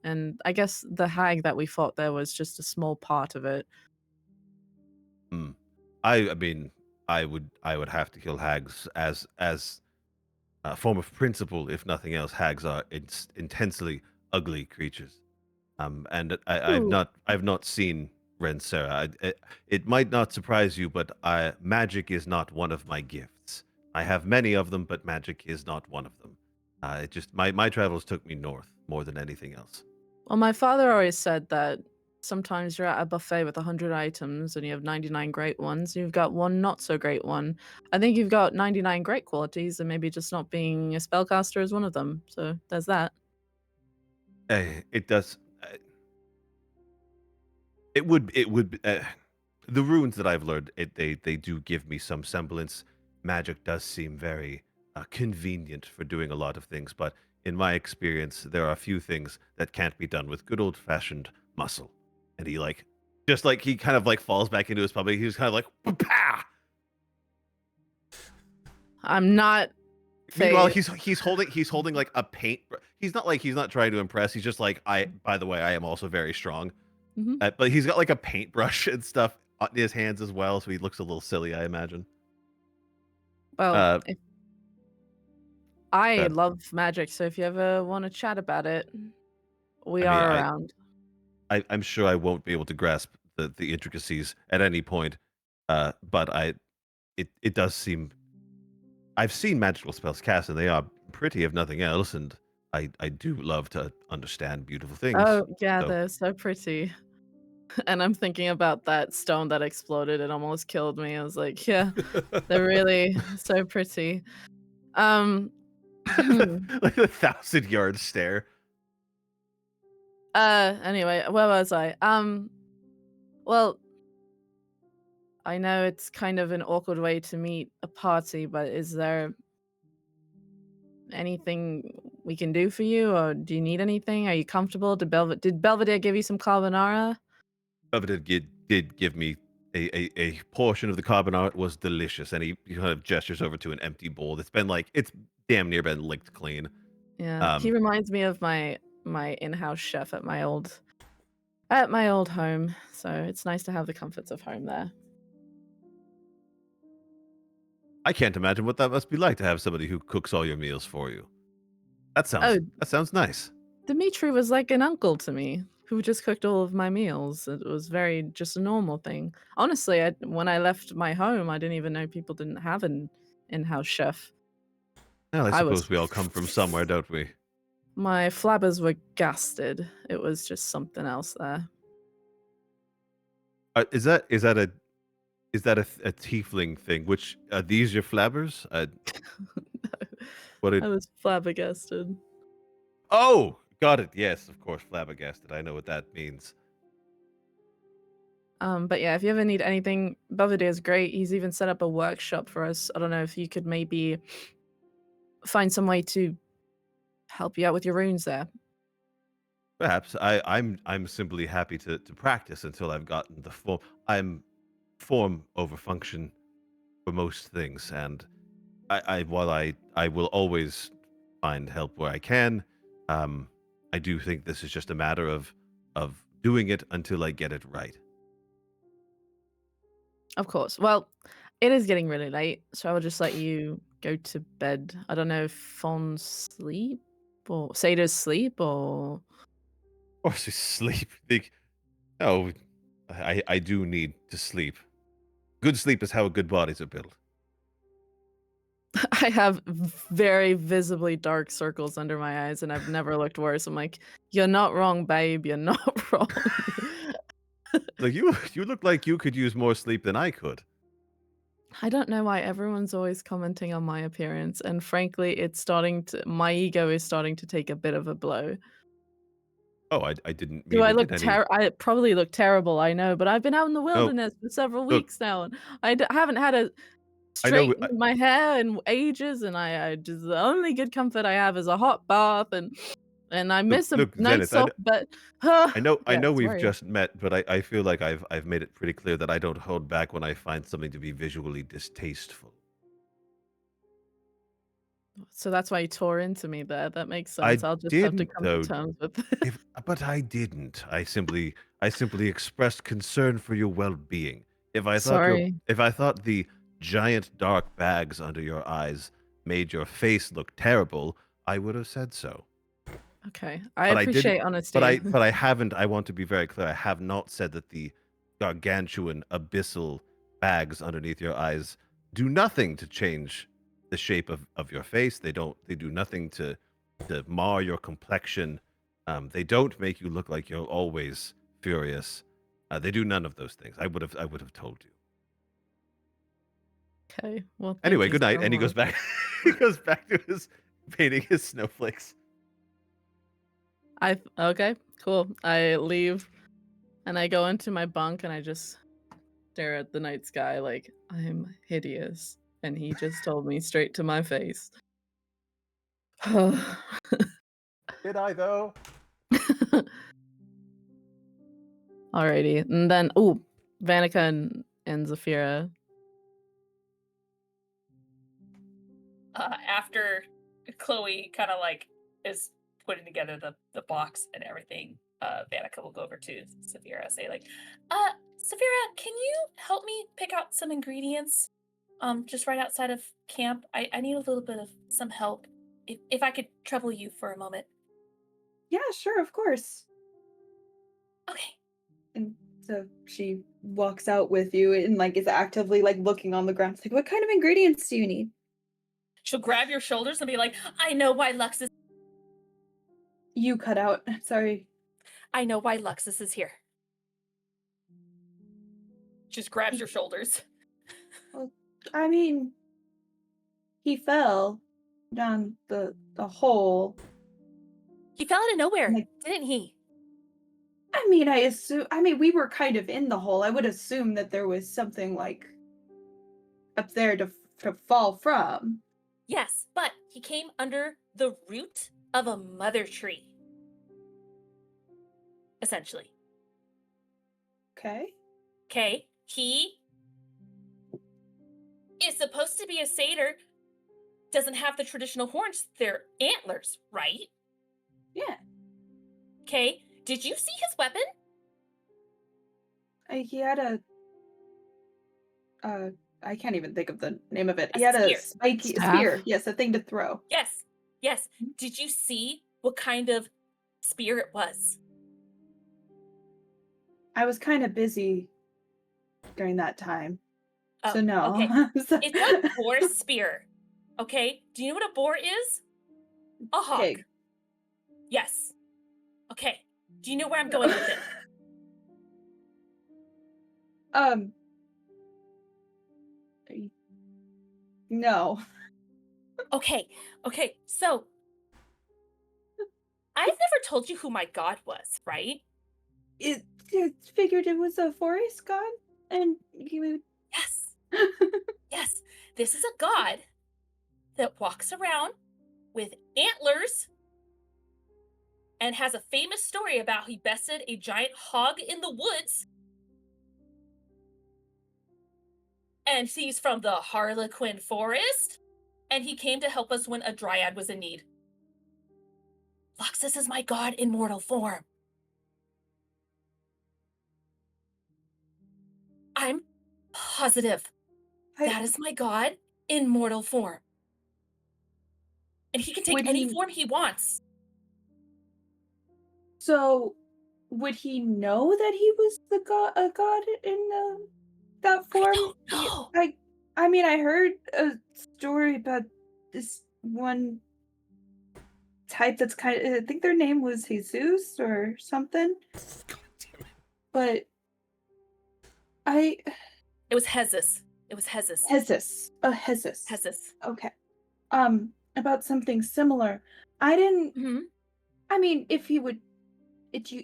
And I guess the hag that we fought there was just a small part of it. hmm. I mean, I would have to kill hags as a form of principle, if nothing else. Hags are intensely ugly creatures. And Ooh. I've not seen Rensera. It might not surprise you, but magic is not one of my gifts. I have many of them, but magic is not one of them. It just my travels took me north more than anything else. Well, my father always said that sometimes you're at a buffet with 100 items and you have 99 great ones. You've got one not so great one. I think you've got 99 great qualities, and maybe just not being a spellcaster is one of them. So there's that. It does. It would. The runes that I've learned, they do give me some semblance. Magic does seem very convenient for doing a lot of things, but in my experience, there are a few things that can't be done with good old fashioned muscle. And he just like he kind of like falls back into his puppy. He's kind of like, "Pah!" I'm not. Meanwhile, Faye. he's holding like a paint. He's not trying to impress. He's just like, by the way, I am also very strong. Mhm. But he's got like a paintbrush and stuff on his hands as well, so he looks a little silly, I imagine. Well, Uh, I uh, love magic, so if you ever want to chat about it, we I mean, are around. I'm sure I won't be able to grasp the intricacies at any point, but it does seem I've seen magical spells cast, and they are pretty, if nothing else, and I do love to understand beautiful things. Oh, yeah, So they're so pretty. And I'm thinking about that stone that exploded. It almost killed me. I was like, yeah, they're really so pretty. Um, like a 1,000-yard stare. anyway, where was I? Well, I know it's kind of an awkward way to meet a party, but is there anything we can do for you, or do you need anything? Are you comfortable? Did Belvedere give you some carbonara? Belvedere did give me a portion of the carbonara. It was delicious, and he kind of gestures over to an empty bowl that's been it's damn near been licked clean. Yeah, he Um, reminds me of my in-house chef at my old home. So it's nice to have the comforts of home there. I can't imagine what that must be like to have somebody who cooks all your meals for you. Oh, That sounds nice. Dimitri was like an uncle to me. who just cooked all of my meals. It was very just a normal thing. Honestly, when I left my home, I didn't even know people didn't have an in-house chef. Well, I I was suppose we all come from somewhere, don't we? My flabbers were gasted. It was just something else there. Is that a tiefling thing? Which are these your flabbers? What I did? was flabbergasted. Oh, got it. Yes, of course, flabbergasted. I know what that means. But yeah, if you ever need anything, Belvedere is great. He's even set up a workshop for us. I don't know if you could maybe find some way to help you out with your runes there. Perhaps I'm simply happy to practice until I've gotten the form. I'm form over function for most things, and while I will always find help where I can, I do think this is just a matter of doing it until I get it right. Of course. Well, it is getting really late, so I will just let you go to bed. I don't know if Fawn's sleep or Sada's sleep or Or to sleep. Oh, I do need to sleep. Good sleep is how good bodies are built. I have very visibly dark circles under my eyes and I've never looked worse. I'm like, you're not wrong, babe. You're not wrong. Like you look like you could use more sleep than I could. I don't know why everyone's always commenting on my appearance, and frankly, my ego is starting to take a bit of a blow. Oh, I didn't Do mean I it look in any. I probably look terrible, I know, but I've been out in the No, wilderness for several look, weeks now, and haven't had a I know. straighten my hair in ages, and I just the only good comfort I have is a hot bath, and I Look, miss a look, nice Zenith. soft bed. I Yeah, know we've sorry. just met, but I feel like I've made it pretty clear that I don't hold back when I find something to be visually distasteful. So that's why you tore into me there. That makes I sense. I'll just have to didn't come to though. terms with But I didn't. I simply expressed concern for your well-being. Sorry. If I thought the giant dark bags under your eyes made your face look terrible, I would have said so. Okay. I But I didn't. appreciate honesty. But I haven't. I want to be very clear. I have not said that the gargantuan abyssal bags underneath your eyes do nothing to change the shape of your face. They do nothing to mar your complexion. They don't make you look like you're always furious. They do none of those things. I would have told you. Okay. Well, thank Anyway, you good night. so And he goes much. back. He goes back to his painting his snowflakes. Okay, cool. I leave and I go into my bunk and I just stare at the night sky like I'm hideous. And he just told me straight to my face. Did I though? Alrighty. And then Vanica and Zafira. After Chloe kind of like is putting together the box and everything, Vanica will go over to Saphira, say like, Saphira, can you help me pick out some ingredients? Just right outside of camp. I need a little bit of some help. If I could trouble you for a moment. Yeah, sure, of course. Okay. And so she walks out with you and like is actively like looking on the ground. It's like, what kind of ingredients do you need? She'll grab your shoulders and be like, I know why Luxus You cut out. Sorry. I know why Luxus is here. Just grabs your shoulders. Well, I mean, he fell down the hole. He fell out of nowhere, Like- didn't he? I mean, we were kind of in the hole. I would assume that there was something like up there to fall from. Yes, but he came under the root of a mother tree. Essentially. Okay. Okay, he is supposed to be a satyr. Doesn't have the traditional horns. They're antlers, right? Yeah. Okay, did you see his weapon? He had a I can't even think of the name of it. A He had a spear. spiky Staff? spear. Yes, a thing to throw. Yes. Did you see what kind of spear it was? I was kind of busy during that time. So Oh, no. okay. So- It's a boar spear. Okay? Do you know what a boar is? A hawk. Pig. Yes. Okay. Do you know where I'm going with it? Um no. Okay. Okay. So I've never told you who my god was, right? It figured it was a forest god and he would Yes. Yes. This is a god that walks around with antlers and has a famous story about how he bested a giant hog in the woods. And he's from the Harlequin Forest. And he came to help us when a dryad was in need. Luxus is my god in mortal form. I'm positive that is my god in mortal form. And he can take Would any he- form he wants. So would he know that he was a god in that form? I don't know. I mean, I heard a story about this one type that's I think their name was Jesus or something. God damn it. But It was Hezus. It was Hezus. Hezus. Hezus. Hezus. Okay. About something similar. I didn't Mm-hmm. I mean, if he would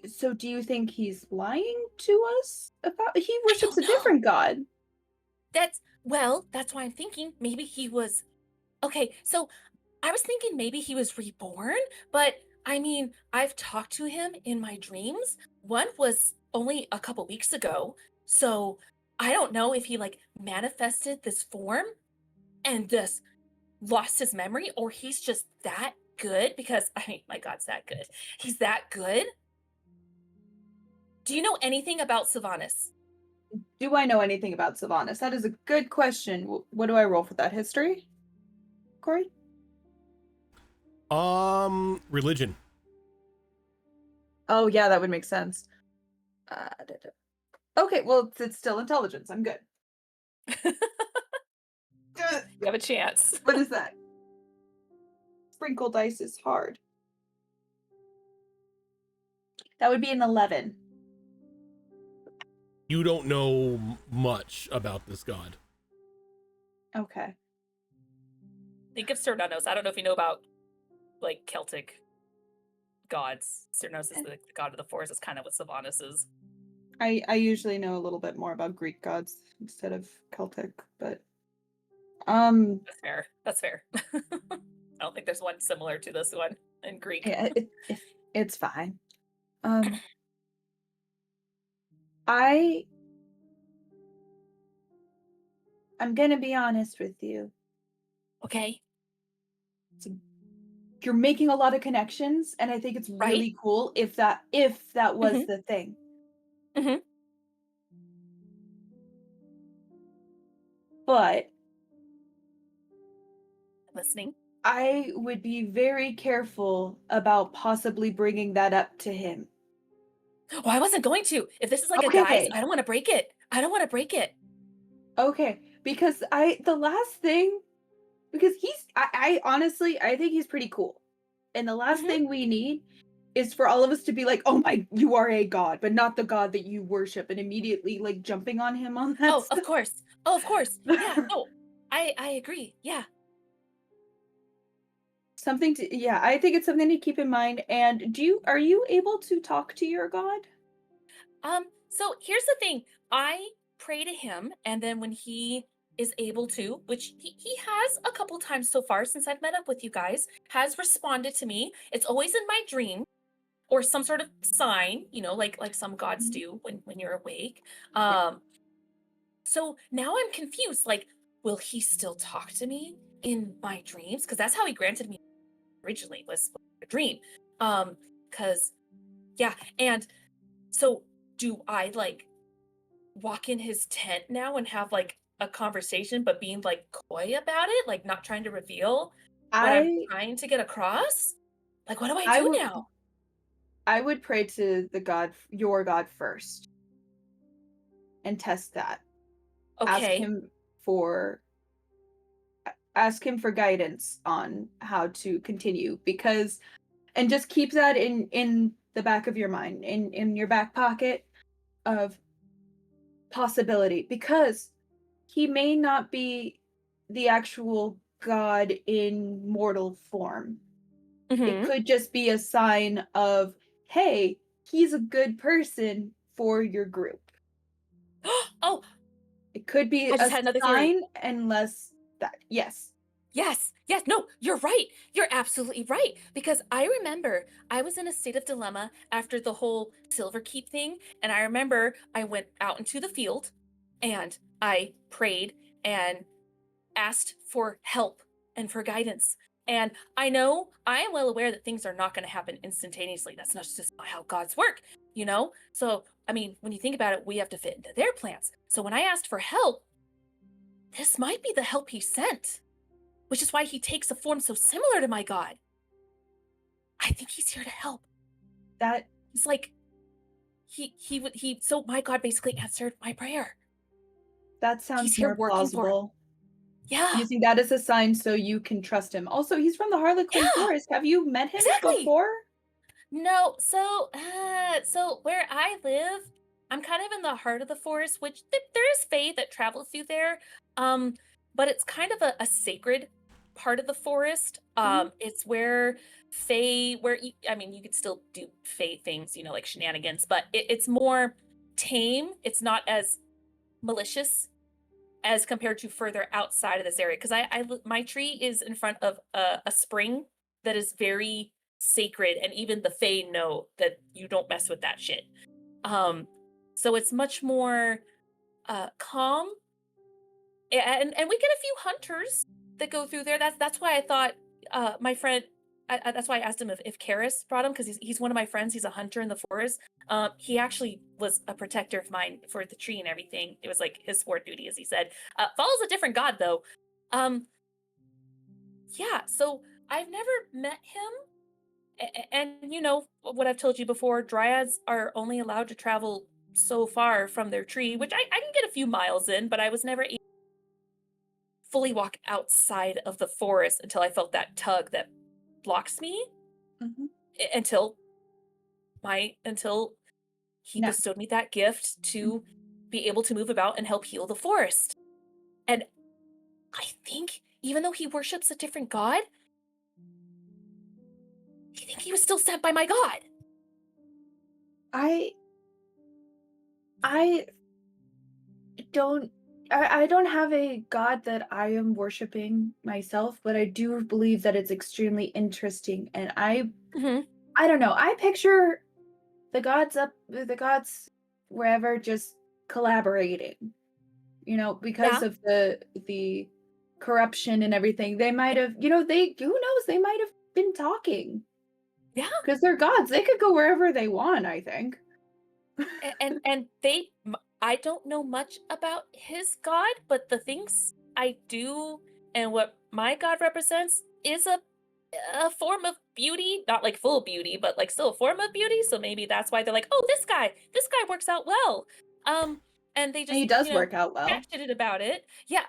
so do you think he's lying to us about he worships a don't know. different god? That's why I'm thinking maybe he was okay. So I was thinking maybe he was reborn, but I mean, I've talked to him in my dreams. One was only a couple weeks ago. So I don't know if he like manifested this form and just lost his memory, or he's just that good because I mean, my god's that good. He's that good. Do you know anything about Sylvanas? Do I know anything about Sylvanas? That is a good question. What do I roll for that? History? Corey? Religion. Oh, yeah, that would make sense. Okay, well, it's still intelligence. I'm good. You have a chance. What is that? Sprinkle dice is hard. That would be an 11. You don't know much about this god. Okay. Think of Cernunnos. I don't know if you know about like Celtic gods. Cernunnos is the god of the forest. Is kind of what Sylvanas is. I usually know a little bit more about Greek gods instead of Celtic, but That's fair. That's fair. I don't think there's one similar to this one in Greek. yeah, it's fine. I'm gonna be honest with you. Okay. You're making a lot of connections, and I think it's Right? really cool if that was Mhm. the thing. Mhm. But Listening. I would be very careful about possibly bringing that up to him. Oh, I wasn't going to. If this is like a Okay. guise, I don't want to break it. I don't want to break it. Okay, because the last thing, because I honestly, I think he's pretty cool. And the last Mhm. thing we need is for all of us to be like, oh my, you are a god, but not the god that you worship, and immediately like jumping on him on that Oh, of stuff. course. Oh, of course. Yeah. No, I agree. Yeah. Something to, yeah, I think it's something to keep in mind. And are you able to talk to your god? So here's the thing. I pray to him, and then when he is able to, which he has a couple times so far since I've met up with you guys, has responded to me. It's always in my dream or some sort of sign, like some gods do when you're awake. So now I'm confused. Like, will he still talk to me in my dreams? Because that's how he granted me originally was a dream. Because yeah, and so do I like walk in his tent now and have like a conversation, but being like coy about it, like not trying to reveal what I'm trying to get across? Like, what do I do now? I would pray to your god first. and test that. Okay. Ask him for guidance on how to continue, because and just keep that in the back of your mind, in your back pocket of possibility, because he may not be the actual god in mortal form. It could just be a sign of, hey, he's a good person for your group. Oh, It could be I just a had another theory. sign, unless that. Yes. Yes, yes, no, you're right. You're absolutely right. Because I remember I was in a state of dilemma after the whole Silver Keep thing. And I remember I went out into the field and I prayed and asked for help and for guidance. And I know I am well aware that things are not going to happen instantaneously. That's not just how gods work, you know? So, I mean, when you think about it, we have to fit into their plans. So when I asked for help, this might be the help he sent, which is why he takes a form so similar to my god. I think he's here to help. That He's like, so my god basically answered my prayer. sounds He's here more working for him. plausible. Yeah, Using that as a sign so you can trust him. Also, he's from the Harlequin Yeah, Forest. Have you met him exactly. before? No, so where I live, I'm kind of in the heart of the forest, which there is fae that travel through there. But it's kind of a sacred part of the forest. It's where fae, I mean, you could still do fae things, you know, like shenanigans, but it's more tame. It's not as malicious as compared to further outside of this area. Because my tree is in front of a spring that is very sacred, and even the fae know that you don't mess with that shit. So it's much more calm, and we get a few hunters that go through there. That's why I thought my friend. That's why I asked him if Karis brought him, because he's one of my friends. He's a hunter in the forest. He actually was a protector of mine for the tree and everything. It was like his sword duty, as he said. Follows a different god though. Yeah. So I've never met him, and you know what I've told you before. Dryads are only allowed to travel so far from their tree, which I can get a few miles in, but I was never able to fully walk outside of the forest until I felt that tug that blocks me until he No. bestowed me that gift to be able to move about and help heal the forest. And I think even though he worships a different god, I think he was still sent by my god. I don't I don't have a god that I am worshiping myself, but I do believe that it's extremely interesting, and I don't know. I picture the gods wherever just collaborating. You know, because Yeah. of the corruption and everything. They might have, you know, who knows, they might have been talking. Yeah. Because they're gods. They could go wherever they want, I think. And I don't know much about his god, but the things I do and what my god represents is a form of beauty, not like full beauty, but like still a form of beauty. So maybe that's why they're like, oh, this guy works out well. And they And he just, does work out well. ratcheted about it. Yeah.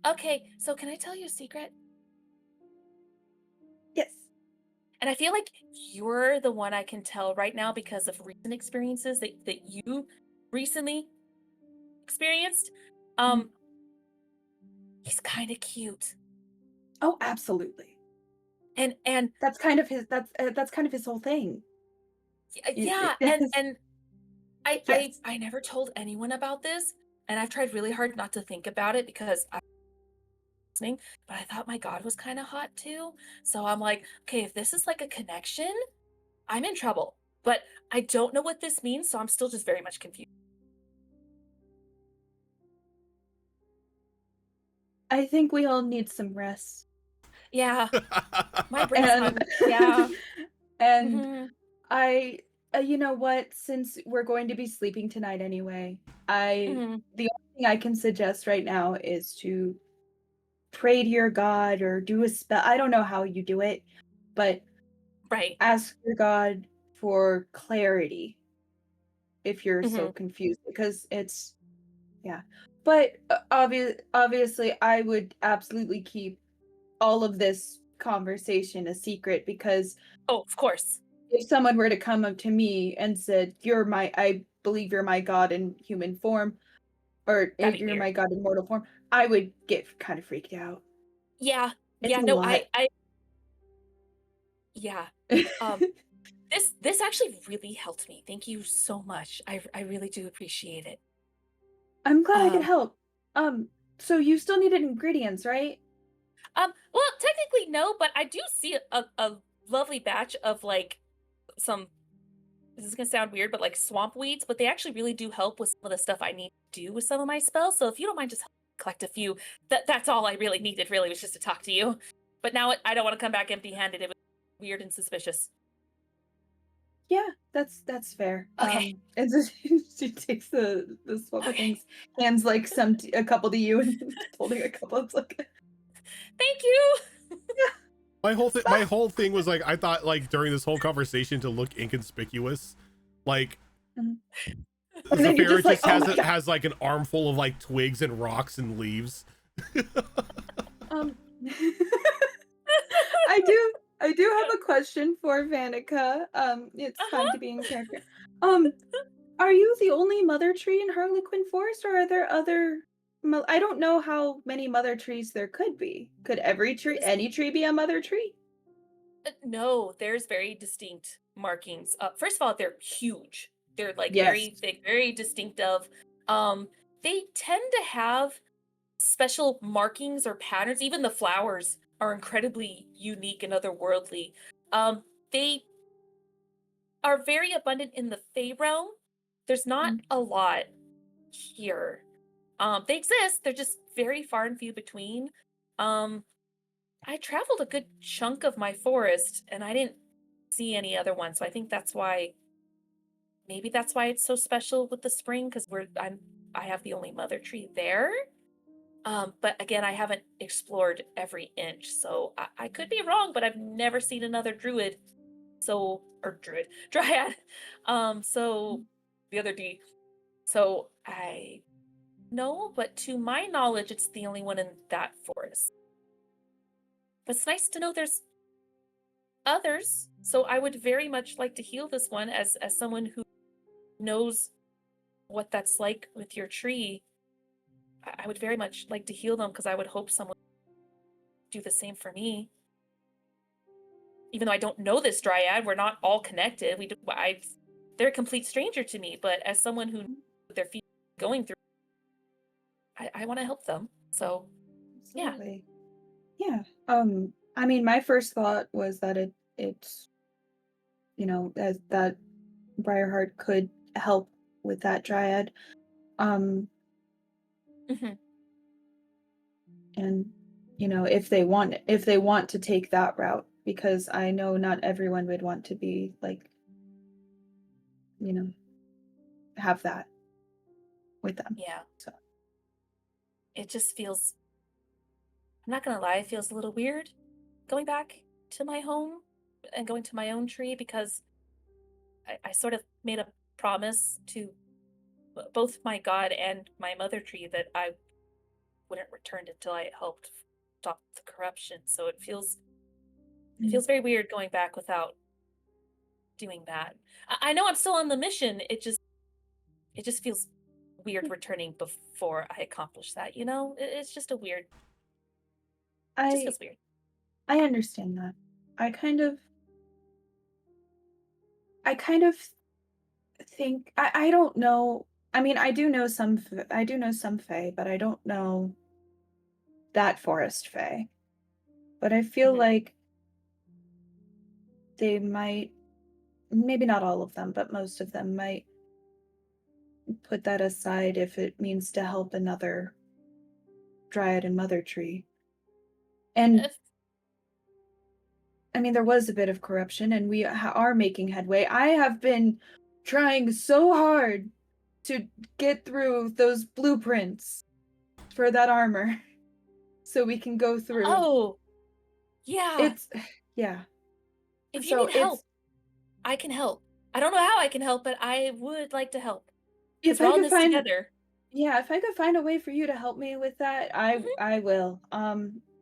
Okay. So can I tell you a secret? Yes. And I feel like you're the one I can tell right now because of recent experiences that you recently experienced. He's kind of cute. Oh, absolutely. And That's kind of his whole thing. yeah, Yes. and Yes. I never told anyone about this, and I've tried really hard not to think about it because I'm listening, but I thought my god was kind of hot too. So I'm like, okay, if this is like a connection, I'm in trouble. But I don't know what this means, so I'm still just very much confused. I think we all need some rest. Yeah, my brain's And yeah. and you know what, since we're going to be sleeping tonight anyway, the only thing I can suggest right now is to pray to your god or do a spell. I don't know how you do it, but Right. ask your god for clarity if you're so confused, because Yeah. But obviously, I would absolutely keep all of this conversation a secret, because Oh, of course. if someone were to come up to me and said, I believe you're my god in human form, or That'd be you're weird. my god in mortal form, I would get kind of freaked out. Yeah. It's Yeah, a no, lot. yeah. This actually really helped me. Thank you so much. I really do appreciate it. I'm glad I could Um, help. So you still needed ingredients, right? well, technically no, but I do see a lovely batch of like some, this is gonna sound weird, but like swamp weeds, but they actually really do help with some of the stuff I need to do with some of my spells. So if you don't mind just collect a few, that's all I really needed, really, was just to talk to you. But now I don't want to come back empty-handed. It was weird and suspicious. Yeah, that's fair. Okay. And so she takes the swap of things, hands like a couple to you, and holding a couple. It's like, Thank you. My whole thing was like, I thought like during this whole conversation to look inconspicuous, like Mhm. And then you're Zafira just like, just oh my God. has like an armful of like twigs and rocks and leaves. Um, I do have a question for Vanica. It's time to be in character. Are you the only mother tree in Harlequin Forest, or are there other? I don't know how many mother trees there could be. Could any tree be a mother tree? No, there's very distinct markings. First of all, they're huge. They're like Yes. very thick, very distinctive. They tend to have special markings or patterns. Even the flowers are incredibly unique and otherworldly. They are very abundant in the Fey realm. There's not a lot here. They exist. They're just very far and few between. I traveled a good chunk of my forest and I didn't see any other ones. So I think maybe that's why it's so special with the spring, because I have the only mother tree there. But again, I haven't explored every inch, so I could be wrong, but I've never seen another dryad. So the other D. So I know, but to my knowledge, it's the only one in that forest. But it's nice to know there's others. So I would very much like to heal this one as someone who knows what that's like with your tree. I would very much like to heal them, because I would hope someone would do the same for me. Even though I don't know this dryad, we're not all connected. They're a complete stranger to me, but as someone who knows what they're going through, I want to help them. So, Absolutely. Yeah. I mean, my first thought was that it's as that Briarheart could help with that dryad. mhm. And if they want to take that route, because I know not everyone would want to be like, have that with them. Yeah. So It just feels, I'm not going to lie, it feels a little weird going back to my home and going to my own tree, because I sort of made a promise to both my god and my mother tree that I wouldn't return until I helped stop the corruption. So it feels very weird going back without doing that. I know I'm still on the mission. It just feels weird returning before I accomplish that. It's just a weird. It just I feels weird. I understand that. I kind of think I don't know. I mean, I do know some Fae, but I don't know that forest Fae. But I feel Mhm. like they might, maybe not all of them, but most of them might put that aside if it means to help another dryad and mother tree. And I mean, there was a bit of corruption, and we are making headway. I have been trying so hard to get through those blueprints for that armor so we can go through. Oh, yeah. It's yeah. If you So need help, I can help. I don't know how I can help, but I would like to help. Because we're all in this together. Yeah, if I could find a way for you to help me with that, Mhm. I will.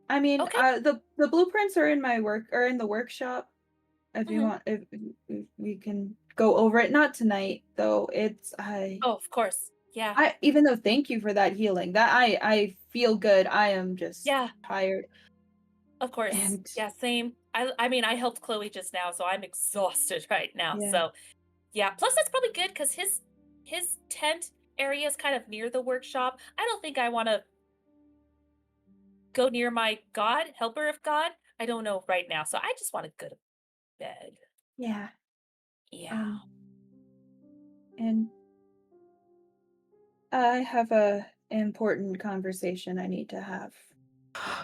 I mean, Okay. the blueprints are in my in the workshop. If you Mhm. want, if we can go over it, not tonight though. Oh, of course. Yeah. I even though thank you for that healing. That I feel good. I am just Yeah. tired Of course. and Yeah, same. I mean, I helped Chloe just now, so I'm exhausted right now. yeah, So, yeah, plus that's probably good cuz his tent area is kind of near the workshop. I don't think I want to go near my god, helper of god. I don't know right now. So I just want to go to bed. yeah. Yeah. Um, and I have a important conversation I need to have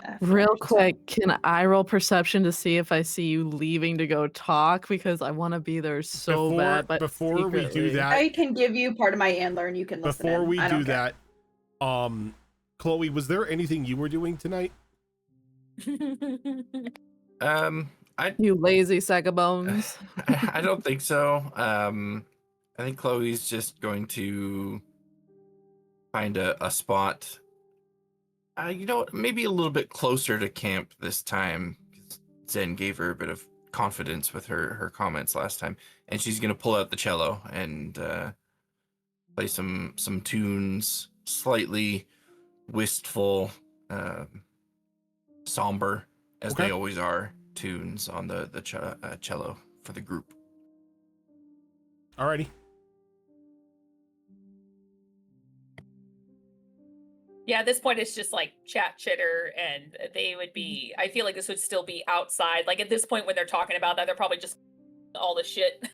after. Real So quick, can I roll perception to see if I see you leaving to go talk? Because I want to be there so Before bad, but before we do secretly. that, I can give you part of my antler and you can listen before in. we I do don't care. that, Chloe, was there anything you were doing tonight? I You lazy sack of bones. I don't think so. I think Chloe's just going to find a spot. You know, maybe a little bit closer to camp this time. 'Cause Zen gave her a bit of confidence with her comments last time, and she's gonna pull out the cello and play some tunes, slightly wistful, somber, as Okay. they always are, tunes on the cello for the group. Alrighty. Yeah, at this point it's just like chat chitter and they would be I feel like this would still be outside. Like at this point when they're talking about that, they're probably just all the shit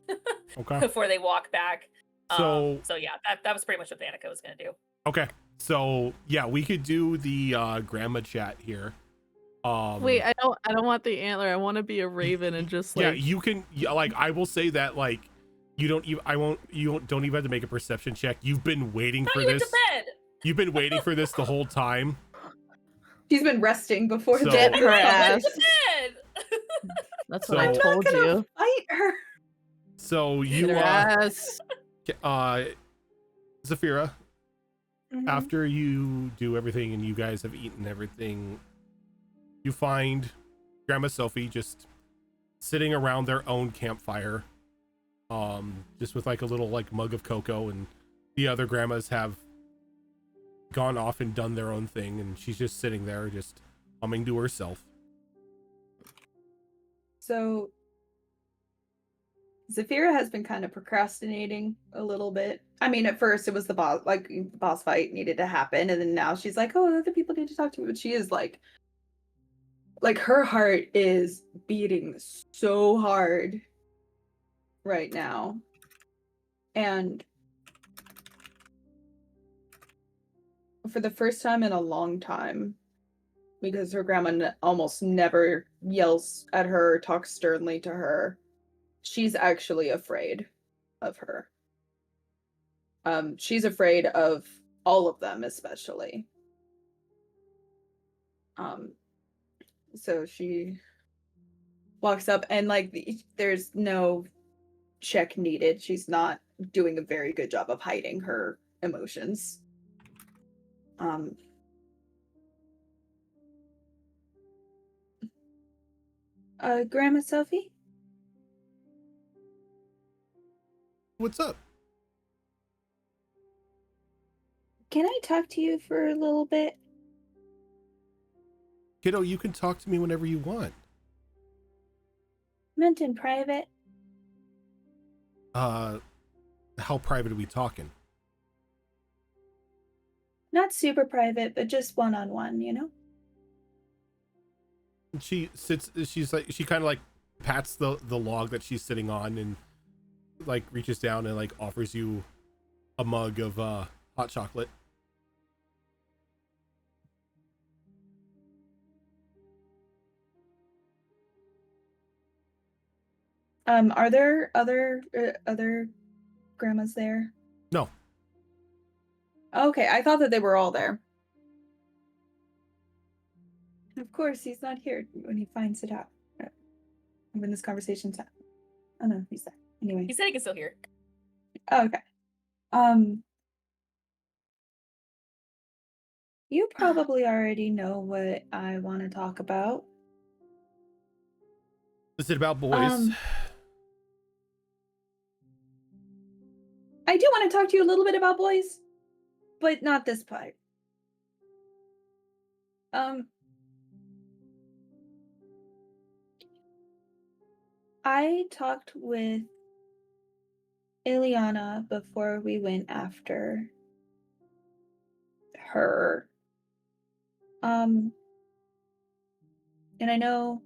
Okay. before they walk back. So So yeah, that was pretty much what Danica was gonna do. okay. So yeah, we could do the grandma chat here. Wait, I don't want the antler. I want to be a raven and just Yeah, like you can. Yeah, like I will say that like you don't. I won't. Don't even have to make a perception check. You've been waiting No, for you went to this. bed. You've been waiting for this the whole time. She's been resting before So- get the her You summit. went to ass. bed. That's what I I'm So- not told gonna you. fight her. So Get you her ass. Zafira, Mhm. after you do everything and you guys have eaten everything, you find Grandma Sophie just sitting around their own campfire, just with like a little like mug of cocoa, and the other grandmas have gone off and done their own thing, and she's just sitting there just humming to herself. So Zafira has been kind of procrastinating a little bit. I mean, at first it was the boss fight needed to happen, and then now she's like, "Oh, other people need to talk to me." But she is like her heart is beating so hard right now, and for the first time in a long time, because her grandma almost never yells at her or talks sternly to her, she's actually afraid of her. She's afraid of all of them, especially. Um, so she walks up and there's no check needed. She's not doing a very good job of hiding her emotions. Um, Grandma Sophie, What's up? can I talk to you for a little bit? Kiddo, you can talk to me whenever you want. Meant in private. How private are we talking? Not super private, but just one-on-one, you know? She sits, she's like, she kind of like pats the log that she's sitting on and like reaches down and like offers you a mug of hot chocolate. Are there other grandmas there? No. Okay, I thought that they were all there. Of course, he's not here when he finds it out. When this conversation's happening. Oh no, he's there. Anyway. He said he can still hear. Oh, okay. Um You probably already know what I want to talk about. Is it about boys? I do want to talk to you a little bit about boys, but not this part. Um, I talked with Ileana before we went after her. And I know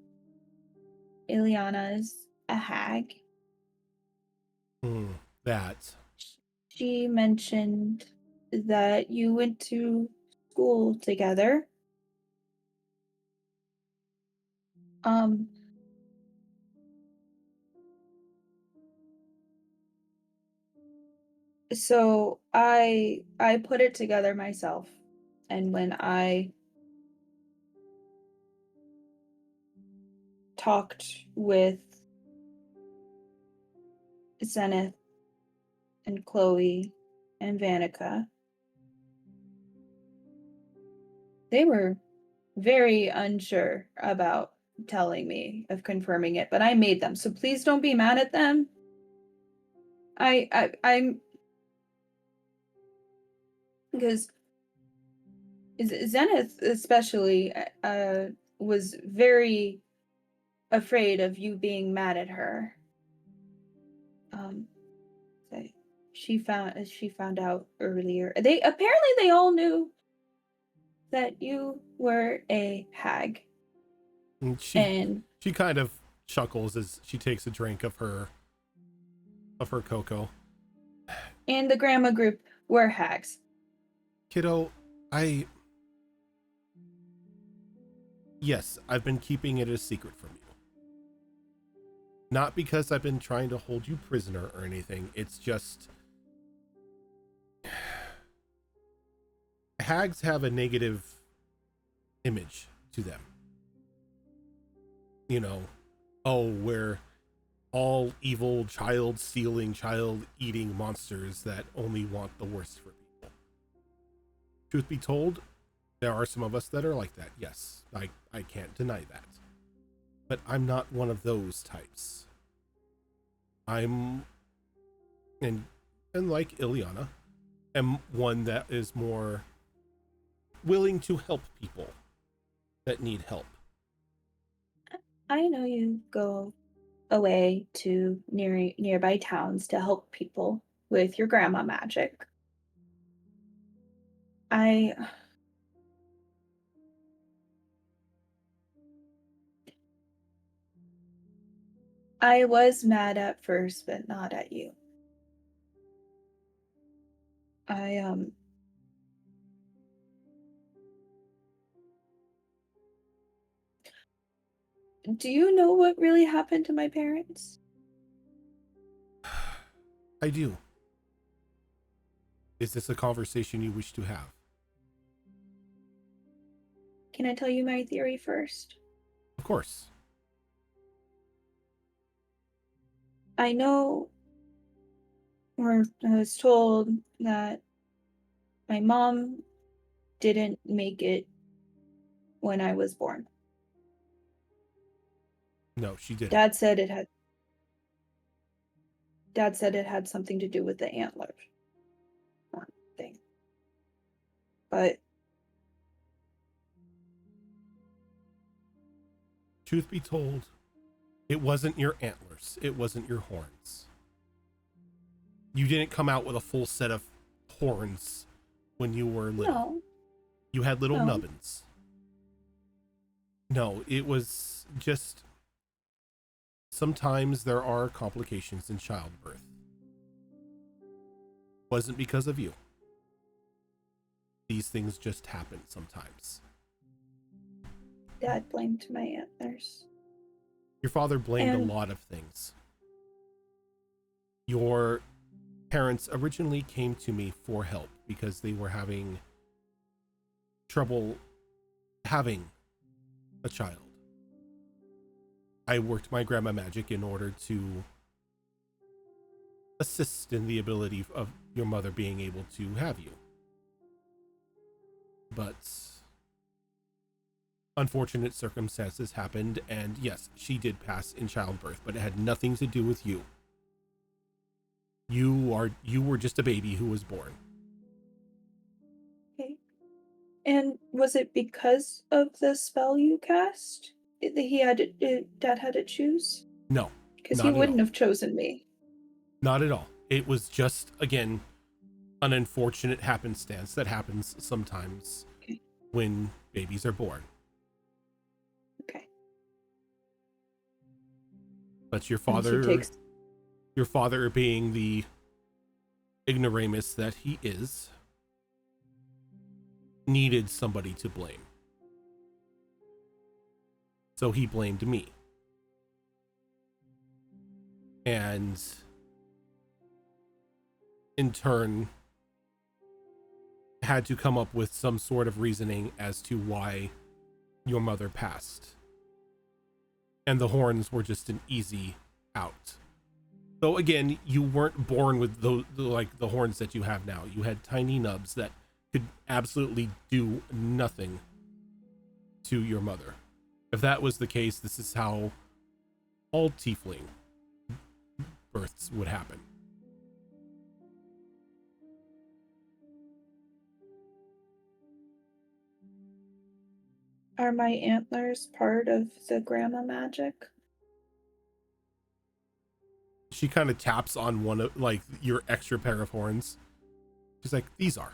Ileana is a hag. That. She mentioned that you went to school together. Um, so I put it together myself, and when I talked with Zenith and Chloe and Vanica, they were very unsure about telling me of confirming it, but I made them. So please don't be mad at them. I'm because Zenith especially was very afraid of you being mad at her. So she found out earlier. They all knew that you were a hag. And And she kind of chuckles as she takes a drink of her cocoa. and the grandma group were hags. Kiddo, yes, I've been keeping it a secret from you. Not because I've been trying to hold you prisoner or anything. It's just hags have a negative image to them. You know, oh, we're all evil, child-stealing, child-eating monsters that only want the worst for people. Truth be told, there are some of us that are like that. Yes, I can't deny that. But I'm not one of those types. And like Ileana, am one that is more willing to help people that need help. I know you go away to nearby towns to help people with your grandma magic. I was mad at first, but not at you. Do you know what really happened to my parents? I do. Is this a conversation you wish to have? Can I tell you my theory first? Of course. I know, or I was told that my mom didn't make it when I was born. No, she didn't. Dad said it had something to do with the antler thing. But Truth be told, it wasn't your antlers. It wasn't your horns. You didn't come out with a full set of horns when you were little. no. You had little No. nubbins. No, it was just sometimes there are complications in childbirth. Wasn't because of you. These things just happen sometimes. Dad blamed my antlers. Your father blamed And- a lot of things. Your parents originally came to me for help because they were having trouble having a child. I worked my grandma magic in order to assist in the ability of your mother being able to have you. but unfortunate circumstances happened, and yes, she did pass in childbirth, but it had nothing to do with you. You were just a baby who was born. Okay. And was it because of the spell you cast that Dad had to choose? No, Because not he at wouldn't all. have chosen me. Not at all. It was just, again, an unfortunate happenstance that happens sometimes Okay. when babies are born. Okay. But your And she father, takes. your father being the ignoramus that he is, needed somebody to blame. So he blamed me. And in turn, had to come up with some sort of reasoning as to why your mother passed. And the horns were just an easy out. So again, you weren't born with the horns that you have now. You had tiny nubs that could absolutely do nothing to your mother. If that was the case, this is how all tiefling births would happen. Are my antlers part of the grandma magic? She kind of taps on one of your extra pair of horns. She's like, these are.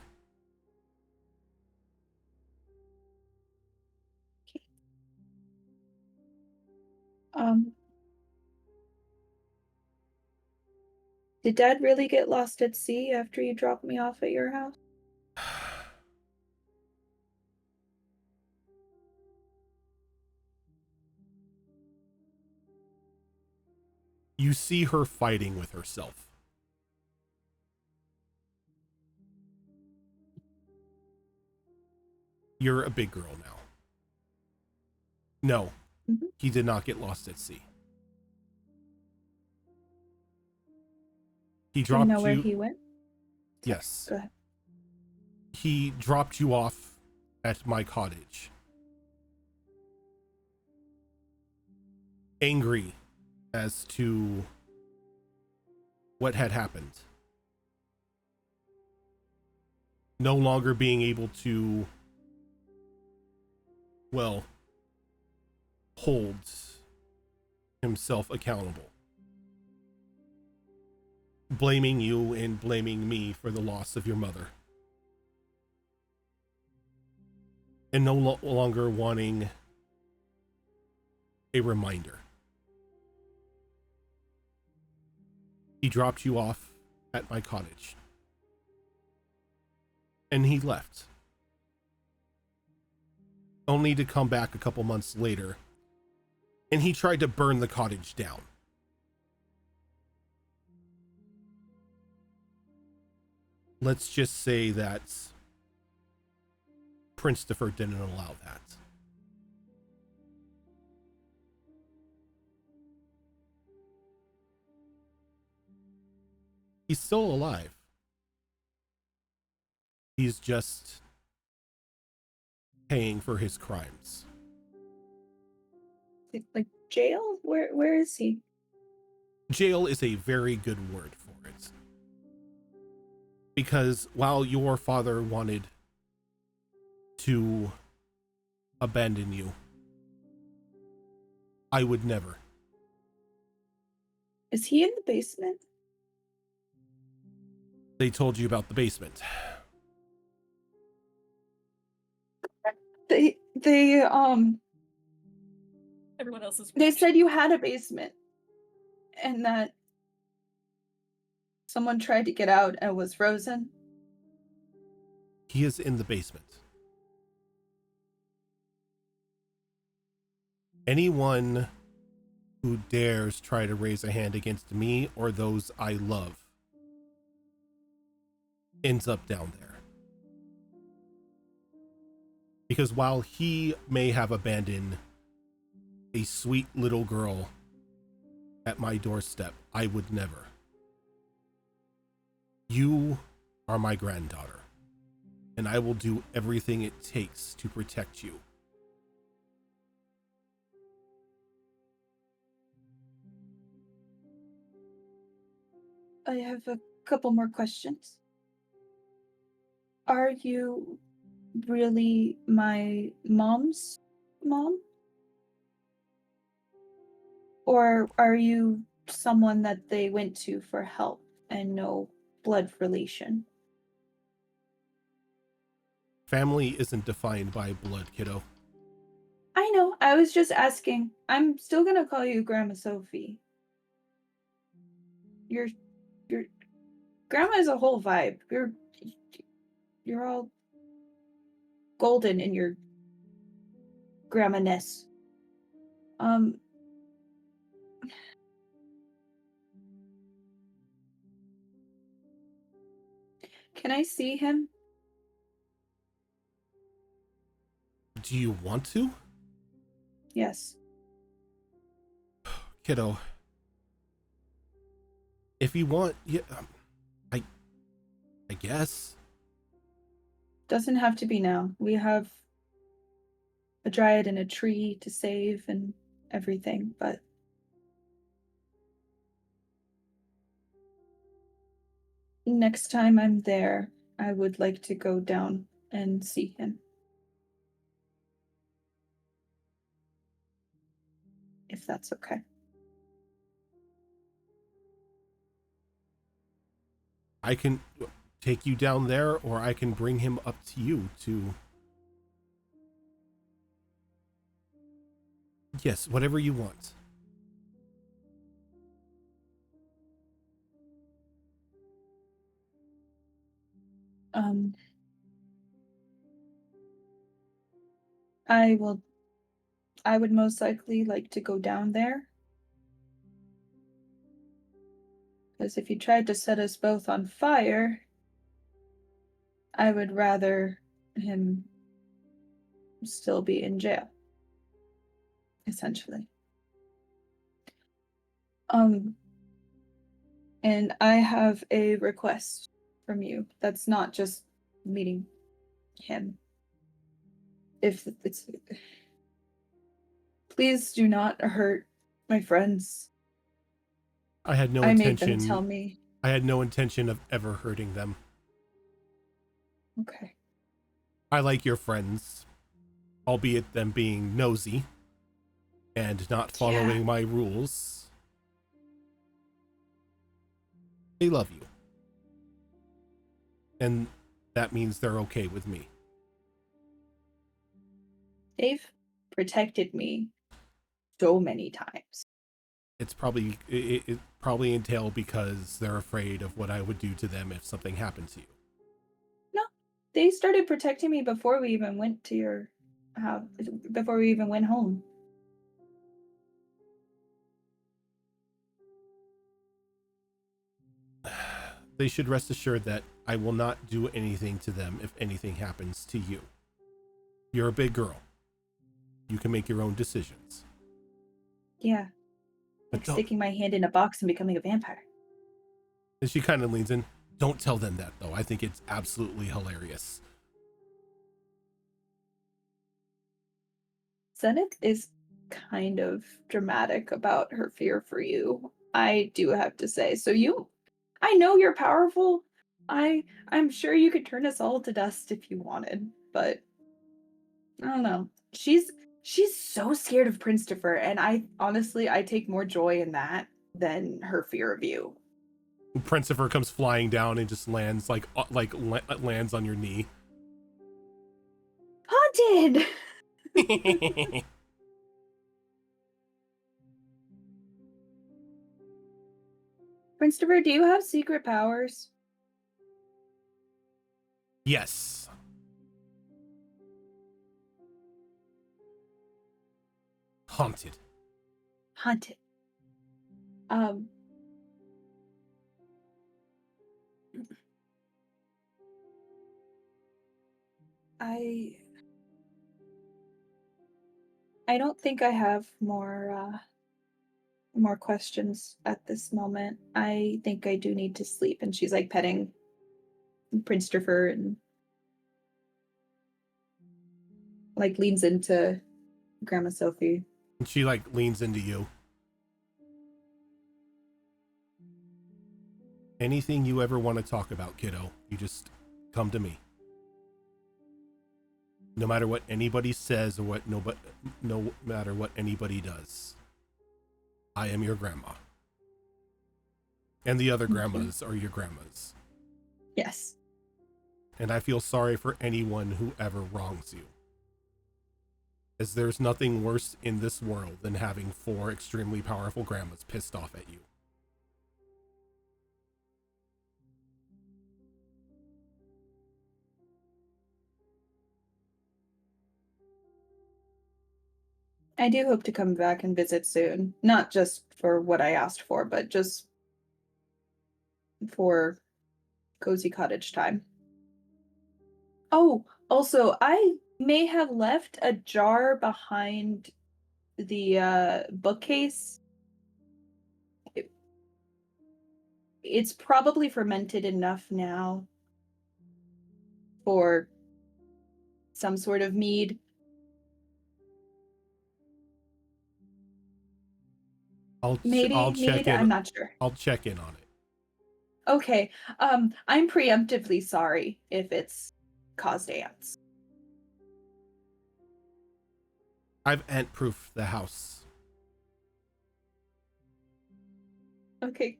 Did Dad really get lost at sea after you dropped me off at your house? You see her fighting with herself. You're a big girl now. No, he did not get lost at sea. He dropped Do you know where you. he went? Yes. Go ahead. He dropped you off at my cottage. Angry as to what had happened. No longer being able to, well, hold himself accountable. Blaming you and blaming me for the loss of your mother. And no longer wanting a reminder. He dropped you off at my cottage. And he left. Only to come back a couple months later. And he tried to burn the cottage down. Let's just say that Christopher didn't allow that. He's still alive. He's just paying for his crimes. Like jail? Where is he? Jail is a very good word for it. Because while your father wanted to abandon you, I would never. Is he in the basement? They told you about the basement. They Everyone else is. They said you had a basement, and that someone tried to get out and was frozen. He is in the basement. Anyone who dares try to raise a hand against me or those I love ends up down there. Because while he may have abandoned a sweet little girl at my doorstep, I would never. You are my granddaughter. and I will do everything it takes to protect you. I have a couple more questions. Are you really my mom's mom? Or are you someone that they went to for help and no blood relation? Family isn't defined by blood, kiddo. I know, I was just asking. I'm still gonna call you Grandma Sophie. Your grandma is a whole vibe. You're all golden in your grandma-ness. Um, can I see him? Do you want to? Yes. Kiddo. If you want, yeah, I guess. Doesn't have to be now. We have a dryad and a tree to save and everything, but next time I'm there, I would like to go down and see him. If that's okay. I can take you down there, or I can bring him up to you to... Yes, whatever you want. I would most likely like to go down there. Because if you tried to set us both on fire, I would rather him still be in jail. Essentially. And I have a request from you that's not just meeting him. If it's... Please do not hurt my friends. I had no I made intention. them tell me. I had no intention of ever hurting them. Okay. I like your friends, albeit them being nosy and not following my rules. They love you. And that means they're okay with me. They've protected me so many times. It's probably it probably entail because they're afraid of what I would do to them if something happened to you. No, they started protecting me before we even went to your house, before we even went home. They should rest assured that I will not do anything to them if anything happens to you. You're a big girl. You can make your own decisions. Yeah. But Like don't. sticking my hand in a box and becoming a vampire. And she kind of leans in. Don't tell them that, though. I think it's absolutely hilarious. Zenith is kind of dramatic about her fear for you. I do have to say. So I know you're powerful. I'm sure you could turn us all to dust if you wanted, but I don't know. She's so scared of Christopher, and I honestly take more joy in that than her fear of you. Princifer comes flying down and just lands lands on your knee. Haunted. Christopher, do you have secret powers? Yes. Haunted. I don't think I have more questions at this moment. I think I do need to sleep. And she's like petting Christopher and like leans into Grandma Sophie. And she like leans into you. Anything you ever want to talk about, kiddo, you just come to me. No matter what anybody says or no matter what anybody does, I am your grandma. And the other grandmas are your grandmas. Yes. And I feel sorry for anyone who ever wrongs you. As there's nothing worse in this world than having 4 extremely powerful grandmas pissed off at you. I do hope to come back and visit soon. Not just for what I asked for, but just for cozy cottage time. Oh, also, I may have left a jar behind the bookcase. It's probably fermented enough now for some sort of mead. I'll check mead? in. I'm not sure. I'll check in on it. Okay. I'm preemptively sorry if it's caused ants. I've ant-proofed the house. Okay,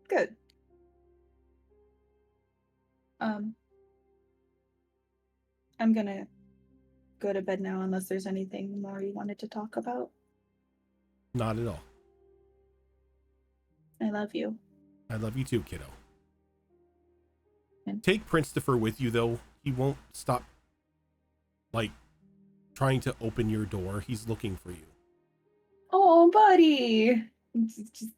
good. I'm gonna go to bed now unless there's anything more you wanted to talk about. Not at all. I love you. I love you too, kiddo. And Take Christopher with you, though. He won't stop, like, trying to open your door. He's looking for you. oh, buddy! Just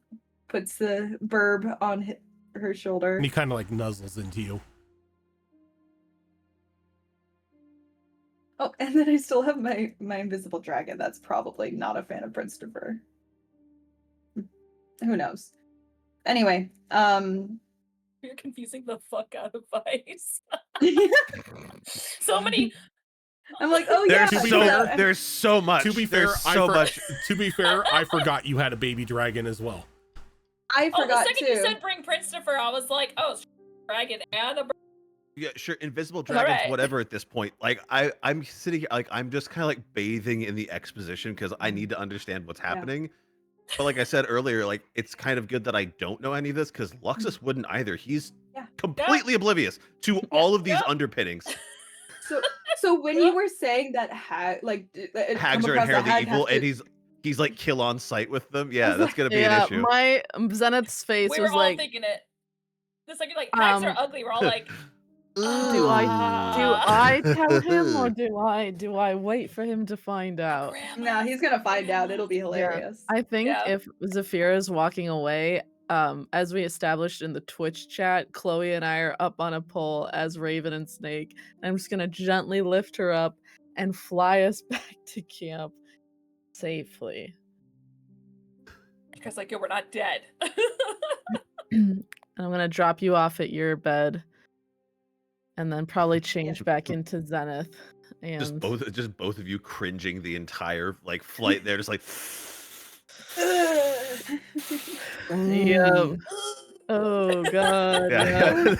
puts the burb on her shoulder. And he kind of, like, nuzzles into you. Oh, and then I still have my invisible dragon. That's probably not a fan of Christopher. Who knows? Anyway, You're confusing the fuck out of Vice. So many. I'm like, oh yeah. There's so much. To be fair, there's so much. To be fair, I forgot you had a baby dragon as well. I Oh, forgot the second too. you said bring Christopher, I was like, oh, it's dragon and a. Yeah, sure. Invisible dragons, Alright. whatever. At this point, like I'm sitting here, like I'm just kind of like bathing in the exposition because I need to understand what's happening. But like I said earlier, like it's kind of good that I don't know any of this because Luxus wouldn't either. He's completely oblivious to all of these underpinnings. So when you were saying that hags are inherently evil, and he's like kill on sight with them. Yeah, that's gonna be an issue. My Zenith's face We was were all like, thinking it. The second like hags are ugly, we're all like, do I tell him or do I wait for him to find out? No, he's gonna find out. It'll be hilarious. I think if Zafira is walking away, as we established in the Twitch chat, Chloe and I are up on a pole as Raven and Snake. I'm just gonna gently lift her up and fly us back to camp safely. because like, yo, we're not dead. And I'm gonna drop you off at your bed, and then probably change back into Zenith. And just both of you cringing the entire like flight there, just like. Yep. Oh god. Yeah.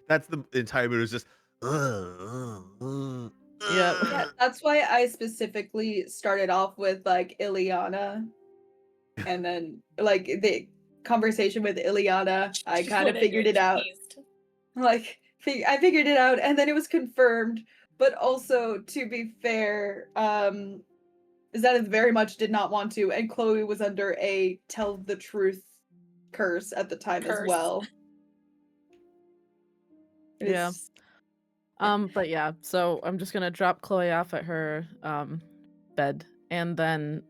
That's the entire movie is just. Yep. Yeah, that's why I specifically started off with like Ileana, and then like the conversation with Ileana, I kind of figured it out. Like I figured it out, and then it was confirmed. But also, to be fair, Zenith very much did not want to, and Chloe was under a tell the truth curse at the time as well. Yeah. But yeah, so I'm just gonna drop Chloe off at her bed, and then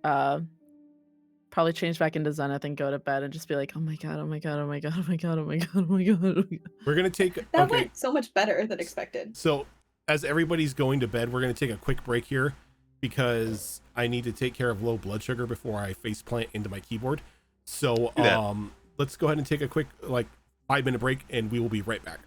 probably change back into Zenith and go to bed and just be like, oh my god, oh my god, oh my god, oh my god, oh my god, oh my god, oh my god. We're gonna take That went so much better than expected. So as everybody's going to bed, we're gonna take a quick break here because I need to take care of low blood sugar before I faceplant into my keyboard. So let's go ahead and take a quick 5-minute break, and we will be right back.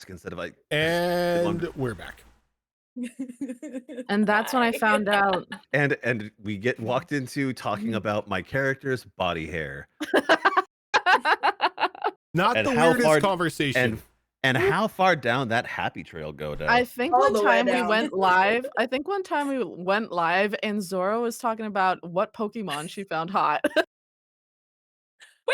mask instead of like. And we're back. And that's when I Bye. found out. And we get walked into talking about my character's body hair Not and the how weirdest far conversation. and how far down that happy trail go down. I think All one the way time we down. went live. I think one time we went live and Zora was talking about what Pokemon she found hot. Wait,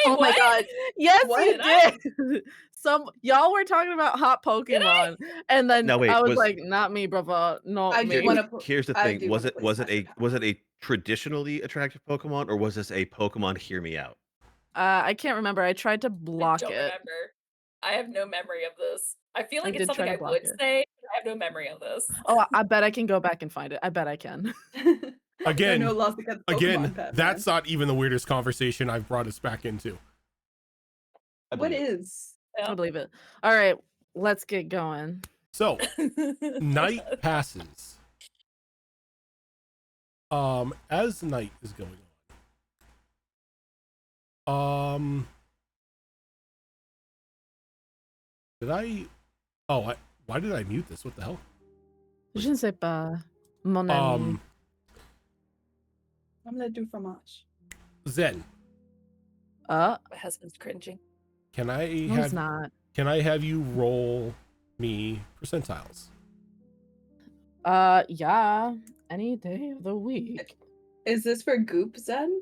Oh my what? god. Yes, What? you Did I? did. Some y'all were talking about hot Did I? Pokemon, and then Now, wait, I was was- like, "Not me, brother, not I me." do wanna Here's the I thing: do was wanna it play was it Smash a was it a traditionally attractive Pokemon, or was this a Pokemon hear me out? I can't remember. I tried to I block don't it. remember. I have no memory of this. I feel I like it's did try something to I block would it. say, but I have no memory of this. Oh, I bet I can go back and find it. I bet I can. Again, no loss against Pokemon, Batman. that's not even the weirdest conversation I've brought us back into. I What believe it. is? I believe it. All right, let's get going. So, night passes. As night is going on. Why did I mute this? What the hell? Je ne sais pas, mon ami. I'm gonna do fromage. Zen, My husband's cringing. can I No, it's have not. can I have you roll me percentiles? Yeah, any day of the week. Is this for Goop Zen?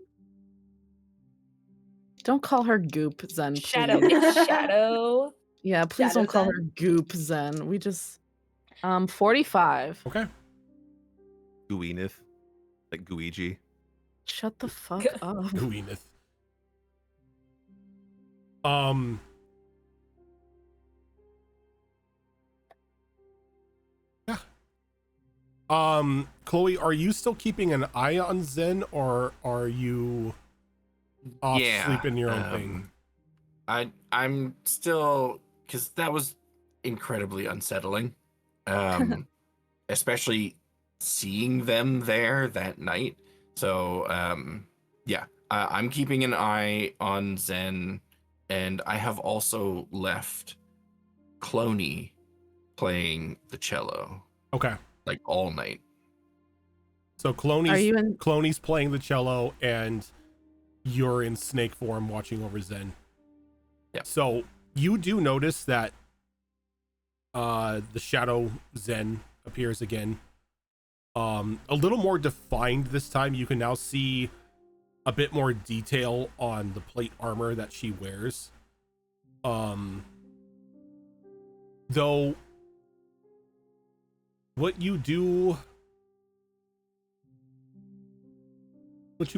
Don't call her Goop Zen, please. Shadow. It's Shadow. Yeah, please Shadow don't call Zen? her Goop Zen. We just 45. Okay. Gooineth, like Guiji. Shut the fuck up. Gwyneth. Yeah. Chloe, are you still keeping an eye on Zen, or are you off sleeping your own thing? I'm still, because that was incredibly unsettling, especially seeing them there that night. So yeah, I'm keeping an eye on Zen, and I have also left Cloney playing the cello Okay. like all night. So Are you in? Cloney's playing the cello, and you're in snake form watching over Zen. Yeah. So you do notice that the shadow Zen appears again. A little more defined this time. You can now see a bit more detail on the plate armor that she wears. Though what you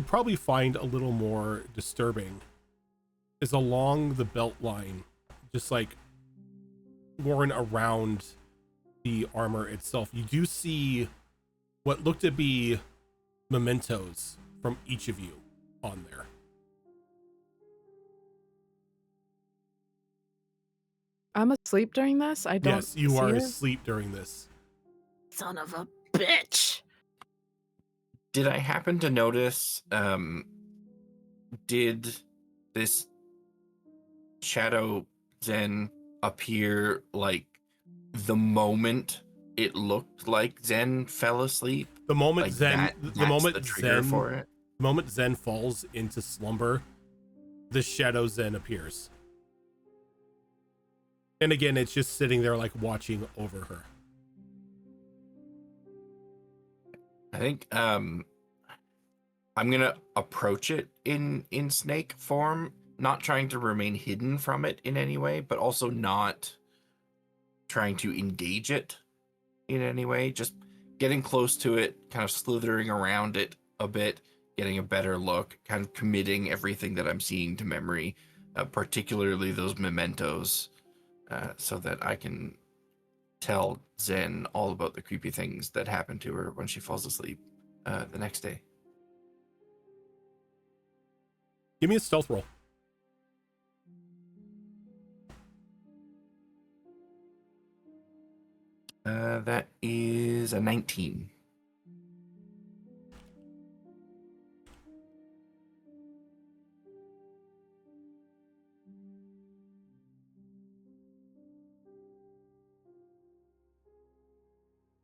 probably find a little more disturbing is along the belt line, just like worn around the armor itself. You do see what look to be mementos from each of you on there. I'm asleep during this. I don't. Yes, you see are it? asleep during this. Son of a bitch. Did I happen to notice, did this shadow Zen appear like the moment it looked like Zen fell asleep? The moment Like Zen, that's the moment the trigger Zen, for it? the moment Zen falls into slumber, the shadow Zen appears. And again, it's just sitting there like watching over her. I think I'm gonna approach it in snake form, not trying to remain hidden from it in any way, but also not trying to engage it in any way. Just getting close to it, kind of slithering around it a bit, getting a better look, kind of committing everything that I'm seeing to memory, particularly those mementos, so that I can tell Zen all about the creepy things that happen to her when she falls asleep the next day. Give me a stealth roll. That is a 19.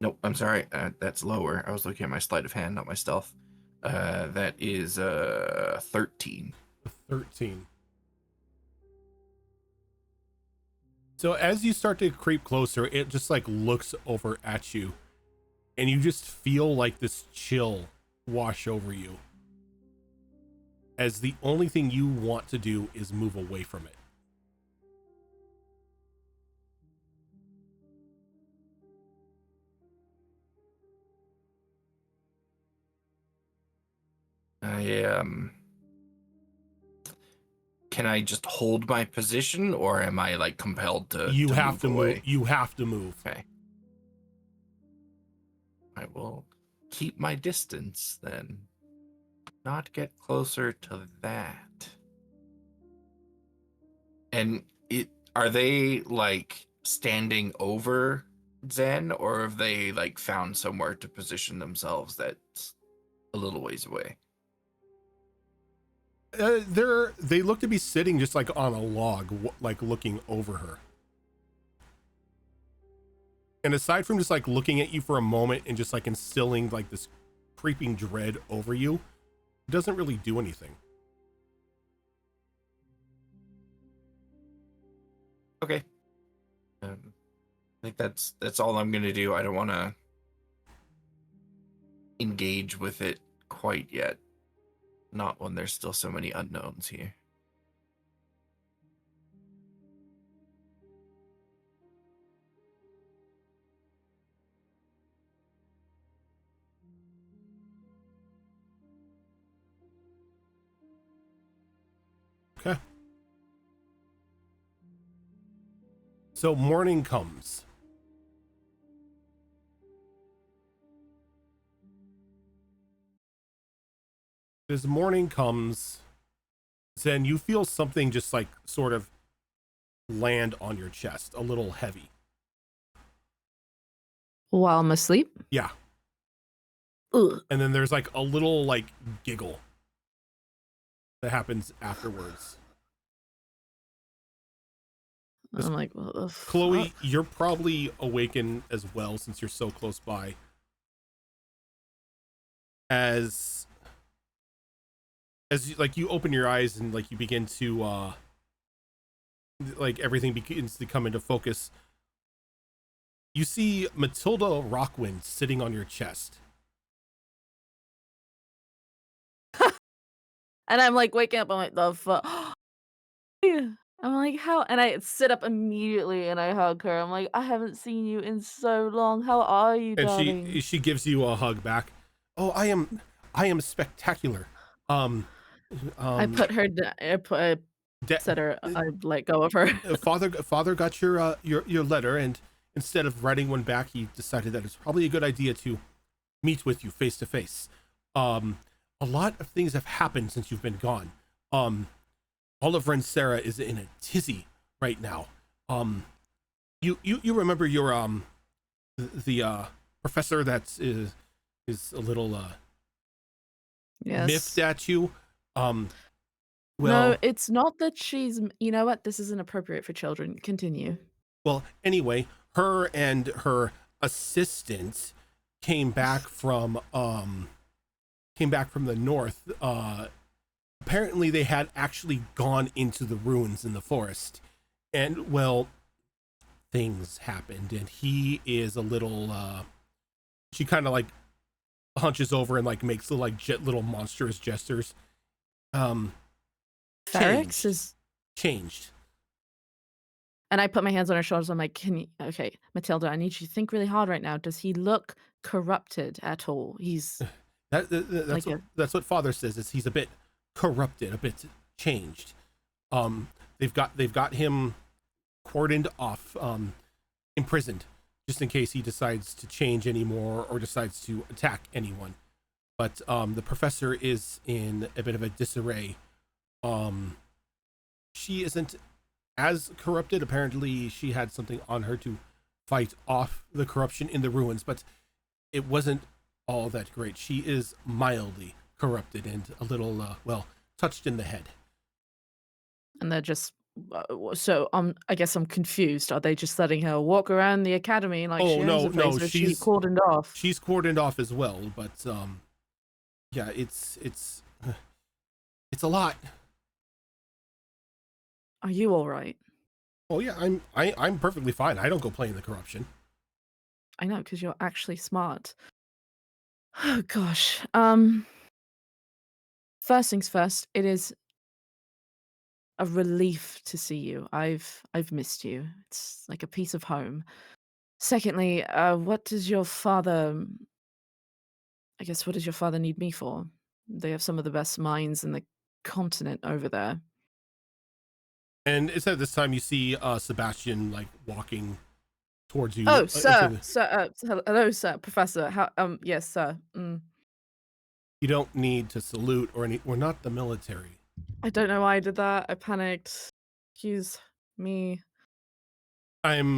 Nope, I'm sorry. That's lower. I was looking at my sleight of hand, not my stealth. That is 13. 13. So as you start to creep closer, it just like looks over at you, and you just feel like this chill wash over you, as the only thing you want to do is move away from it. Can I just hold my position, or am I like compelled to? You to have move to away? move. You have to move. Okay. I will keep my distance then. Not get closer to that. And are they like standing over Zen, or have they like found somewhere to position themselves that's a little ways away? They look to be sitting just like on a log, like looking over her. And aside from just like looking at you for a moment and just like instilling like this creeping dread over you, it doesn't really do anything. Okay. I think that's all I'm gonna do. I don't want to engage with it quite yet. Not when there's still so many unknowns here. Okay. So morning comes. As morning comes, Zen, you feel something just like sort of land on your chest, a little heavy. While I'm asleep? Yeah. Ugh. And then there's like a little like giggle that happens afterwards. I'm like, what the Chloe, fuck? you're probably awakened as well since you're so close by. As like you open your eyes and like you begin to like everything begins to come into focus, you see Matilda Rockwind sitting on your chest. And I'm like waking up, I'm like, the fuck? I'm like, how? And I sit up immediately and I hug her. I'm like, I haven't seen you in so long. How are you, And darling? she gives you a hug back. Oh, I am spectacular. I put her, I said her, I let go of her. Father got your letter, and instead of writing one back, he decided that it's probably a good idea to meet with you face to face. A lot of things have happened since you've been gone. Oliver and Sarah is in a tizzy right now. You remember your the professor that is a little Yes. miffed at you. Well, No, it's not that she's. You know what? This isn't appropriate for children. Continue. well, anyway, her and her assistant came back from the north. Apparently they had actually gone into the ruins in the forest, and well, things happened, and he is a little she kind of like hunches over and like makes little monstrous gestures. Ferrex is. Changed. And I put my hands on her shoulders. I'm like, can you? Okay, Matilda, I need you to think really hard right now. Does he look corrupted at all? He's That's like that's what Father says. Is he's a bit corrupted, a bit changed. They've got him cordoned off, imprisoned, just in case he decides to change anymore or decides to attack anyone. But the professor is in a bit of a disarray. She isn't as corrupted. Apparently, she had something on her to fight off the corruption in the ruins, but it wasn't all that great. She is mildly corrupted and a little, touched in the head. And they're just So I guess I'm confused. Are they just letting her walk around the academy like Oh she owns no, the place, no, or is she cordoned off? she's cordoned off as well, but yeah, it's a lot. Are you all right? Oh yeah, I'm perfectly fine. I don't go playing the corruption. I know, because you're actually smart. Oh gosh. First things first, it is a relief to see you. I've missed you. It's like a piece of home. Secondly, what does your father I guess what does your father need me for? They have some of the best minds in the continent over there. And it's at this time you see Sebastian like walking towards you Oh, into sir, the. sir, hello, sir, professor. How, yes, sir. You don't need to salute or any. We're not the military. I don't know why I did that. I panicked. Excuse me. I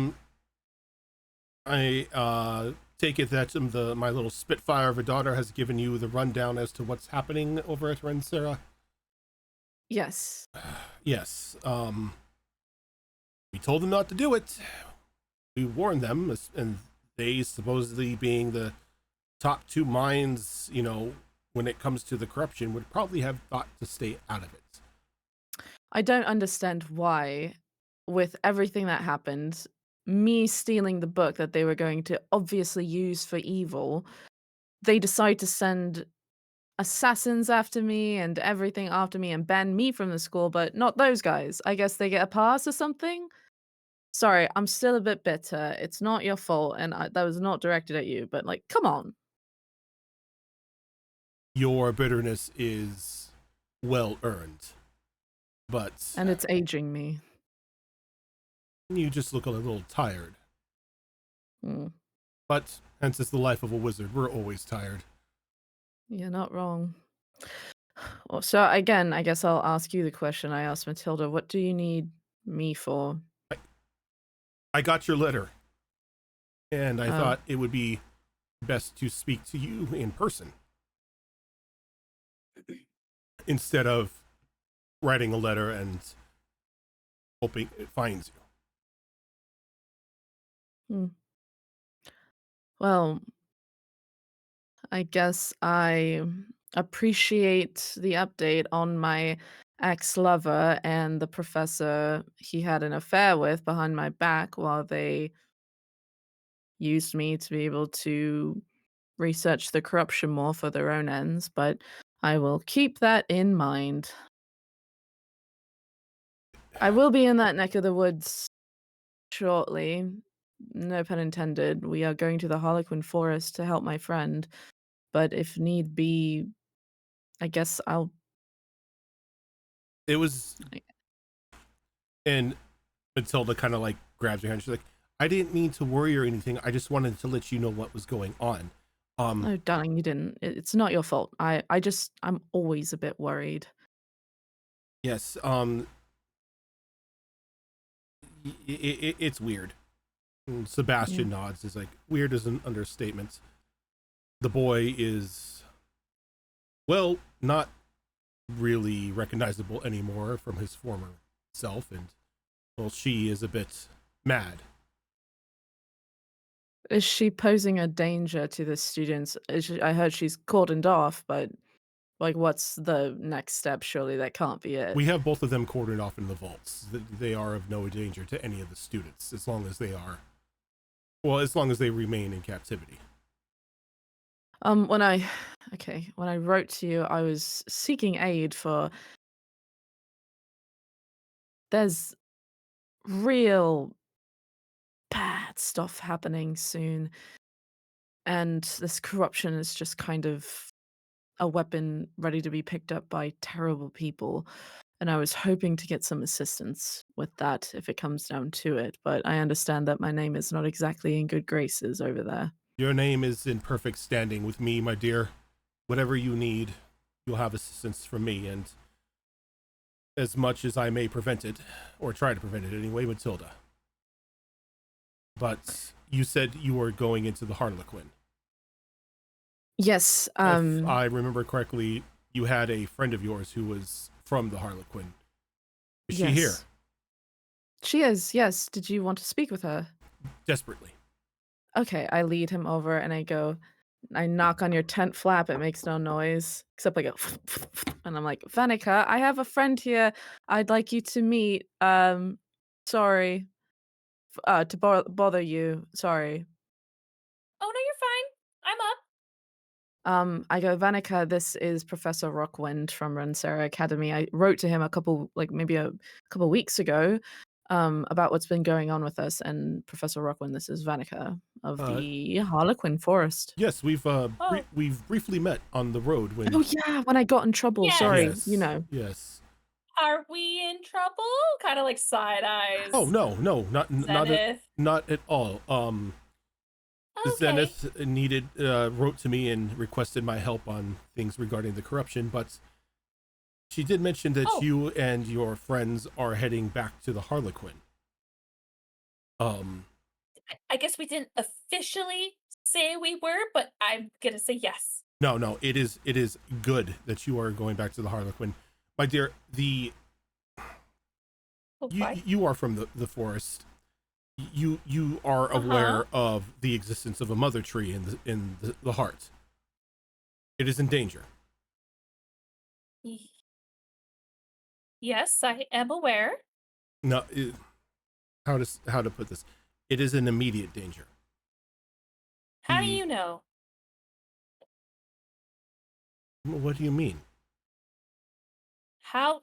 take it that my little Spitfire of a daughter has given you the rundown as to what's happening over at Rensera. Yes. Yes. We told them not to do it. We warned them, and they supposedly being the top two minds, you know, when it comes to the corruption, would probably have thought to stay out of it. I don't understand why, with everything that happened, me stealing the book that they were going to obviously use for evil, they decide to send assassins after me and everything after me and ban me from the school, but not those guys. I guess they get a pass or something? Sorry, I'm still a bit bitter. It's not your fault, and that was not directed at you, but, like, come on. Your bitterness is well earned, but And it's aging me. you just look a little tired. Mm, But hence it's the life of a wizard. We're always tired. you're not wrong. Well, so again, I guess I'll ask you the question I asked Matilda. What do you need me for? I got your letter, and I Oh. thought it would be best to speak to you in person instead of writing a letter and hoping it finds you. Hmm. Well, I guess I appreciate the update on my ex-lover and the professor he had an affair with behind my back while they used me to be able to research the corruption more for their own ends, but I will keep that in mind. I will be in that neck of the woods shortly. No pun intended. We are going to the Harlequin Forest to help my friend, but if need be, I guess I'll. It was, and Matilda kind of like grabs your hand. She's like, I didn't mean to worry or anything. I just wanted to let you know what was going on. Oh, darling, you didn't. It's not your fault. I'm always a bit worried. Yes. It's weird. And Sebastian nods. Is like, weird is an understatement. The boy is, well, not really recognizable anymore from his former self, and well, she is a bit mad. Is she posing a danger to the students? I heard she's cordoned off, but like, what's the next step? Surely that can't be it. We have both of them cordoned off in the vaults. They are of no danger to any of the students, as long as they are, well, as long as they remain in captivity. When I wrote to you, I was seeking aid for. There's real bad stuff happening soon, and this corruption is just kind of a weapon ready to be picked up by terrible people. And I was hoping to get some assistance with that if it comes down to it, but I understand that my name is not exactly in good graces over there. Your name is in perfect standing with me, my dear. Whatever you need, you'll have assistance from me, and as much as I may prevent it, or try to prevent it anyway, Matilda. But you said you were going into the Harlequin. Yes, If I remember correctly, you had a friend of yours who was from the Harlequin. Is she here? She is, yes. Did you want to speak with her? Desperately. Okay, I lead him over and I knock on your tent flap. It makes no noise except like a and I'm like, Vanica, I have a friend here I'd like you to meet. Sorry, to bother you. Sorry. Oh no, you're fine. I'm up. I go, Vanica, this is Professor Rockwind from Rensera Academy. I wrote to him maybe a couple weeks ago, about what's been going on with us. And Professor Rockwind, this is Vanica of Uh, the Harlequin Forest. yes, Oh, we've briefly met on the road when. Oh yeah, when I got in trouble. yes. Sorry, Yes, yes. Are we in trouble? Kind of like side Oh eyes. no, Zenith. not at all. Okay. Zenith wrote to me and requested my help on things regarding the corruption, but she did mention that Oh, you and your friends are heading back to the Harlequin. I guess we didn't officially say we were, but I'm gonna say yes. No, it is good that you are going back to the Harlequin, my dear. Okay. You are from the forest. You are Uh huh. aware of the existence of a mother tree in the heart. It is in danger. Yes, I am aware. No, how to put this? It is an immediate danger. How do The you know? What do you mean? How?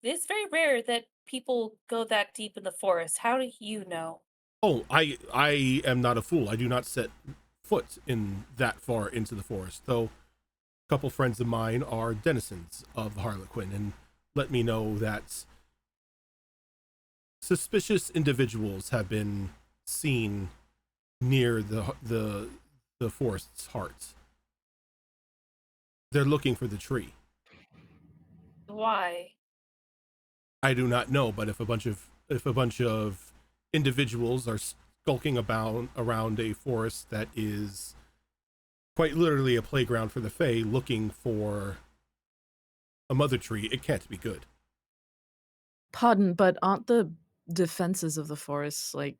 It's very rare that people go that deep in the forest. How do you know? Oh, I am not a fool. I do not set foot in that far into the forest, though. A couple friends of mine are denizens of the Harlequin and let me know that suspicious individuals have been seen near the forest's heart. They're looking for the tree. Why? I do not know, but if a bunch of individuals are skulking about around a forest that is quite literally a playground for the Fae, looking for a mother tree, it can't be good. Pardon, but aren't the defenses of the forest like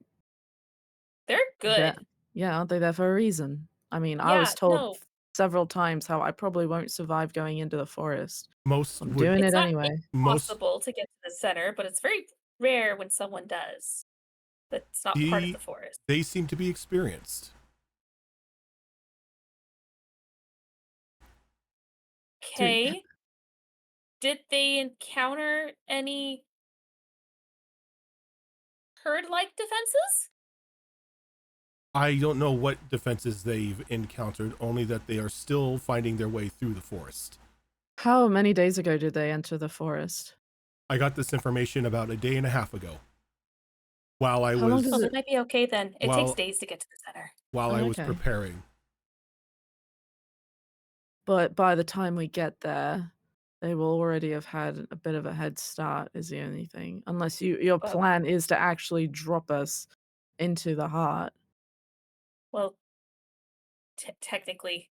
They're that? good. Yeah, aren't they there for a reason? I mean, I was Yeah, told no, several times how I probably won't survive going into the forest. So Most I'm would doing it's it not anyway. most impossible to get to the center, but it's very rare when someone does. That's not part of the he forest. they seem to be experienced. Dude, Okay. Did they encounter any herd-like defenses? I don't know what defenses they've encountered, only that they are still finding their way through the forest. how many days ago did they enter the forest? I got this information about a day and a half ago. While I How long Oh, does was they it might be okay then. It takes while days to get to the center. while Oh, I was okay. preparing. But by the time we get there, they will already have had a bit of a head start is the only thing. Unless your Well, plan is to actually drop us into the heart. well, technically,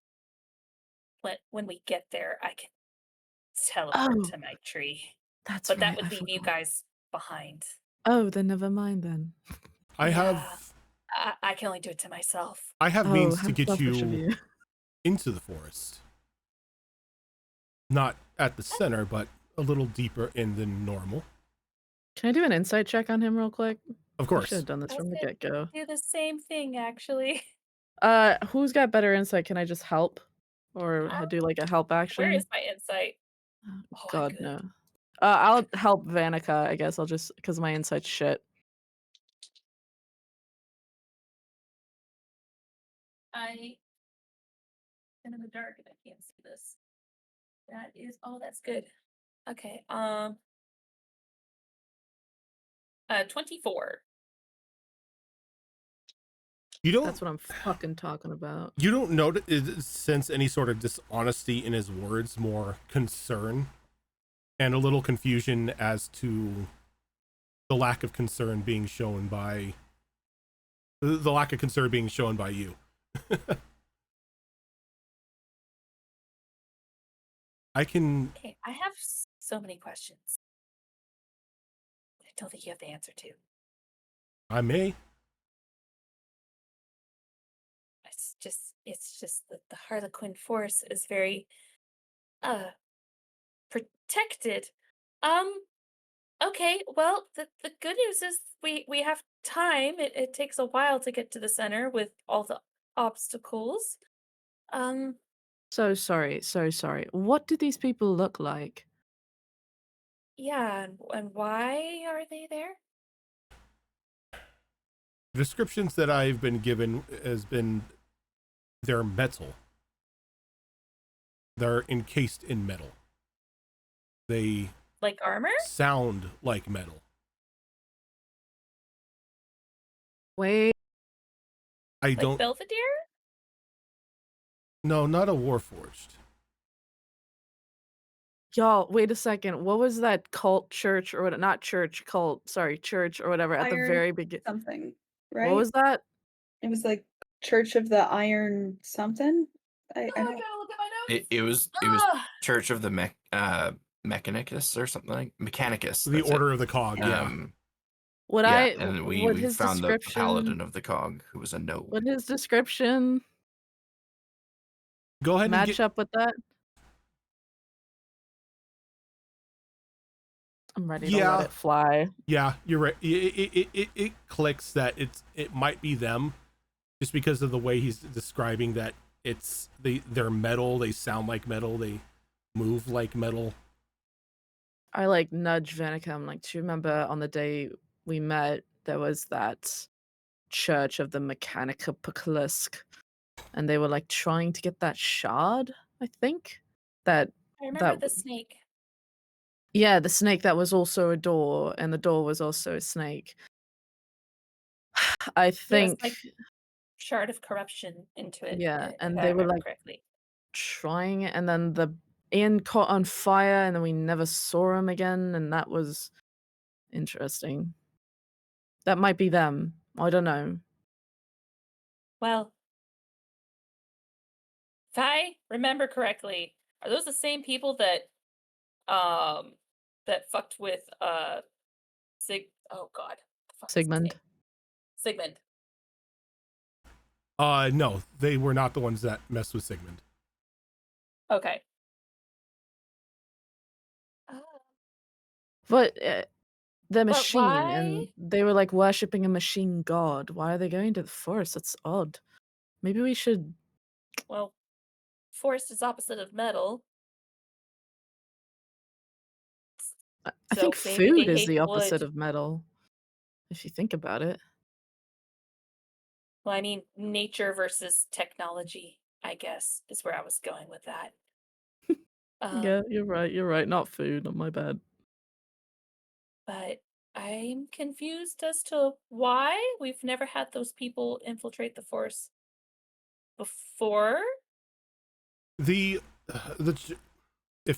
when we get there, I can teleport Oh, to my tree, that's but that right, would I leave you forgot. guys behind. Oh, then never mind then. I Yeah, have I can only do it to myself. I have Oh, means to how get selfish of you you. into the forest. Not at the center, but a little deeper in than normal. Can I do an insight check on him real quick? Of I should course. have done this I was from the gonna get-go. do the same thing, actually. Who's got better insight? Can I just help? Or Um, do like a help where is action? my insight? Oh, Oh, I'm God, good. no. I'll help Vanica, I guess. I'll just because my insight's shit. I am in the dark and I can't see this. That is, oh, that's good. Okay. 24. You don't That's what I'm fucking talking about. you don't sense any sort of dishonesty in his words, more concern and a little confusion as to the lack of concern being shown by you. I can Okay, I have so many questions. don't think you have the answer to. I may. It's just that the Harlequin force is very protected. Um, okay, well, the good news is we have time. It takes a while to get to the center with all the obstacles. Um, So sorry, so sorry. What do these people look like? yeah, and why are they there? The descriptions that I've been given has been they're metal. They're encased in metal. They Like armor? sound like metal. Wait, I Like don't. Belvedere? No, not a Warforged. y'all, wait a second. What was that cult church or what? Not church, cult. Sorry, church or whatever at the Iron very beginning. something, What right? was that? It was like Church of the Iron something. Oh, I I don't. gotta look at my notes. It was Ah! Church of the Mechanicus or something like Mechanicus. The That's it. Order of the Cog. Yeah. What Yeah, I and we what his found the description? paladin of the cog who was a gnome. What his description Go ahead and match get. up with that? I'm ready to let Yeah. it fly. Yeah, you're right. It clicks that it might be them, just because of the way he's describing that they're metal. They sound like metal. They move like metal. I like nudge Vanica. I'm like, do you remember on the day we met, there was that church of the apocalyptic, and they were like trying to get that shard, I think. I remember That the snake. yeah, the snake that was also a door, and the door was also a snake. I Yes, think like shard of corruption into it. yeah, If and I they were remember like correctly. trying it, and then the inn caught on fire, and then we never saw him again, and that was interesting. That might be them. I don't know. Well, if I remember correctly, are those the same people that fucked with oh god. The fuck is his Sigmund. name? Sigmund. No, they were not the ones that messed with Sigmund. Okay. But the But machine, why? and they were like worshipping a machine god. Why are they going to the forest? That's odd. Maybe we should. Well, forest is opposite of metal. I think So maybe they food is hate the opposite wood. of metal, if you think about it. Well, I mean, nature versus technology, I guess, is where I was going with that. Yeah, you're right. You're right. Not food. Not my bad. But I'm confused as to why we've never had those people infiltrate the force before. If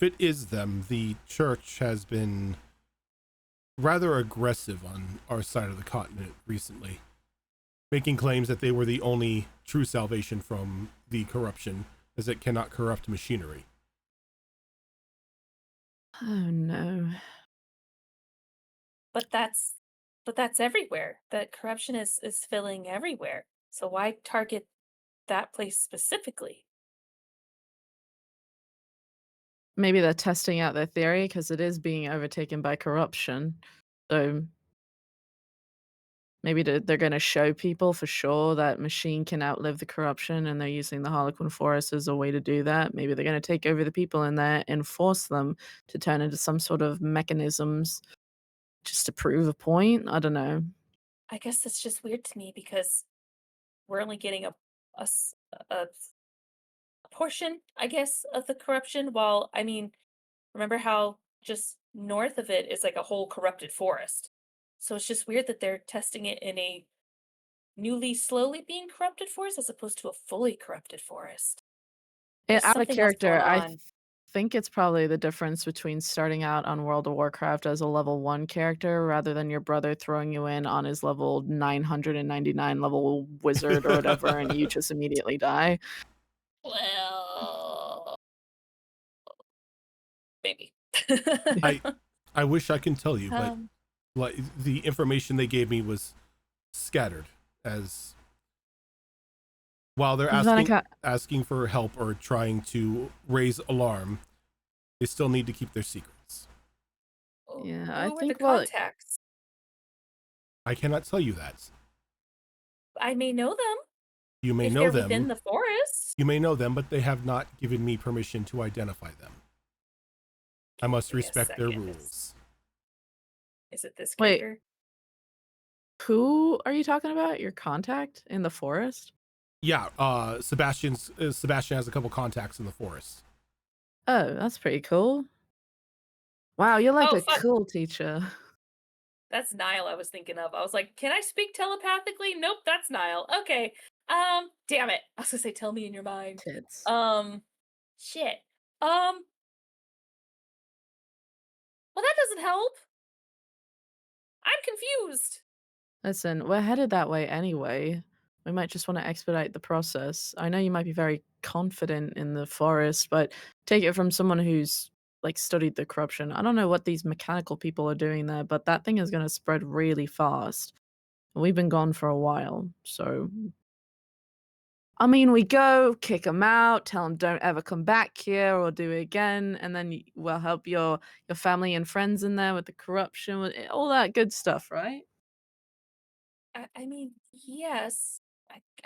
it is them, the church has been rather aggressive on our side of the continent recently, making claims that they were the only true salvation from the corruption, as it cannot corrupt machinery. Oh no. But that's everywhere. That corruption is filling everywhere. So why target that place specifically? Maybe they're testing out their theory because it is being overtaken by corruption. So maybe they're going to show people for sure that machine can outlive the corruption, and they're using the Harlequin Forest as a way to do that. Maybe they're going to take over the people in there and force them to turn into some sort of mechanisms just to prove a point. I don't know. I guess that's just weird to me because we're only getting a portion, I guess, of the corruption. While, I mean, remember how just north of it is like a whole corrupted forest. So it's just weird that they're testing it in a newly, slowly being corrupted forest as opposed to a fully corrupted forest. And There's out of something else character, going I on. think it's probably the difference between starting out on World of Warcraft as a level 1 character rather than your brother throwing you in on his level 999 level wizard or whatever, and you just immediately die. Well, maybe. I wish I can tell you, but like the information they gave me was scattered, as while they're asking for help or trying to raise alarm, they still need to keep their secrets. Yeah, Who I were the think, well, contacts? I cannot tell you that. I may know them You may if know they're them. within the forest. You may know them, but they have not given me permission to identify them. I must Give me a respect their second. rules. Is it this Wait. character? who are you talking about? Your contact in the forest? Yeah, Sebastian has a couple contacts in the forest. Oh, that's pretty cool. Wow, you're like Oh, a fuck. cool teacher. That's Niall I was thinking of. I was like, can I speak telepathically? Nope, that's Niall. Okay. Damn it. I was gonna say tell me in your mind. Tits. Shit. Well, that doesn't help. I'm confused. Listen, we're headed that way anyway. We might just want to expedite the process. I know you might be very confident in the forest, but take it from someone who's like studied the corruption. I don't know what these mechanical people are doing there, but that thing is going to spread really fast. We've been gone for a while, so I mean, we go, kick them out, tell them don't ever come back here or do it again, and then we'll help your family and friends in there with the corruption, with all that good stuff, right? I mean, yes.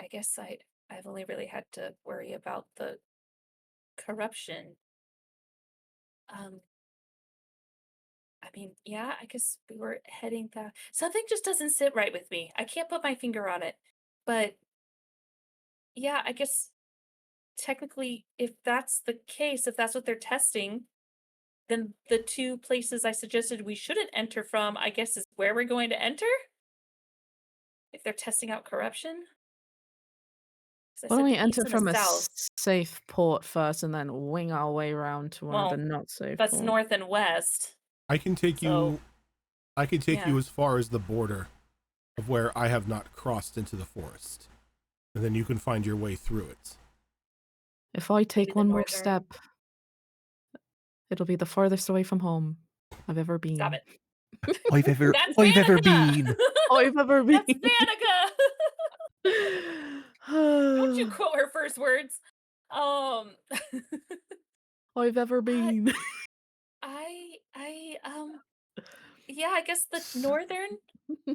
I guess I've only really had to worry about the corruption. I mean, yeah, I guess we were heading that. Something just doesn't sit right with me. I can't put my finger on it. But yeah, I guess technically, if that's the case, if that's what they're testing, then the two places I suggested we shouldn't enter from, I guess, is where we're going to enter? If they're testing out corruption? 'Cause I Why don't said we the east enter and the from a south. safe port first and then wing our way around to one of the Well, not safe that's ports? north and west. I can take So, you yeah. as far as the border of where I have not crossed into the forest, and then you can find your way through it. If I Maybe take the one more northern. step, it'll be the farthest away from home I've ever been. Stop it. I've ever That's been. Vanica! I've ever been. That's Vanica! Don't you quote her first words. I've ever been. Yeah, I guess the northern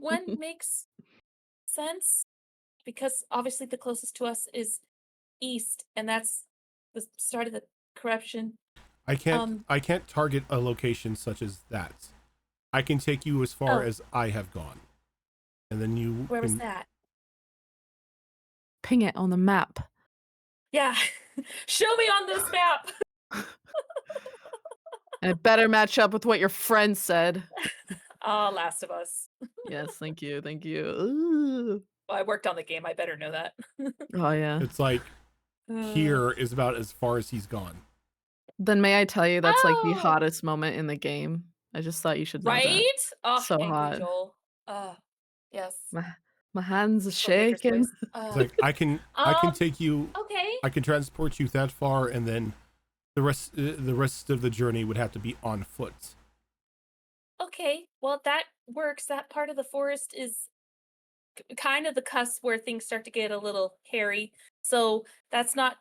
one makes sense because obviously the closest to us is east, and that's the start of the corruption. I can't target a location such as that. I can take you as far Oh. as I have gone, and then you Where was can. that? Ping it on the map. Yeah, show me on this map. And it better match up with what your friend said. Oh, Last of Us. Yes, thank you, thank you. Ooh. Well, I worked on the game. I better know that. Oh yeah. It's like here is about as far as he's gone. Then may I tell you that's like the Oh! hottest moment in the game. I just thought you should know that. Right? Oh, So angry hot. Joel. Yes. My hands are So Baker's shaking. voice. It's like I can take you. Okay. I can transport you that far, and then the rest of the journey would have to be on foot. Okay. Well, that works. That part of the forest is kind of the cusp where things start to get a little hairy. So that's not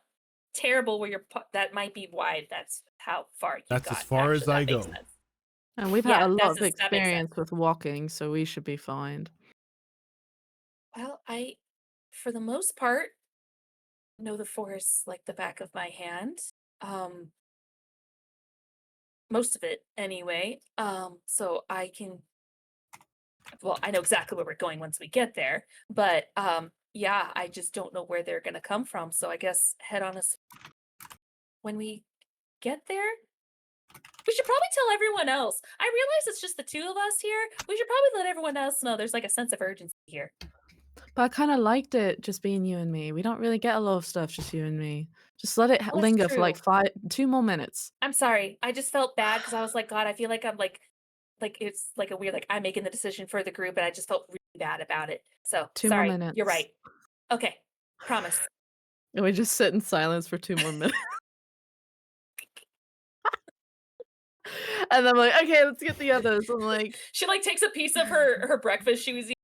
terrible where that might be why that's how far you That's got. as far as Actually, I that makes go. sense. And we've Yeah, had a lot of that makes sense. experience with walking, so we should be fine. Well, for the most part, know the forest like the back of my hand. Most of it anyway. So I can, well, I know exactly where we're going once we get there, but yeah, I just don't know where they're gonna come from. So I guess head on us when we get there. We should probably tell everyone else. I realize it's just the two of us here. We should probably let everyone else know there's like a sense of urgency here. But I kind of liked it just being you and me. We don't really get a lot of stuff, just you and me. Just let it Well, that's linger for like true. 2 more minutes. I'm sorry. I just felt bad because I was like, God, I feel like I'm like it's like a weird, like I'm making the decision for the group, and I just felt really bad about it. So 2 more sorry. minutes. You're right. Okay. Promise. And we just sit in silence for 2 more minutes. And I'm like, okay, let's get the others. I'm like, She like takes a piece of her breakfast. She was eating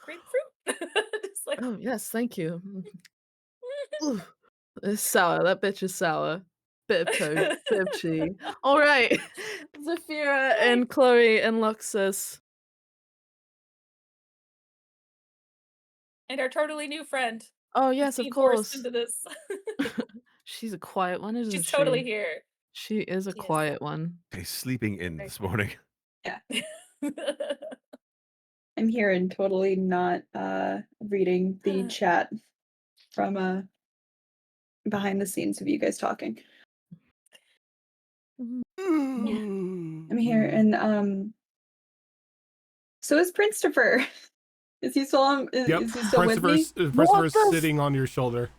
grapefruit. Just like oh yes, thank you. Ooh, it's sour. That bitch is sour. Bit of toast, bit of cheese. All right, Zafira and Chloe and Luxus. and our totally new friend Oh is yes, of being forced course. into this. She's a quiet one, isn't She's she? totally here. She is a She is. quiet one. He's sleeping in Very this morning. Yeah. I'm here and totally not reading the chat from behind the scenes of you guys talking. I'm here and so is Christopher. Is he still on Yep. is he still with me? Christopher's the f- sitting on your shoulder.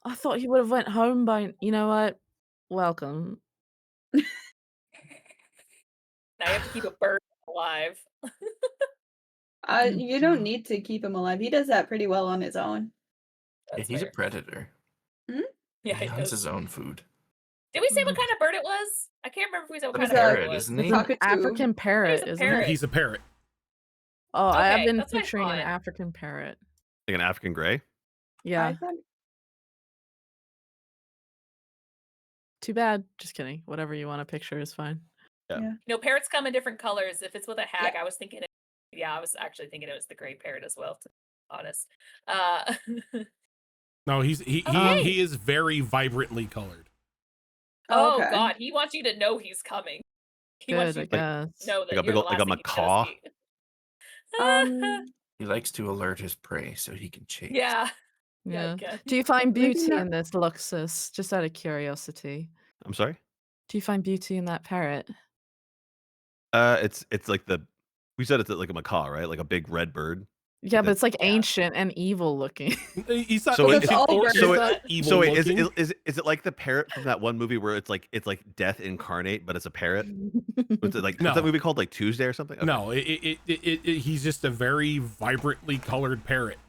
I thought he would have went home by. You know what? Welcome. Now you have to keep a bird alive. You don't need to keep him alive. He does that pretty well on his own. Yeah, That's he's a fair. predator. Yeah, He he hunts does. his own food. Did we say what kind of bird it was? I can't remember if we said what But kind a of bird parrot, it was. isn't The he? It's an cockatoo. African parrot, a isn't parrot. it? He's a parrot. Oh, I have Okay, been that's what I picturing an thought. African parrot. Like an African gray. Yeah. I thought Too bad. Just kidding. Whatever you want to picture is fine. Yeah. Yeah. You know, parrots come in different colors. If it's with a hag, Yeah. I was thinking I was actually thinking it was the gray parrot as well, to be honest. Uh No, he Okay. is very vibrantly colored. oh okay. god, he wants you to know he's coming. He wants Good, I you to guess. know Like that a you're big the ol- like last a thing he should macaw. see. Um, He likes to alert his prey so he can chase. Yeah. Yeah. good. Do you find Maybe beauty not. in this, Luxus? Just out of curiosity. I'm sorry. Do you find beauty in that parrot? It's like we said it's like a macaw, right? Like a big red bird. Yeah, but that- it's like Yeah. ancient and evil looking. He's not So Well, that's ancient all or birds, he's so not but- evil So wait, looking. is it like the parrot from that one movie where it's like death incarnate, but it's a parrot? What's it like? No. What's that movie called? Like Tuesday or something? Okay. No, he's just a very vibrantly colored parrot.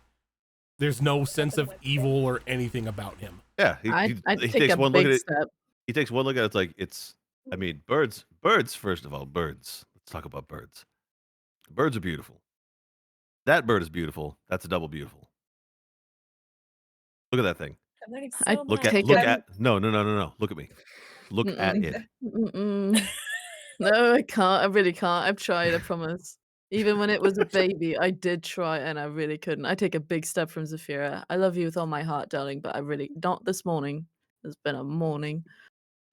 There's no sense of evil or anything about him. Yeah, I'd he take takes a one look big at it. step. He takes one look at it. It's like I mean, birds. First of all, birds. Let's talk about birds. Birds are beautiful. That bird is beautiful. That's a double beautiful. Look at that thing. I'm learning so I Look much. take look it- at no. Look at me. Look at Mm-mm. it. Mm-mm. No, I can't. I really can't. I've tried, I promise. Even when it was a baby, I did try and I really couldn't. I take a big step from Zafira. I love you with all my heart, darling, but I really not this morning. It's been a morning.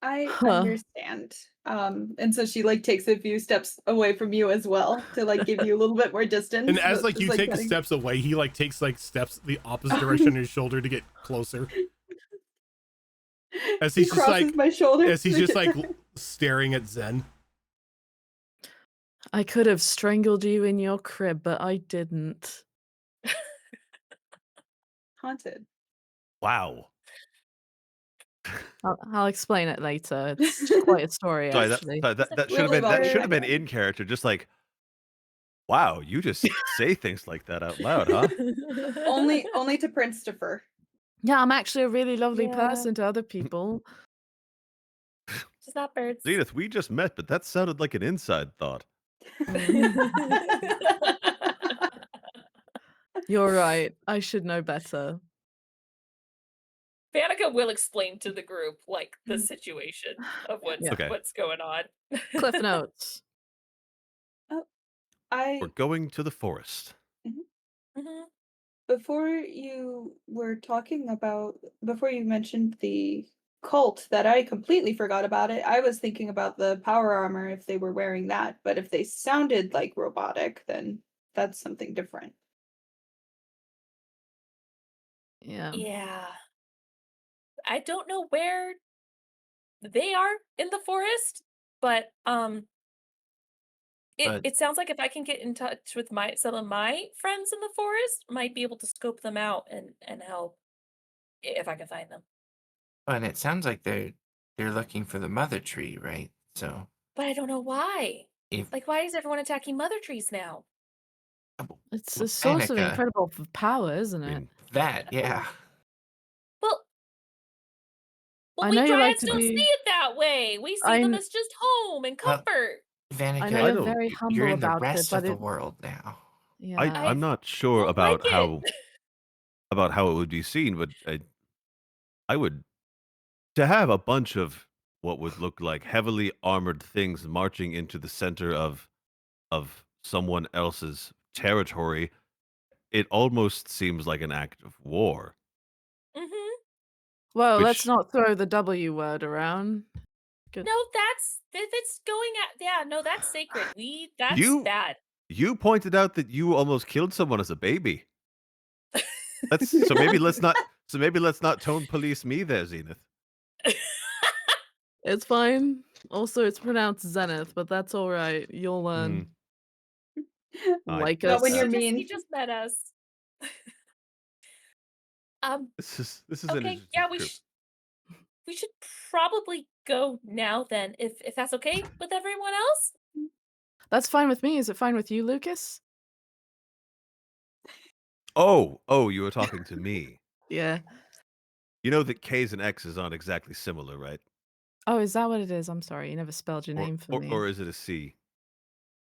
I Huh. understand. And so she like takes a few steps away from you as well to like give you a little bit more distance. And as but like just, you take cutting- steps away, he like takes like steps the opposite direction on your shoulder to get closer. As he he's just crosses like my shoulder. as he's just like staring at Zen. I could have strangled you in your crib, but I didn't. haunted. Wow. I'll explain it later. It's quite a story, Sorry, actually. that should have Really been that well should have been done. in character. Just like, wow, you just say things like that out loud, huh? only to Christopher. Yeah, I'm actually a really lovely Yeah. person to other people. Just not birds. Zenith, we just met, but that sounded like an inside thought. You're right. I should know better. Vanica will explain to the group like the situation of what's Yeah. Okay. what's going on. Cliff notes. We're going to the forest. Mhm. Before you mentioned the cult that I completely forgot about it, I was thinking about the power armor if they were wearing that, but if they sounded like robotic, then that's something different. Yeah. Yeah. I don't know where they are in the forest, but But- it sounds like if I can get in touch with some of my friends in the forest, might be able to scope them out and help if I can find them. And it sounds like they're looking for the mother tree, right? So But I don't know why. if Like, why is everyone attacking mother trees now? It's Well, a source of Danica- incredible power, isn't I it? mean, that, yeah. Well, But I we know you like Dryads to don't see be. it that way. We see them I'm. as just home and Uh, comfort. I know Vanica, I you're don't. very you're humble in the about it, rest but of the it. world now. Yeah. I'm I not sure don't like it. about how it would be seen, but I would to have a bunch of what would look like heavily armored things marching into the center of someone else's territory. It almost seems like an act of war, Hmm. Well, let's which not throw the W word around. Good. No, that's going at yeah. No, that's sacred. That's you bad. you pointed out that you almost killed someone as a baby. So maybe let's not tone police me there, Zenith. It's fine. Also, it's pronounced Zenith, but that's all right. You'll learn. I Like Not doubt when us. you're that. He mean. just met us. Um. This is an Okay. interesting Yeah. group. We should probably go now then, if that's okay with everyone else. That's fine with me. Is it fine with you, Lucas? Oh, you were talking to me. Yeah. You know that K's and X's aren't exactly similar, right? Oh, is that what it is? I'm sorry. You never spelled your Or name for or, me. or is it a C?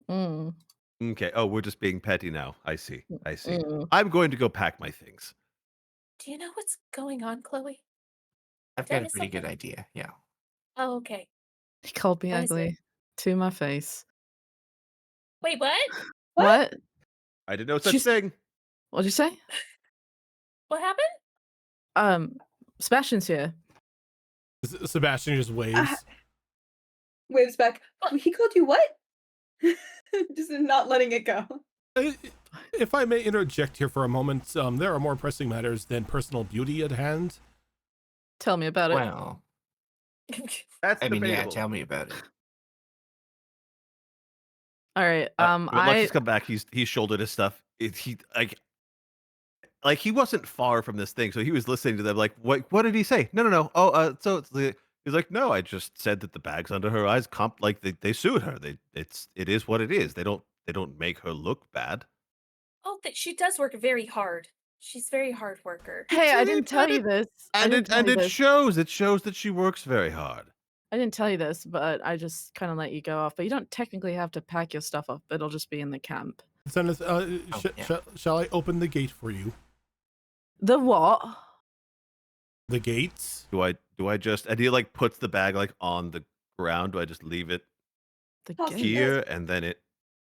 Mm, Okay. Oh, we're just being petty now. I see. I see. mm. I'm going to go pack my things. Do you know what's going on, Chloe? I've Did I got a miss pretty good something? idea. Yeah. Oh, okay. He called me What is it? ugly to my face. Wait, what? What? I did no such She's- thing. What'd you say? What happened? Sebastian's here. Sebastian just waves. Waves back. What? He called you what? Just not letting it go. If I may interject here for a moment, there are more pressing matters than personal beauty at hand. Tell me about it. Well, That's I mean, yeah, debatable. tell me about it. All right. But let's just come back. He's shouldered his stuff. He like he wasn't far from this thing, so he was listening to them. Like, what did he say? No. Oh, so it's he's like, no, I just said that the bags under her eyes like they sued her. It is what it is. They don't make her look bad. Oh, she does work very hard. She's a very hard worker. Hey, I didn't tell you this. And it shows. It shows that she works very hard. I didn't tell you this, but I just kind of let you go off. But you don't technically have to pack your stuff up. It'll just be in the camp. Zenith, Yeah. shall I open the gate for you? The what? The gates? Do I just and he like puts the bag like on the ground? Do I just leave it The Toss it gate? here and then it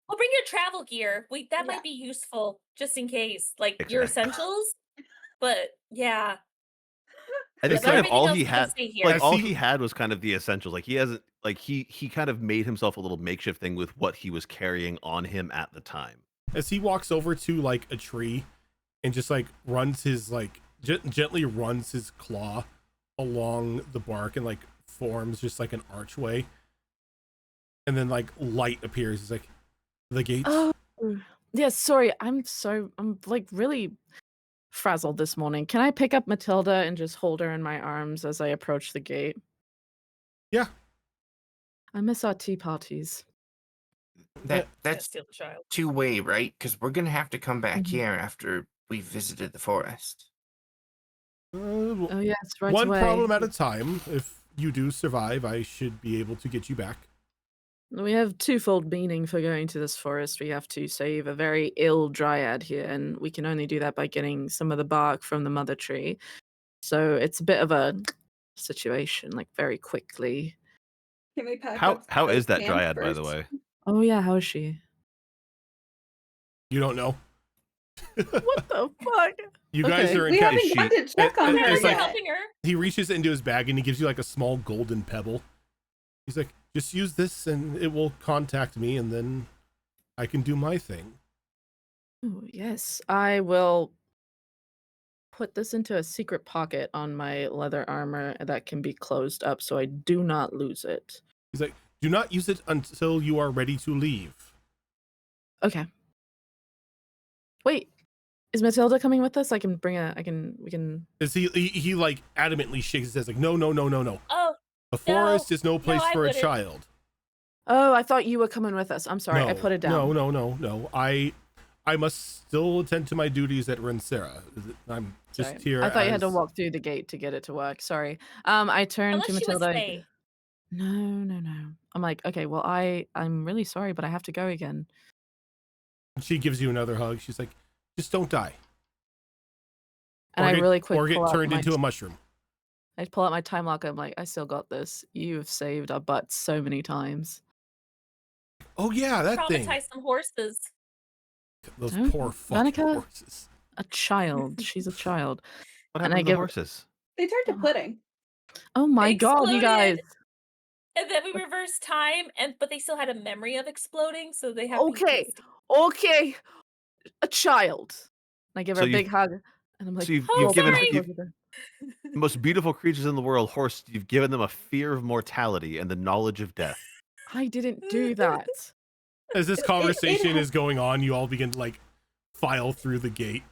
Well, bring your travel gear. That Yeah. might be useful just in case, like your Exactly. essentials. But yeah, I think But kind of everything all else he can had stay here. like As all he- he had was kind of the essentials. Like he hasn't like he kind of made himself a little makeshift thing with what he was carrying on him at the time. As he walks over to like a tree and just like runs his like gently runs his claw along the bark and like forms just like an archway, and then like light appears. He's like, the gates. Oh, yeah. Sorry, I'm like really frazzled this morning. Can I pick up Matilda and just hold her in my arms as I approach the gate? Yeah. I miss our tea parties. That's Steal the child. two-way, right? Because we're gonna have to come back Mhm. here after we visited the forest. Oh yes, right One away. problem at a time. If you do survive, I should be able to get you back. We have twofold meaning for going to this forest. We have to save a very ill dryad here, and we can only do that by getting some of the bark from the mother tree. So it's a bit of a situation, like very quickly. Can we pack How up how the is that camp dryad, by the first? way? Oh yeah, how is she? You don't know. What the fuck? You guys Okay. are in We camp. haven't gone to check on it- her it's We're like- yet. helping her. He reaches into his bag and he gives you like a small golden pebble. He's like, just use this and it will contact me and then I can do my thing. Oh yes, I will put this into a secret pocket on my leather armor that can be closed up so I do not lose it. He's like, do not use it until you are ready to leave. Okay. Wait, is Matilda coming with us? We can. As he like adamantly shakes his head like, no. Oh, The forest is no place I for a wouldn't. child. Oh, I thought you were coming with us. I'm sorry, I No, put it down. No. I I must still attend to my duties at Rensera. I'm just Sorry. here I thought you had to as- walk through the gate to get it to work. Sorry. I turned to Unless she was Matilda. Faye. No. I'm like, okay, well, I'm really sorry, but I have to go again. She gives you another hug. She's like, just don't die. And or I get, really quick or get pull out turned my into a mushroom. I pull out my time locker. I'm like, I still got this. You've saved our butts so many times. Oh yeah, that thing. Traumatize some horses. Those Don't- poor fucking Veronica? horses. A child. She's a child. What And happened I to the give- horses? They turned to pudding. Oh my They god, you guys. exploded. And then we reversed time, but they still had a memory of exploding, so they have Okay. PTSD. Okay. A child. And I give her So a big hug. And I'm like, So you've Oh, given sorry. the most beautiful creatures in the world, horse. You've given them a fear of mortality and the knowledge of death. I didn't do that. As this conversation is going on, you all begin to like file through the gate.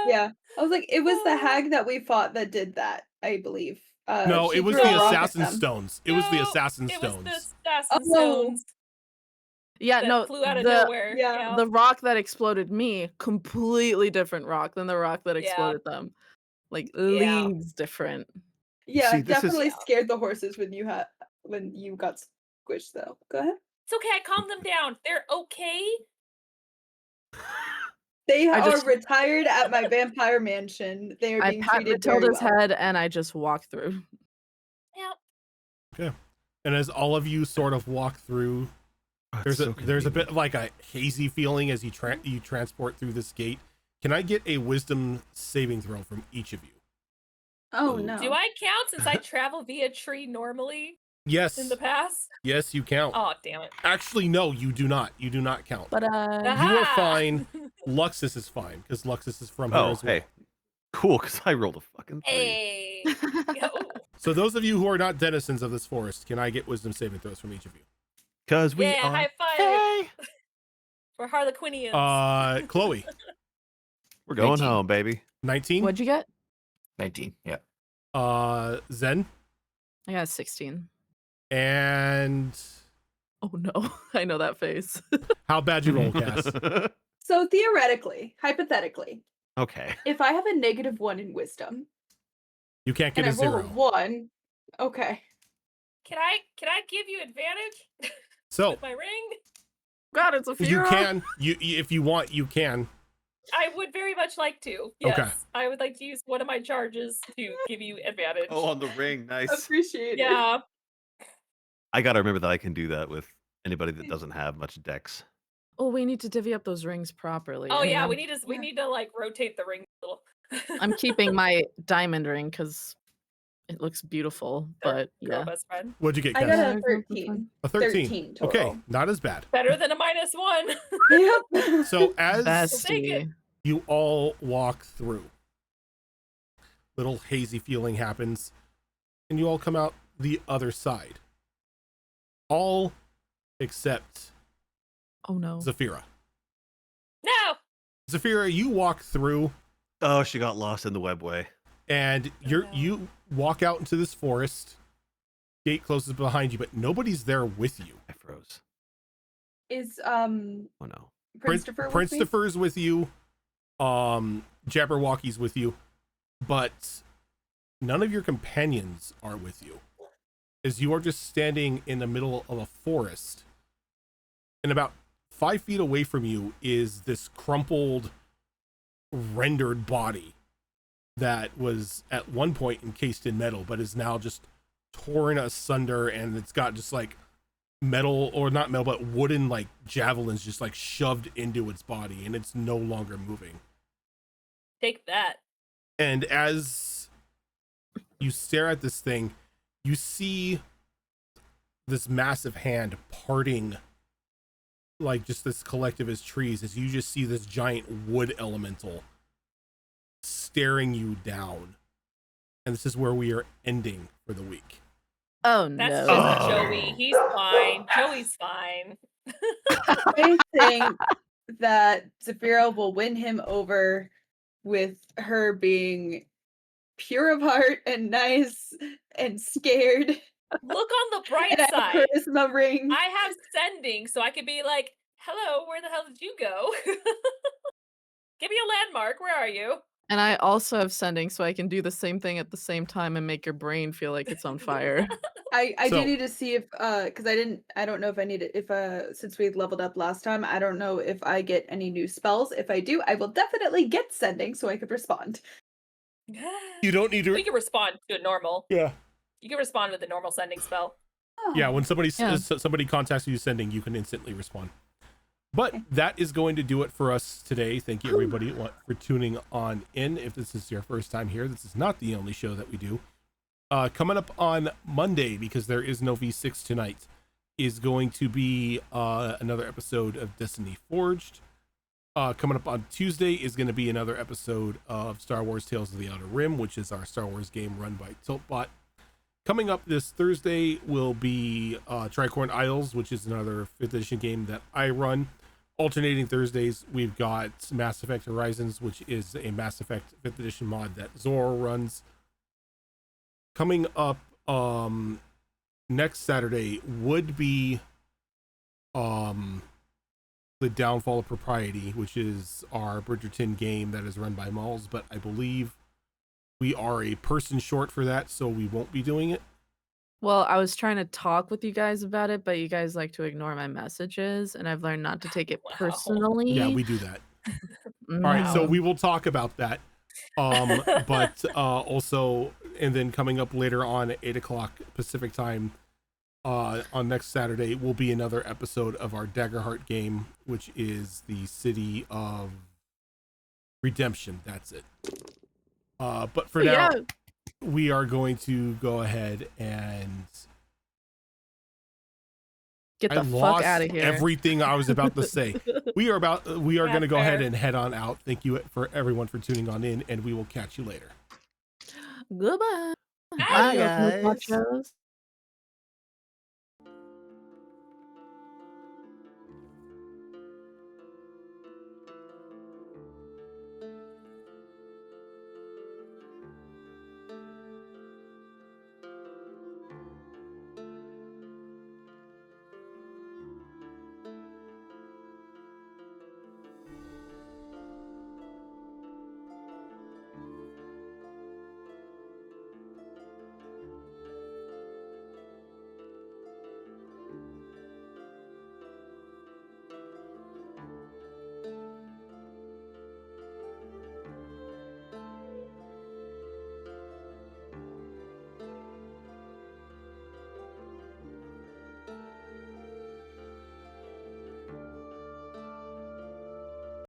Yeah. I was like, it was the hag that we fought that did that, I believe. No, she it was threw the a rock at assassin them. stones. It was the No, assassin It was stones. the assassin Oh. stones Yeah, that no. flew out of the, nowhere. yeah. you know? The rock that exploded me, completely different rock than the rock that Yeah. exploded them. Like Yeah. leagues different. Yeah, See, this is- definitely scared the horses when you got squished though. Go ahead. It's okay. I calmed them down. They're okay. They I are just- retired at my vampire mansion. They are I being pat treated very Matilda's well. head and I just walk through. Yeah. And as all of you sort of walk through, Oh, there's it's a so there's a bit convenient. of like a hazy feeling as you transport through this gate. Can I get a wisdom saving throw from each of you? Oh Ooh. no. Do I count since I travel via tree normally Yes. in the past? Yes, you count. Oh, damn it. Actually, no, you do not. You do not count. But You are Aha! fine. Luxus is fine because Luxus is from her Oh, as well. hey, cool. Because I rolled a fucking 3. Hey. Yo. So those of you who are not denizens of this forest, can I get wisdom saving throws from each of you? Because we Yeah, are. high five. Hey, For Harlequinians. Chloe, we're going 19. home, baby. 19. What'd you get? 19. Yeah. Zen I got 16. and Oh no, I know that face. how bad you roll, Cass? So theoretically, hypothetically, Okay. if I have a -1 in wisdom You can't get and a I roll a 0. 1, okay. Can I give you advantage So with my ring? God, it's a you Fira. can. You if you want, you can. I would very much like to. Yes. Okay. I would like to use one of my charges to give you advantage. Oh, on the ring. Nice. Appreciate it. Yeah. I got to remember that I can do that with anybody that doesn't have much dex. Oh, we need to divvy up those rings properly. Oh I mean, yeah, I'm, we need to like rotate the ring a little. I'm keeping my diamond ring because it looks beautiful. But Girl yeah, best friend. What'd you get, I Cass? got Yeah, a it's also 13. A 13. 13 total. Okay, not as bad. Better than a -1. Yep. So as take it. bestie. you all walk through, little hazy feeling happens, and you all come out the other side. All except Oh no. Zafira. No. Zafira, you walk through Oh, she got lost in the webway. and no. you walk out into this forest. Gate closes behind you, but nobody's there with you. I froze. Is Oh no. Christopher with me? Christopher's with you. Jabberwocky's with you, but none of your companions are with you, as you are just standing in the middle of a forest, and about 5 feet away from you is this crumpled, rendered body that was at one point encased in metal, but is now just torn asunder, and it's got just like metal, or not metal, but wooden like javelins just like shoved into its body, and it's no longer moving. Take that. And as you stare at this thing, you see this massive hand parting like just this collective as trees, as you just see this giant wood elemental staring you down. And this is where we are ending for the week. Oh That's no. just Joey. He's fine. Joey's fine. I think that Zafira will win him over with her being pure of heart and nice and scared. Look on the bright And I have side. charisma ring. I have sending, so I could be like, hello, where the hell did you go? Give me a landmark. Where are you? And I also have sending, so I can do the same thing at the same time and make your brain feel like it's on fire. I do So- need to see if because I don't know if I need it if since we leveled up last time, I don't know if I get any new spells. If I do, I will definitely get sending so I could respond. You don't need to. You can respond to a normal. Yeah. You can respond with a normal sending spell. Yeah, Oh, when somebody Yeah. somebody contacts you sending, you can instantly respond. But Okay. that is going to do it for us today. Thank you everybody for tuning on in. If this is your first time here, this is not the only show that we do. Coming up on Monday, because there is no V6 tonight, is going to be another episode of Destiny Forged. Coming up on Tuesday is going to be another episode of Star Wars Tales of the Outer Rim, which is our Star Wars game run by Tiltbot. Coming up this Thursday will be Tricorn Isles, which is another 5th edition game that I run. Alternating Thursdays, we've got Mass Effect Horizons, which is a Mass Effect 5th edition mod that Zoro runs. Coming up next Saturday would be The Downfall of Propriety, which is our Bridgerton game that is run by Malls, but I believe we are a person short for that, so we won't be doing it. Well, I was trying to talk with you guys about it, but you guys like to ignore my messages, and I've learned not to take it Wow. personally. Yeah, we do that. All right, so No. we will talk about that. But also, and then coming up later on at 8 o'clock Pacific time on next Saturday will be another episode of our Daggerheart game, which is the City of Redemption. That's it. But for now, Yeah. we are going to go ahead and Get I the fuck lost out of here. everything I was about to say. We are Yeah, going to go ahead fair. and head on out. Thank you for everyone for tuning on in, and we will catch you later. Goodbye. Bye, Adios, guys. muchachos.